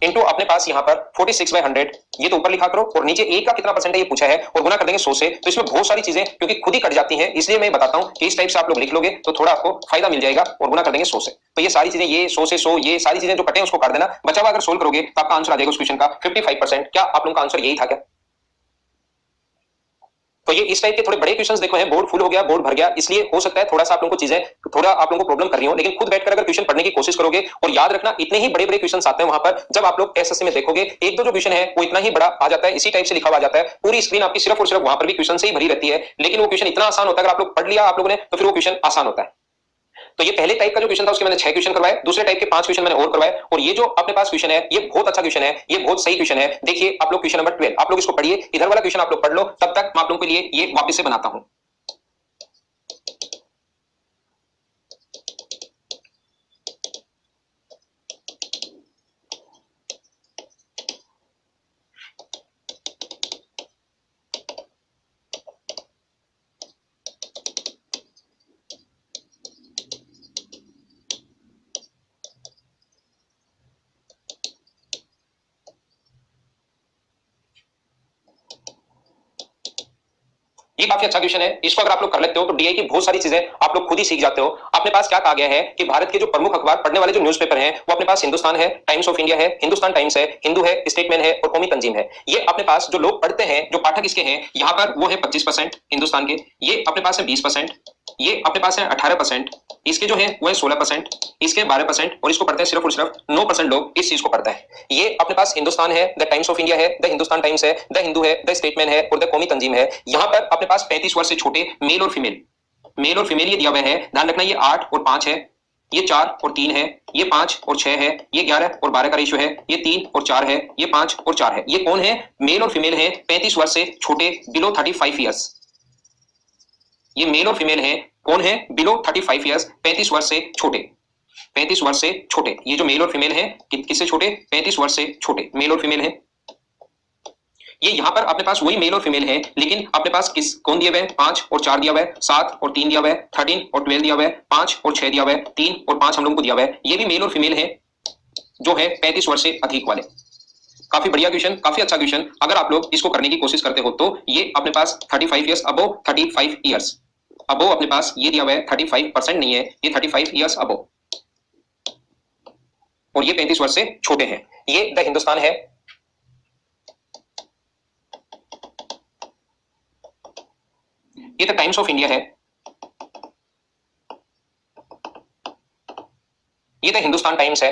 इंटू अपने पास यहाँ पर 46/100, ये तो ऊपर लिखा करो, और नीचे ए का कितना परसेंट है ये पूछा है, और गुना कर देंगे 100 से। तो इसमें बहुत सारी चीजें क्योंकि खुद ही कट जाती हैं, इसलिए मैं बताता हूं कि इस टाइप से आप लोग लिख लोगे तो थोड़ा आपको फायदा मिल जाएगा, और गुना कर देंगे 100 से। तो ये सारी चीजें, ये 100 से 100, ये सारी चीजें जो कटे हैं उसको कर देना, बचा हुआ अगर सोल्व करोगे तो आपका आंसर आ जाएगा उस क्वेश्चन का 55%। क्या आप लोगों का आंसर यही था क्या? तो ये इस टाइप के थोड़े बड़े क्वेश्चंस देखो हैं, बोर्ड फुल हो गया, बोर्ड भर गया, इसलिए हो सकता है थोड़ा सा आप लोगों को चीजें, थोड़ा आप लोगों को प्रॉब्लम कर रही हो, लेकिन खुद बैठकर अगर क्वेश्चन पढ़ने की कोशिश करोगे, और याद रखना इतने ही बड़े बड़े क्वेश्चंस आते हैं वहां पर, जब आप लोग एसएससी में देखोगे एक दो जो क्वेश्चन है वो इतना ही बड़ा आ जाता है, इसी टाइप से लिखा हुआ आ जाता है, पूरी स्क्रीन आपकी सिर्फ और सिर्फ वहां पर भी क्वेश्चन से ही भरी रहती है, लेकिन वो क्वेश्चन इतना आसान होता है, अगर आप लोग पढ़ लिया आप लोगों ने तो फिर वो क्वेश्चन आसान होता है। तो ये पहले टाइप का जो क्वेश्चन था उसके मैंने 6 क्वेश्चन करवाए, दूसरे टाइप के 5 क्वेश्चन मैंने और करवाए, और ये जो अपने पास क्वेश्चन है ये बहुत अच्छा क्वेश्चन है, ये बहुत सही क्वेश्चन है। देखिए आप लोग क्वेश्चन नंबर 12 आप लोग इसको पढ़िए, इधर वाला क्वेश्चन आप लोग पढ़ लो, तब तक मैं आप लोगों के लिए ये वापस से बनाता हूं। ये काफी अच्छा क्वेश्चन है, इसको अगर आप लोग कर लेते हो तो डीआई की बहुत सारी चीजें आप लोग खुद ही सीख जाते हो। अपने पास क्या कहा गया है कि भारत के जो प्रमुख अखबार पढ़ने वाले जो न्यूज़पेपर हैं वो अपने पास हिंदुस्तान है, टाइम्स ऑफ इंडिया है, हिंदुस्तान टाइम्स है, हिंदू है, स्टेटमैन है और कौमी तंजीम है। ये अपने पास जो लोग पढ़ते हैं, जो पाठक इसके हैं, यहाँ पर वो है 25% हिंदुस्तान के, ये अपने पास है 20%, ये अपने पास है 18%, इसके जो है वो है 16%, इसके 12%, और इसको पढ़ते हैं सिर्फ और सिर्फ 9% लोग इस चीज को पढ़ता है। ये अपने पास हिंदुस्तान है, द टाइम्स ऑफ इंडिया है, द हिंदुस्तान टाइम्स है, द हिंदू है, द स्टेटमैन है और द कौमी तंजीम है। यहाँ पर अपने पास 35 वर्ष से छोटे मेल और फीमेल, मेल और फीमेल ये दिया हुआ है, ध्यान रखना ये 8 और 5 है, ये 4 और 3 है, ये 5 और 6 है, ये 11 और 12 का रेशियो है, ये 3 और 4 है, ये 5 और 4 है। ये कौन है, मेल और फीमेल है 35 वर्ष से छोटे, बिलो 35 ईयर्स। ये मेल और फीमेल है, कौन है, बिलो 35 ईयर्स, 35 वर्ष से छोटे, 35 वर्ष से छोटे। ये जो मेल और फीमेल है किससे छोटे, 35 वर्ष से छोटे मेल और फीमेल है। ये यहां पर अपने पास वही मेल और फीमेल है, लेकिन अपने पास किस कौन दिया हुआ है, 5 और 4 दिया हुआ है, 7 और 3 दिया हुआ है, 13 और 12 दिया हुआ है, 5 और 6 दिया हुआ है, 3 और 5 हम लोगों को दिया हुआ है। ये भी मेल और फीमेल है जो है 35 वर्ष से अधिक वाले। काफी बढ़िया क्वेश्चन, काफी अच्छा क्वेश्चन। अगर आप लोग इसको करने की कोशिश करते हो तो ये अपने पास 35 ईयर्स अबो, 35 ईयर्स अबो अपने पास ये दिया हुआ है, 35% नहीं है, ये 35 ईयर्स अबो, और ये 35 वर्ष से छोटे हैं। ये द हिंदुस्तान है, ये द टाइम्स ऑफ इंडिया है, ये द हिंदुस्तान टाइम्स है।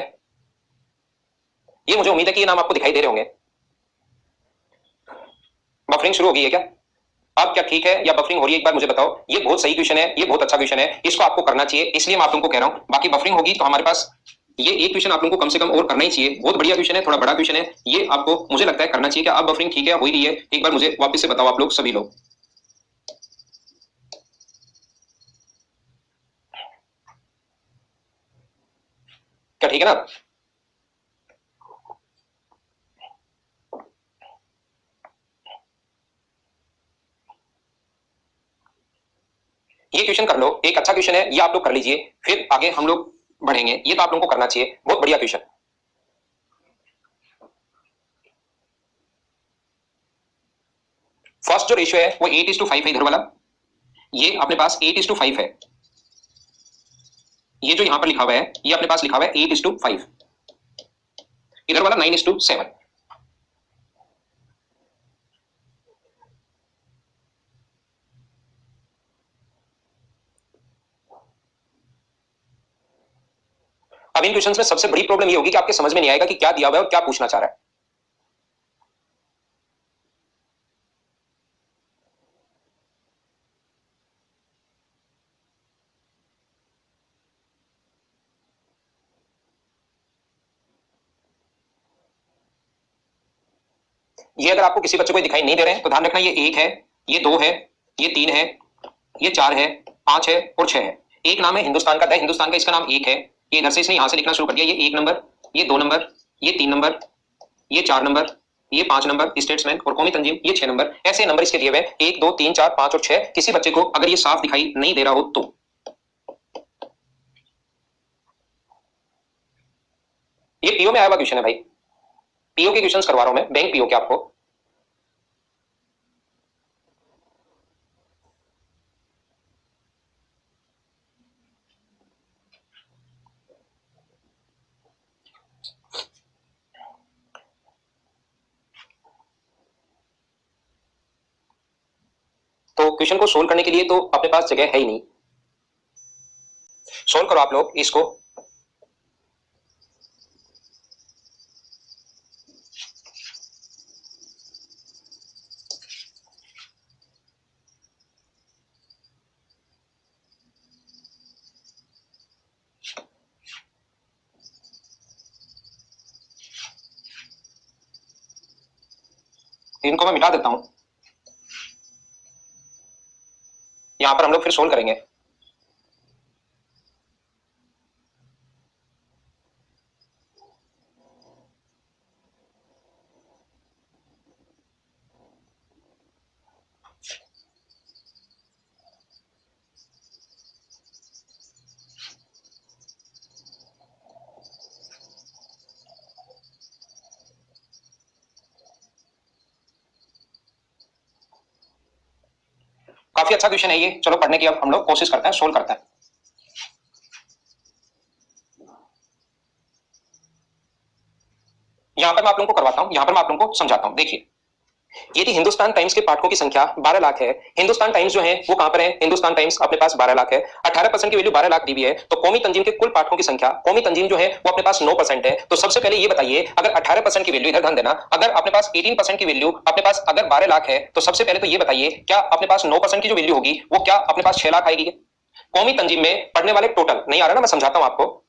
ये मुझे उम्मीद है कि ये नाम आपको दिखाई दे रहे होंगे। बफरिंग शुरू हो गई है क्या? अब क्या ठीक है या बफरिंग हो रही है, एक बार मुझे बताओ। ये बहुत सही क्वेश्चन है, ये बहुत अच्छा क्वेश्चन है, इसको आपको करना चाहिए, इसलिए मैं आप लोगों को कह रहा हूं। बाकी बफरिंग होगी तो हमारे पास ये एक क्वेश्चन आप लोगों को कम से कम और करना ही चाहिए। बहुत बढ़िया क्वेश्चन है, थोड़ा बड़ा क्वेश्चन है, ये आपको मुझे लगता है करना चाहिए। क्या अब बफरिंग ठीक है, हो ही रही है? एक बार मुझे वापस से बताओ आप लोग सभी लोग। क्या ठीक है ना? ये क्वेश्चन कर लो, एक अच्छा क्वेश्चन है, ये आप लोग कर लीजिए, फिर आगे हम लोग बढ़ेंगे। ये तो आप लोगों को करना चाहिए, बहुत बढ़िया क्वेश्चन। फर्स्ट जो रेशियो है वो 8:5 है इधर वाला, ये अपने पास 8:5 है। ये जो यहां पर लिखा हुआ है ये अपने पास लिखा हुआ है 8:5, इधर वाला 9:7। अब इन क्वेश्चंस में सबसे बड़ी प्रॉब्लम ये होगी कि आपके समझ में नहीं आएगा कि क्या दिया हुआ है और क्या पूछना चाह रहा है। ये अगर आपको किसी बच्चे को दिखाई नहीं दे रहे हैं तो ध्यान रखना, ये 1 है, ये 2 है, ये 3 है, ये 4 है, 5 है और 6 है। एक नाम है हिंदुस्तान का, द हिंदुस्तान का इसका नाम 1 है। ये इधर से इसने यहां से लिखना शुरू कर दिया, ये 1 नंबर, ये 2 नंबर, ये 3 नंबर, ये 4 नंबर, ये 5 नंबर, स्टेट्समैन और कौमी तंजीम ये 6 नंबर। ऐसे नंबर इसके दिए हुए 1 2 3 4 5 और 6। किसी बच्चे को अगर ये साफ दिखाई नहीं दे रहा हो तो ये पीओ में आया हुआ क्वेश्चन है भाई, पीओ के क्वेश्चंस करवा रहा हूं मैं, बैंक पीओ के आपको। तो क्वेश्चन को सोल्व करने के लिए तो अपने पास जगह है ही नहीं। सोल्व करो आप लोग इसको। इनको मैं मिटा देता हूं, यहां पर हम लोग फिर सोल्व करेंगे। काफी अच्छा क्वेश्चन है ये, चलो पढ़ने की अब हम लोग कोशिश करते हैं, सोल्व करते हैं। यहां पर मैं आप लोगों को करवाता हूं, यहां पर मैं आप लोगों को समझाता हूं। देखिए, यदि हिंदुस्तान टाइम्स के पाठकों की संख्या 12 लाख है, हिंदुस्तान टाइम्स जो है वो कहां पर है, हिंदुस्तान टाइम्स अपने पास 12 लाख है, 18% की वैल्यू 12 लाख दी हुई है, तो कौमी तंजीम के कुल पाठकों की संख्या, कौमी तंजीम जो है वो अपने पास 9% है। तो सबसे पहले ये बताइए, अगर 18% की वैल्यू, इधर ध्यान देना, अगर अपने पास 18% की वैल्यू अपने पास अगर 12 लाख है, तो सबसे पहले तो ये बताइए क्या अपने पास 9% की जो वैल्यू होगी वो क्या अपने पास 6 लाख आएगी? कौमी तंजीम में पढ़ने वाले टोटल, नहीं आ रहा ना, मैं समझाता हूं आपको।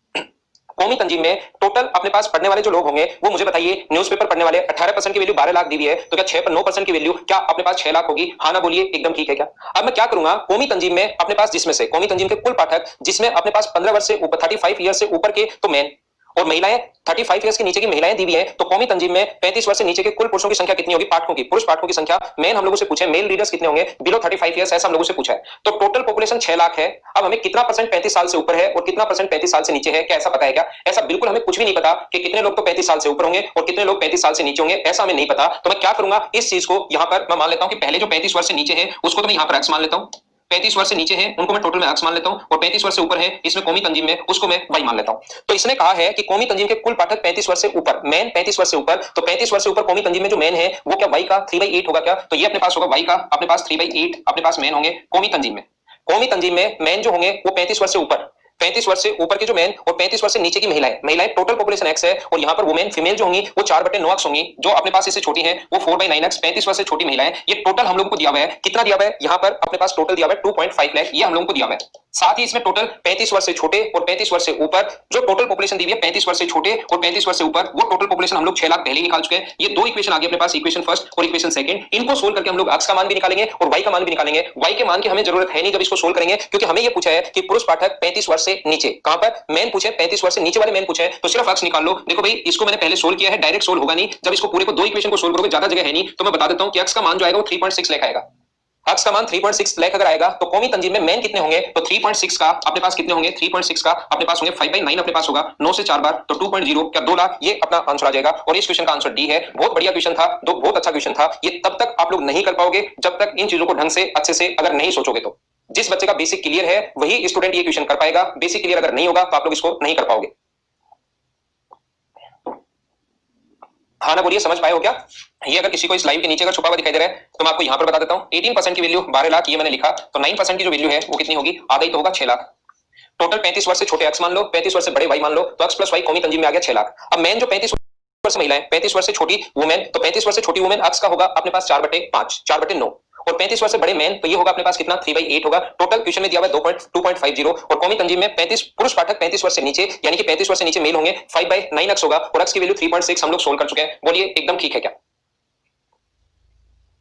कौमी तंजीम में टोटल अपने पास पढ़ने वाले जो लोग होंगे वो मुझे बताइए, न्यूज़पेपर पढ़ने वाले 18% की वैल्यू 12 लाख दी हुई है, तो क्या 6 पर 9% की वैल्यू क्या अपने पास 6 लाख होगी? हाँ ना बोलिए, एकदम ठीक है क्या? अब मैं क्या करूंगा, कौमी तंजीम में अपने पास जिसमें से कौमी तंजीम के कुल पाठक जिसमें अपने पास 15 वर्ष से ऊपर, 35 ईयर से ऊपर के तो मेन, और महिलाएं 35 ईयर्स के नीचे की महिलाएं दी हुई है, तो कौमी तंजीम में 35 वर्ष से नीचे के कुल पुरुषों की संख्या कितनी होगी? पाठकों की, पुरुष पाठकों की संख्या मेन हम लोगों से पूछे, मेल रीडर्स कितने होंगे बिलो 35 ईयर्स, ऐसा हम लोगों से पूछा है। तो टोटल पॉपुलेशन 6 लाख है। अब हमें कितना परसेंट 35 साल से ऊपर है और कितना परसेंट 35 साल से नीचे है, क्या ऐसा पता है क्या? ऐसा बिल्कुल हमें कुछ भी नहीं पता कि कितने लोग तो 35 साल से ऊपर होंगे और कितने लोग 35 साल से नीचे होंगे, ऐसा हमें नहीं पता। तो मैं क्या करूंगा, इस चीज को यहां पर मैं मान लेता हूं कि पहले जो 35 वर्ष से नीचे है उसको तो मैं यहां पर एक्स मान लेता हूं, 35 वर्ष से नीचे हैं उनको मैं टोटल में एक्स मान लेता हूं, और 35 वर्ष से ऊपर है इसमें कौमी तंजीम में उसको मैं वाई मान लेता हूं। तो इसने कहा है कि कौमी तंजीम के कुल पाठक 35 वर्ष से ऊपर, मेन 35 वर्ष से ऊपर, तो 35 वर्ष से ऊपर कौमी तंजीम में जो मेन है वो क्या वाई का 3/8 होगा क्या? तो ये अपने पास होगा वाई का अपने पास 3/8 अपने पास मेन होंगे कौमी तंजीम में। कौमी तंजीम में मेन जो होंगे वो 35 वर्ष से ऊपर, 35 वर्ष से ऊपर के जो मेन और 35 वर्ष से नीचे की महिलाएं, महिलाएं टोटल पॉपुलेशन एक्स है, और यहां पर वुमेन फीमेल जो होंगी वो 4/9 एक्स होंगी, जो अपने पास इससे छोटी हैं वो 4/9 एक्स, 35 वर्ष से छोटी महिलाएं। ये टोटल हम लोगों को दिया हुआ है, कितना दिया हुआ है यहां पर अपने पास टोटल दिया हुआ है 2.5 लाख, ये हम लोगों को दिया हुआ है। साथ ही इसमें टोटल 35 वर्ष से छोटे और 35 वर्ष से ऊपर जो टोटल पॉपुलेशन दी हुई है, 35 वर्ष से छोटे और 35 वर्ष से ऊपर, वो टोटल पॉपुलेशन हम लोग 6 लाख पहले निकाल चुके हैं। ये दो इक्वेशन आ गई अपने पास, इक्वेशन फर्स्ट और इक्वेशन सेकंड, इनको सोल्व करके हम लोग एक्स का मान भी निकालेंगे और वाई का मान भी निकालेंगे। वाई के मान की हमें जरूरत है नहीं जब इसको सोल्व करेंगे, क्योंकि हमें ये पूछा है कि पुरुष पाठक 35 वर्ष से नीचे, कहां पर मेन पूछे 35 वर्ष से नीचे वाले मेन पूछे, तो सिर्फ एक्स निकाल लो। देखो भाई, इसको मैंने पहले सोल्व किया है, डायरेक्ट सोल्व होगा नहीं, जब इसको पूरे को दो इक्वेशन को सोल्व करोगे ज्यादा जगह है नहीं, तो मैं बता देता हूं कि एक्स का मान जो आएगा वो 3.6 लाख आएगा, एक्स का मान 3.6 लाख अगर आएगा तो कौमी तंजीम में मैन कितने होंगे, तो 3.6 का अपने पास कितने होंगे, 3.6 का अपने पास होंगे 5/9 अपने पास होगा, 9 से 4 बार तो 2.0 क्या 2 लाख, ये अपना आंसर आ जाएगा। और इस क्वेश्चन का आंसर डी है। बहुत बढ़िया क्वेश्चन था, बहुत अच्छा क्वेश्चन था। ये तब तक आप लोग नहीं कर पाओगे जब तक इन चीजों को ढंग से अच्छे से अगर नहीं सोचोगे। तो जिस बच्चे का बेसिक क्लियर है वही स्टूडेंट ये क्वेश्चन कर पाएगा। बेसिक क्लियर अगर नहीं होगा तो आप लोग इसको नहीं कर पाओगे। हाँ ना बोलिए, समझ पाए हो क्या? ये अगर किसी को इस लाइव के नीचे अगर छुपा हुआ दिखाई दे रहा है तो मैं आपको यहां पर बता देता हूं। 18% की वैल्यू 12 लाख ये मैंने लिखा, तो 9% की जो वैल्यू है वो कितनी होगी, आधा ही तो होगा 6 लाख। टोटल 35 वर्ष से छोटे एक्स मान लो, 35 वर्ष से बड़े वाई मान लो, तो एक्स प्लस वाई कौमी तंजीम में आ गया 6 लाख। अब मैन जो 35 वर्ष महिला है, 35 वर्ष से छोटी वुमेन, तो 35 वर्ष से छोटी वुमेन एक्स का होगा अपने पास 4/5, 4/9, और 35 वर्ष से बड़े मैन तो ये होगा अपने पास कितना 3/8 होगा। टोटल क्वेश्चन में दिया हुआ है 2.50 और कौमी तंजीम में 35 पुरुष पाठक 35 वर्ष से नीचे यानी कि 35 वर्ष से नीचे मेल होंगे 5/9 एक्स होगा, और एक्स की वैल्यू 3.6 हम लोग सोल्व कर चुके हैं। बोलिए एकदम ठीक है क्या?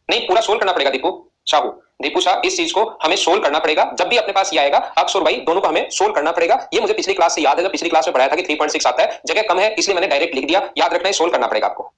नहीं, पूरा सोल्व करना पड़ेगा दीपू शाह, इस चीज को हमें सोल्व करना पड़ेगा। जब भी अपने पास ये आएगा अक्स और वाई दोनों को हमें सोल्व करना पड़ेगा। ये मुझे पिछली क्लास से याद है, जब पिछली क्लास में पढ़ाया था कि 3.6 आता है, जगह कम है इसलिए मैंने डायरेक्ट लिख दिया। याद रखना है, सोल्व करना पड़ेगा आपको।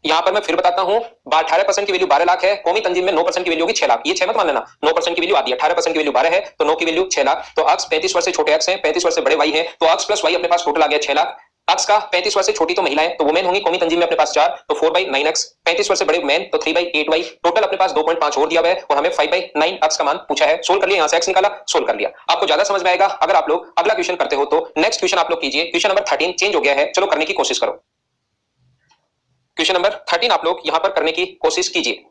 यहां पर मैं फिर बताता हूं, 18% की वैल्यू 12 लाख है, कौमी तंजीम में 9% की वैल्यू होगी 6 लाख। ये 6 मत मान लेना, 9% की वैल्यू आती है, 18% की वैल्यू 12 है तो 9 की वैल्यू 6 लाख। तो अक्स 35 वर्ष से छोटे एक्स है, 35 वर्ष से बड़े वाई है, तो अक्स प्लस वाई अपने पास टोटल आ गया 6 लाख। अक्स का 35 वर्ष से छोटी तो महिला है तो वुमेन होंगी कौमी तंजीम में अपने पास 4, तो 4/9 एक्स। 35 वर्ष से बड़े मैन तो 3/8 वाई। टोटल अपने पास 2.5 और दिया हुआ है और हमें 5/9 एक्स का मान पूछा है। सोल्व कर लिया, यहां से एक्स निकाला, सोल्व कर लिया। आपको ज्यादा समझ में आएगा अगर आप लोग अगला क्वेश्चन करते हो। तो नेक्स्ट क्वेश्चन आप लोग कीजिए, क्वेश्चन नंबर 13 चेंज हो गया है, चलो करने की कोशिश करो। क्वेश्चन नंबर 13 आप लोग यहां पर करने की कोशिश कीजिए।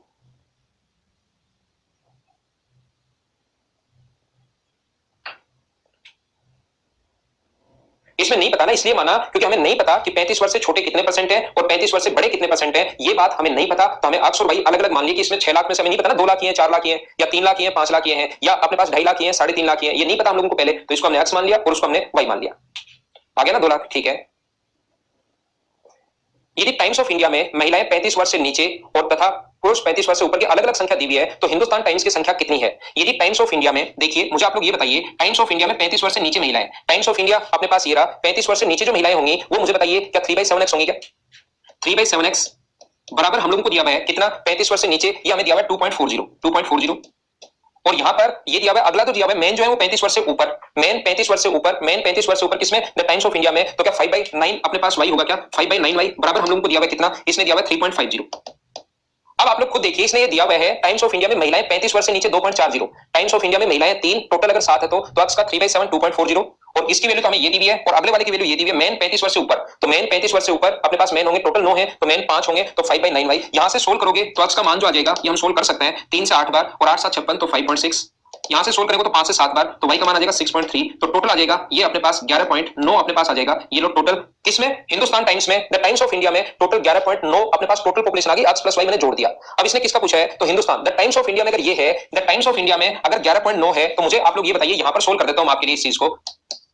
इसमें नहीं पता ना, इसलिए माना क्योंकि हमें नहीं पता कि 35 वर्ष से छोटे कितने परसेंट है और 35 वर्ष से बड़े कितने परसेंट है। ये बात हमें नहीं पता, तो हमें अक्स और वाई अलग अलग मान लिए कि इसमें 6 लाख में से हमें नहीं पता ना 2 लाख ही है, 4 लाख ही है, या 3 लाख ही है, 5 लाख ही है, या अपने पास 2.5 लाख ही है, 3.5 लाख ही है। ये नहीं पता हम लोगों को पहले, तो इसको हमने एक्स मान लिया और उसको हमने वाई मान लिया। आ गया ना 2 लाख, ठीक है। यदि टाइम्स ऑफ इंडिया में महिलाएं 35 वर्ष से नीचे और तथा पुरुष 35 वर्ष से ऊपर की अलग अलग संख्या दी हुई है, तो हिंदुस्तान टाइम्स की संख्या कितनी है? यदि टाइम्स ऑफ इंडिया में, देखिए मुझे आप लोग ये बताइए, टाइम्स ऑफ इंडिया में 35 वर्ष से नीचे महिलाएं, टाइम्स ऑफ इंडिया अपने पास ये रहा, 35 वर्ष से नीचे जो महिलाएं होंगी वो मुझे बताइए क्या 3/7x होंगी क्या? 3/7x बराबर हम लोगों को दिया हुआ है कितना, 35 वर्ष से नीचे, ये हमें दिया हुआ है 2.40, और यहां पर ये दिया हुआ है अगला जो दिया हुआ है मैन जो है वो 35 वर्ष से ऊपर, मैन 35 वर्ष से ऊपर, मैन 35 वर्ष से ऊपर किसमें, द टाइम्स ऑफ इंडिया में, तो क्या 5/9 अपने पास वाई होगा क्या, 5/9 वाई बराबर हम लोगों को दिया हुआ है कितना, इसने दिया हुआ है 3.50। अब आप लोग खुद देखिए, इसने ये दिया हुआ है टाइम्स ऑफ इंडिया में महिलाएं 35 वर्ष से नीचे 2.40, टाइम्स ऑफ इंडिया में महिलाएं 3, टोटल अगर 7 है तो अक्स का 3/7 2.40, और इसकी वैल्यू तो हमें ये दी हुई है और अगले वाले की वैल्यू ये दी हुई है मैन 35 वर्ष से ऊपर, तो मैन 35 वर्ष से ऊपर अपने पास मैन होंगे टोटल 9 है तो मैन 5 होंगे, तो 5/9 वाई। यहां से सोल्व करोगे तो अक्स का मान जो आ जाएगा ये हम सोल्व कर सकते हैं 3 से 8 बार, और 8 7 56 तो 5.6, यहां से सोल्व करेंगे तो 5 से 7 बार, तो वाई का मान आ जाएगा 6.3, तो टोटल आ जाएगा ये अपने पास 11.9 अपने पास आ जाएगा। ये लो टोटल किसमें, हिंदुस्तान टाइम्स में, द टाइम्स ऑफ इंडिया में टोटल 11.9 अपने पास टोटल पॉपुलेशन आ गई, एक्स प्लस वाई मैंने जोड़ दिया। अब इसने किसका पूछा है, तो Hindustan, the times of India में अगर ये है, द टाइम्स ऑफ इंडिया में अगर 11.9 है, तो मुझे आप लोग ये बताइए, यहां पर सोल्व कर देता हूं आपके लिए इस चीज को।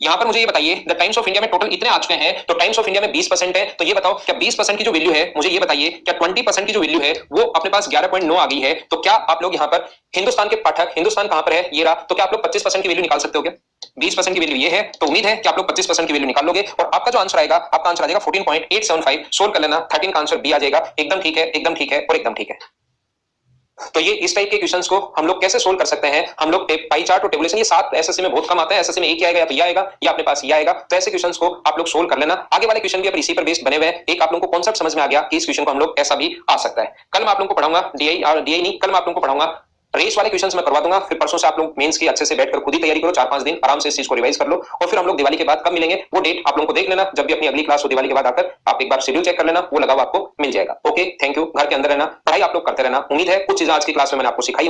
यहां पर मुझे ये बताइए, द टाइम्स ऑफ इंडिया में टोटल इतने आ चुके हैं, तो टाइम्स ऑफ इंडिया में 20% है, तो ये बताओ क्या 20% की जो वैल्यू है, मुझे ये बताइए क्या 20% की जो वैल्यू है वो अपने पास 11.9 आ गई है, तो क्या आप लोग यहां पर हिंदुस्तान के पाठक, हिंदुस्तान कहां पर है, ये रहा, तो क्या आप लोग 25% की वैल्यू निकाल सकते हो क्या? 20% की वैल्यू ये है, तो उम्मीद है कि आप लोग 25% की वैल्यू निकाल लोगे, और आपका जो आंसर आएगा, आपका आंसर आ जाएगा 14.875। सोल्व कर लेना, 13 का आंसर बी आ जाएगा। एकदम ठीक है, एकदम ठीक है और एकदम ठीक है। तो ये इस टाइप के क्वेश्चंस को हम लोग कैसे सोल्व कर सकते हैं, हम लोग पाई चार्ट और टेबुलेशन, ये 7 एसएससी में बहुत कम आता है, एसएससी में एक ही आएगा या तो ये आएगा या अपने पास ये आएगा, तो ऐसे क्वेश्चंस को आप लोग सोल्व कर लेना। आगे वाले क्वेश्चन भी अब इसी पर बेस्ड बने हुए हैं। एक आप लोगों को कॉन्सेप्ट समझ में आ गया कि इस क्वेश्चन को हम लोग ऐसा भी आ सकता है। कल मैं आप लोगों को पढ़ाऊंगा डीआई, और डीआई नहीं, कल मैं आप लोगों को पढ़ाऊंगा रेस वाले क्वेश्चंस मैं करवा दूंगा। फिर परसों से आप लोग मेंस की अच्छे से बैठकर खुद ही तैयारी करो, 4-5 दिन आराम से इस चीज को रिवाइज कर लो, और फिर हम लोग दिवाली के बाद कब मिलेंगे वो डेट आप लोगों को देख लेना, जब भी अपनी अगली क्लास हो दिवाली के बाद आकर आप एक बार शेड्यूल चेक कर लेना, वो लगा हुआ आपको मिल जाएगा। Okay, thank you. घर के अंदर रहना, पढ़ाई आप लोग करते रहना। उम्मीद है कुछ चीजें आज की क्लास में मैंने आपको सिखाई।